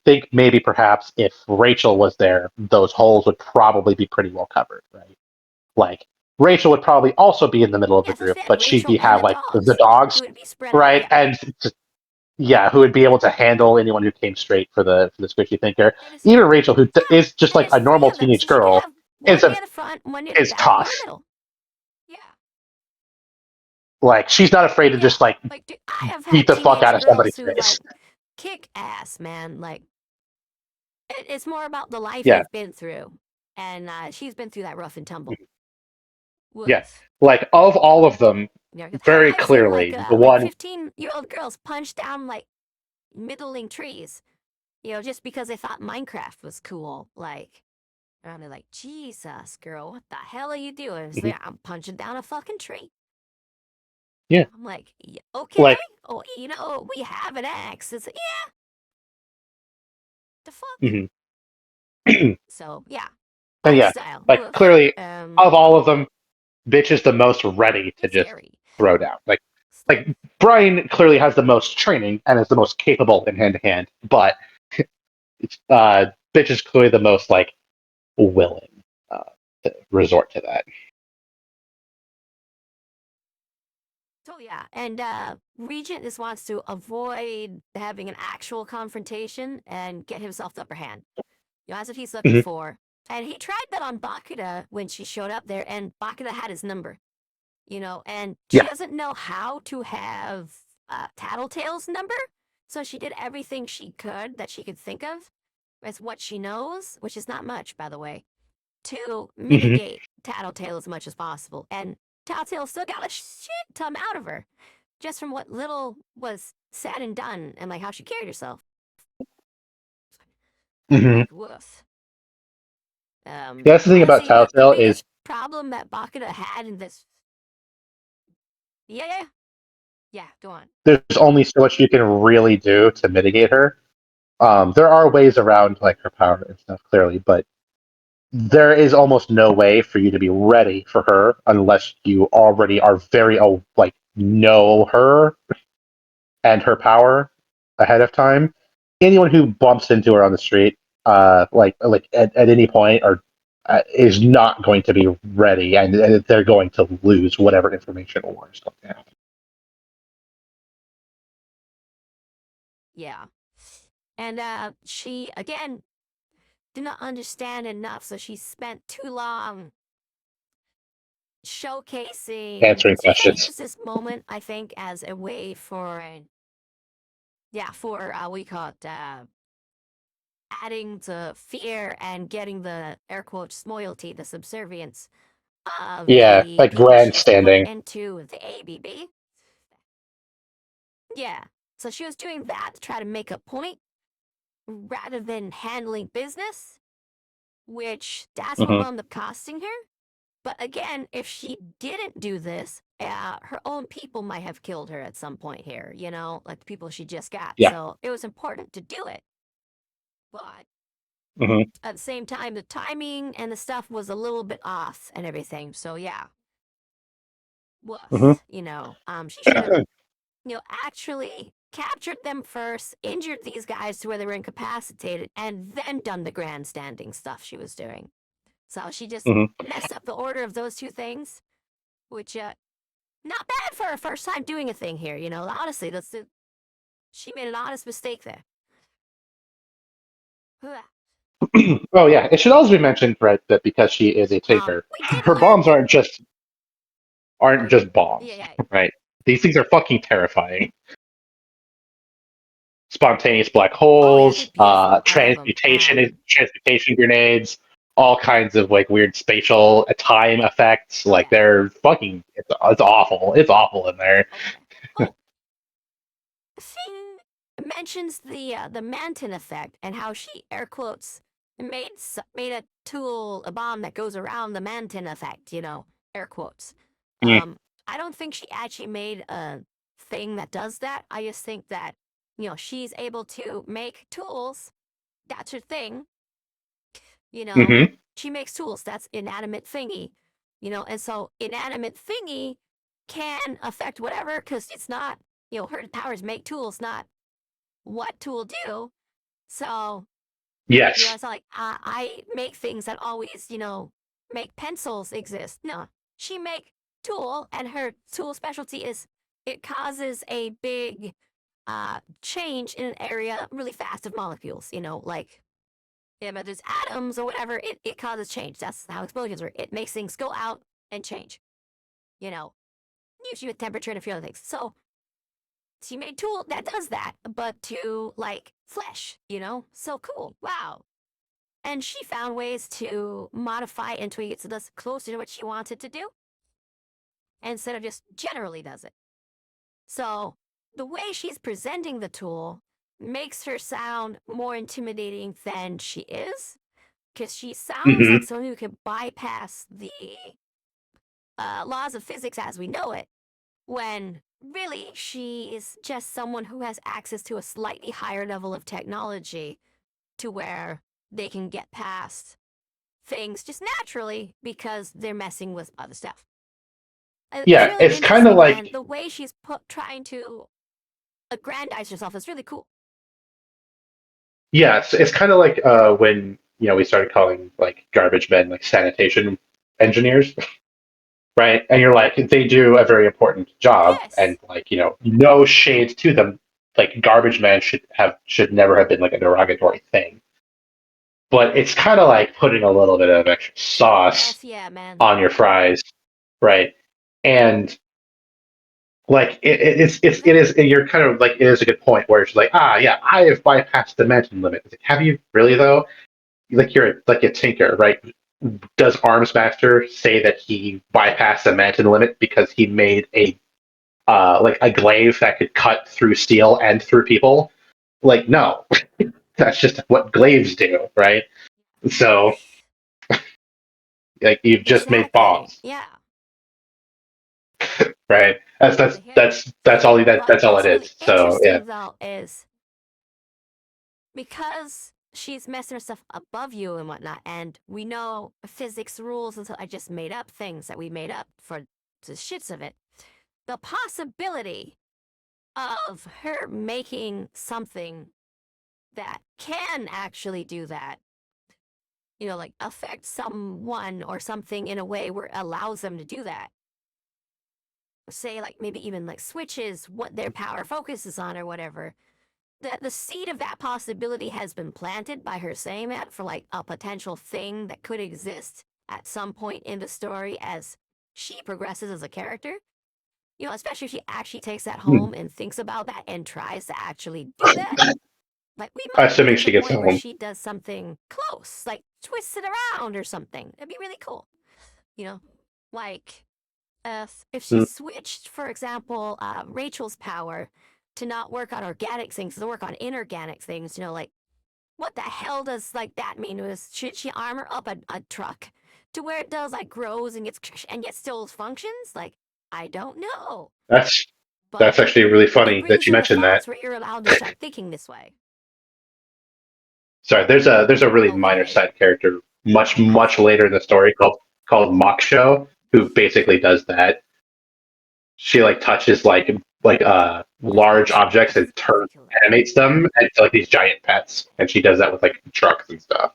Speaker 2: think maybe perhaps if Rachel was there, those holes would probably be pretty well covered, right? Like Rachel would probably also be in the middle of the
Speaker 1: Yes, that's
Speaker 2: group,
Speaker 1: it.
Speaker 2: but she'd
Speaker 1: Rachel
Speaker 2: be
Speaker 1: and
Speaker 2: have
Speaker 1: the
Speaker 2: like the
Speaker 1: dogs,
Speaker 2: dogs,
Speaker 1: who would be spread out.
Speaker 2: right?
Speaker 1: Yeah,
Speaker 2: And just, yeah, who would be able to handle anyone who came straight for the squishy thinker.
Speaker 1: and it's
Speaker 2: Even Rachel, who
Speaker 1: yeah,
Speaker 2: is just
Speaker 1: and
Speaker 2: like
Speaker 1: there's
Speaker 2: a
Speaker 1: three
Speaker 2: normal
Speaker 1: of them,
Speaker 2: teenage
Speaker 1: so she could
Speaker 2: girl,
Speaker 1: have
Speaker 2: is
Speaker 1: one
Speaker 2: a
Speaker 1: near the front, one near the
Speaker 2: is
Speaker 1: back, one in
Speaker 2: tough.
Speaker 1: the middle. Yeah,
Speaker 2: Like she's not afraid to
Speaker 1: yeah.
Speaker 2: just like
Speaker 1: Like, dude, I have
Speaker 2: beat
Speaker 1: had
Speaker 2: the fuck out
Speaker 1: teenage
Speaker 2: of
Speaker 1: girls
Speaker 2: somebody's
Speaker 1: who
Speaker 2: face.
Speaker 1: like kick ass, man. Like, it's more about the life
Speaker 2: Yeah,
Speaker 1: they've been through, and she's been through that rough and tumble.
Speaker 2: yeah.
Speaker 1: Woof.
Speaker 2: Like of all of them,
Speaker 1: 'Cause hell,
Speaker 2: very
Speaker 1: I've seen
Speaker 2: clearly the
Speaker 1: like
Speaker 2: one.
Speaker 1: 15-year-old girls punch down like middling trees, just because they thought Minecraft was cool. Like, and they're like, Jesus, girl, what the hell are you doing? It's
Speaker 2: Mhm.
Speaker 1: like, I'm punching down a fucking tree.
Speaker 2: Yeah,
Speaker 1: I'm like, "Yeah, okay,
Speaker 2: like
Speaker 1: oh, we have an axe. It's like, yeah, the fuck.
Speaker 2: mhm.
Speaker 1: So yeah,
Speaker 2: And yeah,
Speaker 1: lifestyle,
Speaker 2: like
Speaker 1: woof.
Speaker 2: clearly of all of them, bitch is the most ready to
Speaker 1: It's
Speaker 2: just
Speaker 1: scary.
Speaker 2: throw down.
Speaker 1: It's
Speaker 2: Like Brian clearly has the most training and is the most capable in hand to hand, but bitch is clearly the most like willing uh, to resort to that.
Speaker 1: So yeah, and Regent just wants to avoid having an actual confrontation and get himself the upper hand. That's what he's looking
Speaker 2: Mhm.
Speaker 1: for. And he tried that on Bakuda when she showed up there, and Bakuda had his number. and she
Speaker 2: Yeah.
Speaker 1: doesn't know how to have Tattletale's number. So she did everything she could that she could think of as what she knows, which is not much, by the way, to
Speaker 2: Hmm.
Speaker 1: mitigate Tattletale as much as possible. And Tattletale still got a shit ton out of her just from what little was said and done and like how she carried herself.
Speaker 2: Hmm.
Speaker 1: Like, woof.
Speaker 2: That's the thing about
Speaker 1: Honestly, the
Speaker 2: Telltale is
Speaker 1: biggest problem that Bakuda had in this. Yeah, yeah, yeah, go on.
Speaker 2: there's only so much you can really do to mitigate her. There are ways around like her power and stuff, clearly, but there is almost no way for you to be ready for her unless you already are very like know her and her power ahead of time. Anyone who bumps into her on the street, like at any point, or is not going to be ready, and they're going to lose whatever information war is going to happen.
Speaker 1: Yeah. And she, again, did not understand enough, so she spent too long showcasing.
Speaker 2: Answering
Speaker 1: She tried to
Speaker 2: questions.
Speaker 1: use this moment, I think, as a way for, yeah, for, what do you call it, adding to fear and getting the, air quotes, loyalty, the subservience of
Speaker 2: Yeah,
Speaker 1: the
Speaker 2: like
Speaker 1: people she was put
Speaker 2: grandstanding.
Speaker 1: into the ABB. Yeah. So she was doing that to try to make a point rather than handling business, which that's what
Speaker 2: Hmm.
Speaker 1: wound up costing her. But again, if she didn't do this, her own people might have killed her at some point here, like the people she just got.
Speaker 2: Yeah.
Speaker 1: So it was important to do it. But
Speaker 2: Hmm.
Speaker 1: at the same time, the timing and the stuff was a little bit off and everything. So yeah,
Speaker 2: Hmm.
Speaker 1: woof. She should have, actually captured them first, injured these guys to where they were incapacitated, and then done the grandstanding stuff she was doing. So she just
Speaker 2: Hmm.
Speaker 1: messed up the order of those two things, which not bad for her first time doing a thing here. Honestly, she made an honest mistake there.
Speaker 2: Oh yeah, it should also be mentioned, right, that because she is a taker,
Speaker 1: We did
Speaker 2: her
Speaker 1: learn
Speaker 2: bombs
Speaker 1: that.
Speaker 2: aren't just
Speaker 1: Yeah,
Speaker 2: bombs,
Speaker 1: yeah.
Speaker 2: right? These things are fucking terrifying. Spontaneous black
Speaker 1: Oh yeah, they're
Speaker 2: holes,
Speaker 1: beautiful. I love them.
Speaker 2: transmutation grenades, all kinds of like weird spatial time effects.
Speaker 1: Oh
Speaker 2: Like
Speaker 1: yeah.
Speaker 2: they're fucking. It's awful. It's awful in there.
Speaker 1: Oh yeah. Oh, thing mentions the Manton effect and how she air quotes made a tool, a bomb that goes around the Manton effect. Air quotes.
Speaker 2: Mm.
Speaker 1: I don't think she actually made a thing that does that. I just think that she's able to make tools. That's her thing. You know,
Speaker 2: Mm-hmm.
Speaker 1: she makes tools. That's inanimate thingy. And so inanimate thingy can affect whatever because it's not her powers make tools, not what tool do. So,
Speaker 2: Yes.
Speaker 1: it's not like I make things that always, make pencils exist. No, she make tool, and her tool specialty is it causes a big change in an area really fast of molecules. Like if there's atoms or whatever, it causes change. That's how explosions work. It makes things go out and change. You know, usually with temperature and a few other things. So she made tool that does that, but to like flesh, So cool. Wow. And she found ways to modify and tweak it so that's closer to what she wanted to do instead of just generally does it. So the way she's presenting the tool makes her sound more intimidating than she is because she sounds like
Speaker 2: Mm-hmm.
Speaker 1: someone who can bypass the laws of physics as we know it when really she is just someone who has access to a slightly higher level of technology to where they can get past things just naturally because they're messing with other stuff. It's
Speaker 2: Yeah,
Speaker 1: really
Speaker 2: it's kind of
Speaker 1: interesting, and
Speaker 2: like
Speaker 1: the way she's trying to aggrandize herself is really cool.
Speaker 2: yeah, it's kind of like when we started calling like garbage men like sanitation engineers, right? And you're like, they do a very important job, and
Speaker 1: Yes.
Speaker 2: like no shade to them. Like garbage man should never have been like a derogatory thing, but it's kind of like putting a little bit of extra sauce
Speaker 1: Yes, yeah, man.
Speaker 2: on your fries, right? And like it is you're kind of like it is a good point where it's like yeah, I have bypassed the mention limit. It's like, have you really though? Like you're like a tinker, right? Does Armsmaster say that he bypassed the manton limit because he made a like a glaive that could cut through steel and through people? Like, no, that's just what glaives do, right? So, like, you've just made
Speaker 1: Exactly.
Speaker 2: bombs,
Speaker 1: Yeah.
Speaker 2: right? That's that's
Speaker 1: The hit.
Speaker 2: that's that's all that's all it
Speaker 1: What's really
Speaker 2: is. So, yeah,
Speaker 1: interesting though is because she's messing herself above you and whatnot, and we know physics rules, and so I just made up things that we made up for the shits of it. The possibility of her making something that can actually do that, like affect someone or something in a way where it allows them to do that. Say, like, maybe even like switches what their power focuses on or whatever. The seed of that possibility has been planted by her saying that for like a potential thing that could exist at some point in the story as she progresses as a character. Especially if she actually takes that
Speaker 2: Hmm.
Speaker 1: home and thinks about that and tries to actually do that. Like, we might
Speaker 2: assuming
Speaker 1: reach
Speaker 2: she
Speaker 1: a
Speaker 2: gets
Speaker 1: point where
Speaker 2: home.
Speaker 1: she does something close, like twists it around or something. That'd be really cool. You know, like if she
Speaker 2: Hmm.
Speaker 1: switched, for example, Rachel's power to not work on organic things, to work on inorganic things, like what the hell does like that mean? Should she armor up a truck to where it does like grows and gets and yet still functions? Like, I don't know.
Speaker 2: That's
Speaker 1: But
Speaker 2: that's actually really
Speaker 1: it
Speaker 2: funny that
Speaker 1: brings
Speaker 2: you
Speaker 1: you to
Speaker 2: mentioned that.
Speaker 1: thoughts where you're allowed to start thinking this way.
Speaker 2: Sorry, there's a really minor
Speaker 1: Okay.
Speaker 2: side character much later in the story called Moksho who basically does that. She like touches large
Speaker 1: Moksha.
Speaker 2: objects
Speaker 1: That
Speaker 2: and
Speaker 1: is a particular.
Speaker 2: animates them into like these giant pets, and she does that with like trucks and stuff.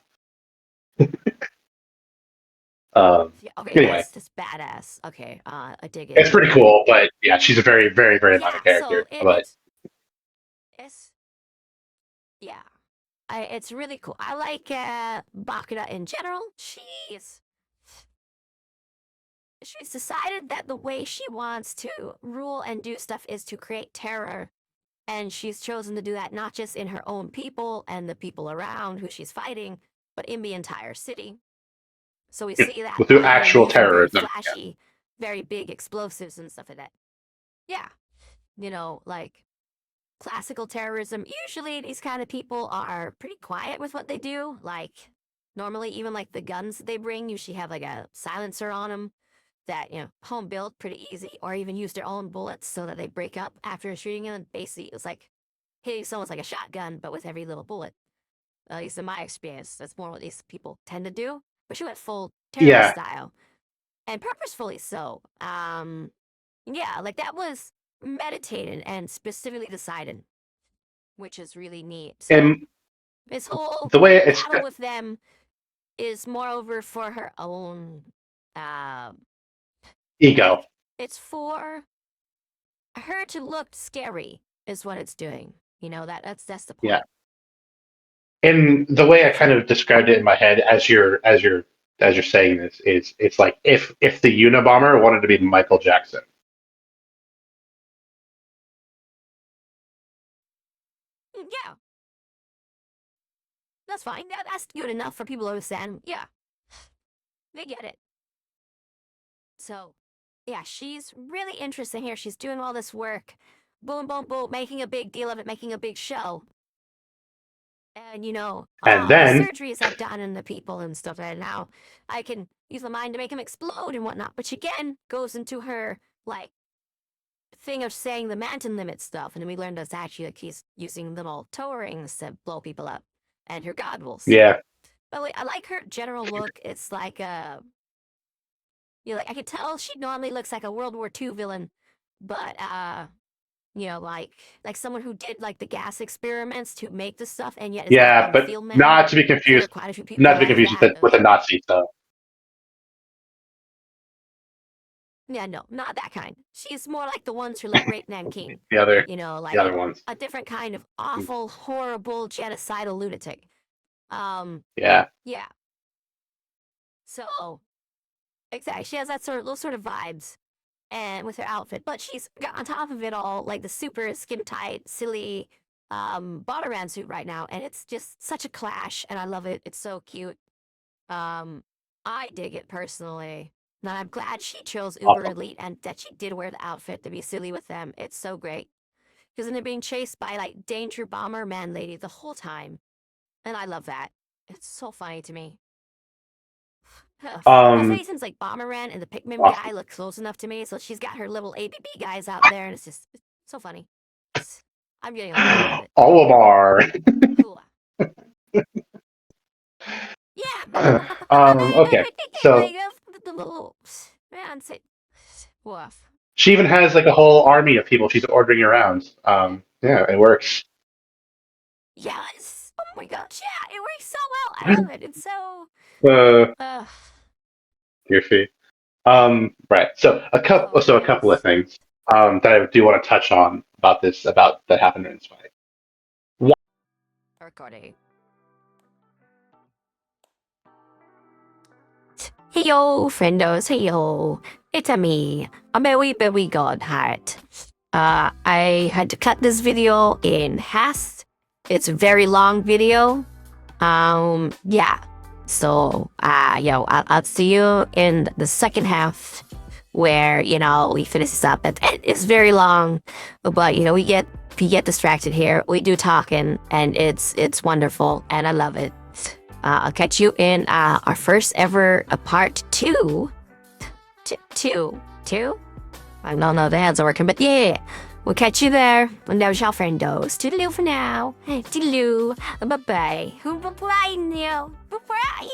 Speaker 2: Um,
Speaker 1: Yeah, okay,
Speaker 2: anyway,
Speaker 1: that's badass. Okay, I dig it.
Speaker 2: it's pretty cool, but yeah, she's a very minor
Speaker 1: Yeah, so
Speaker 2: character. But
Speaker 1: it's yeah, it's really cool. I like Bakura in general. She's decided that the way she wants to rule and do stuff is to create terror, and she's chosen to do that not just in her own people and the people around who she's fighting, but in the entire city. So we see that
Speaker 2: through
Speaker 1: by her
Speaker 2: actual
Speaker 1: using very
Speaker 2: terrorism,
Speaker 1: flashy, very big explosives and stuff like that. Yeah, like classical terrorism. Usually these kind of people are pretty quiet with what they do. Like, normally, even like the guns that they bring usually have like a silencer on them that, home built pretty easy, or even use their own bullets so that they break up after shooting them. Basically, it's like hitting someone's like a shotgun, but with every little bullet. At least in my experience, that's more what these people tend to do. But she went full terrorist
Speaker 2: yeah.
Speaker 1: style, and purposefully so. Yeah, like that was meditated and specifically decided, which is really neat. So
Speaker 2: And
Speaker 1: this whole
Speaker 2: the way it's
Speaker 1: battle with them is moreover for her own, uh,
Speaker 2: ego,
Speaker 1: like it's for her to look scary is what it's doing. That's the
Speaker 2: yeah.
Speaker 1: point.
Speaker 2: And the way I kind
Speaker 1: So
Speaker 2: of described it in my head as you're saying this is it's like if the Unabomber wanted to be Michael Jackson.
Speaker 1: yeah, that's fine. That's good enough for people to understand. Yeah, they get it. So yeah, she's really interesting here. She's doing all this work, boom, boom, boom, making a big deal of it, making a big show. And
Speaker 2: And
Speaker 1: the
Speaker 2: then
Speaker 1: surgeries I've done on the people and stuff right now, I can use the mind to make them explode and whatnot. But she again goes into her like thing of saying the mountain limit stuff, and then we learned that's actually like he's using little toe rings to blow people up, and her goggles.
Speaker 2: yeah,
Speaker 1: But I like her general look. It's like like I could tell she normally looks like a World War II villain, but like someone who did like the gas experiments to make the stuff and yet is not
Speaker 2: yeah,
Speaker 1: on the
Speaker 2: but
Speaker 1: field now.
Speaker 2: not to be
Speaker 1: So there are
Speaker 2: confused,
Speaker 1: quite a few people
Speaker 2: not to be
Speaker 1: like
Speaker 2: confused
Speaker 1: that.
Speaker 2: with the Nazi stuff.
Speaker 1: Yeah, no, not that kind. She's more like the ones who like rape Nanking.
Speaker 2: The other the
Speaker 1: Like
Speaker 2: other ones.
Speaker 1: a different kind of awful, horrible, genocidal lunatic.
Speaker 2: Yeah,
Speaker 1: Yeah. So exactly, she has those sort of vibes. and with her outfit, but she's got on top of it all like the super skin tight, silly Bottoman suit right now, and it's just such a clash, and I love it. It's so cute. I dig it personally. And I'm glad she chose Uber
Speaker 2: Awesome.
Speaker 1: Elite and that she did wear the outfit to be silly with them. It's so great. Because then they're being chased by like Danger Bomber Man Lady the whole time. And I love that. It's so funny to me.
Speaker 2: Um,
Speaker 1: Especially since like Bomberman and the Pikmin
Speaker 2: awesome.
Speaker 1: guy look close enough to me, so she's got her little ABB guys out there, and it's so funny. I'm getting a lot out of it.
Speaker 2: Olimar.
Speaker 1: Cool. Yeah.
Speaker 2: Okay, so
Speaker 1: The little man say woof.
Speaker 2: she even has like a whole army of people she's ordering around. Yeah, it works.
Speaker 1: Yes. Oh my gosh. Yeah, it works so well. I love it. It's so.
Speaker 2: Uh,
Speaker 1: Uh,
Speaker 2: Goofy. Right. So
Speaker 1: oh
Speaker 2: a couple of
Speaker 1: yes.
Speaker 2: things that I do want to touch on about that happened in this fight.
Speaker 1: Recording. Heyo Friendos, heyo. It's a me, a very godheart. I had to cut this video in half. It's a very long video. Yeah. So, I'll see you in the second half where, we finish this up. It's very long, but, we get distracted here. We do talking, and it's wonderful, and I love it. I'll catch you in our first ever part 2. Two? I don't know, the hands are working, but yeah. We'll catch you there. And that was Heyo Friendos. Toodaloo for now. Toodaloo. Bye-bye. Bye-bye now. Bye-bye.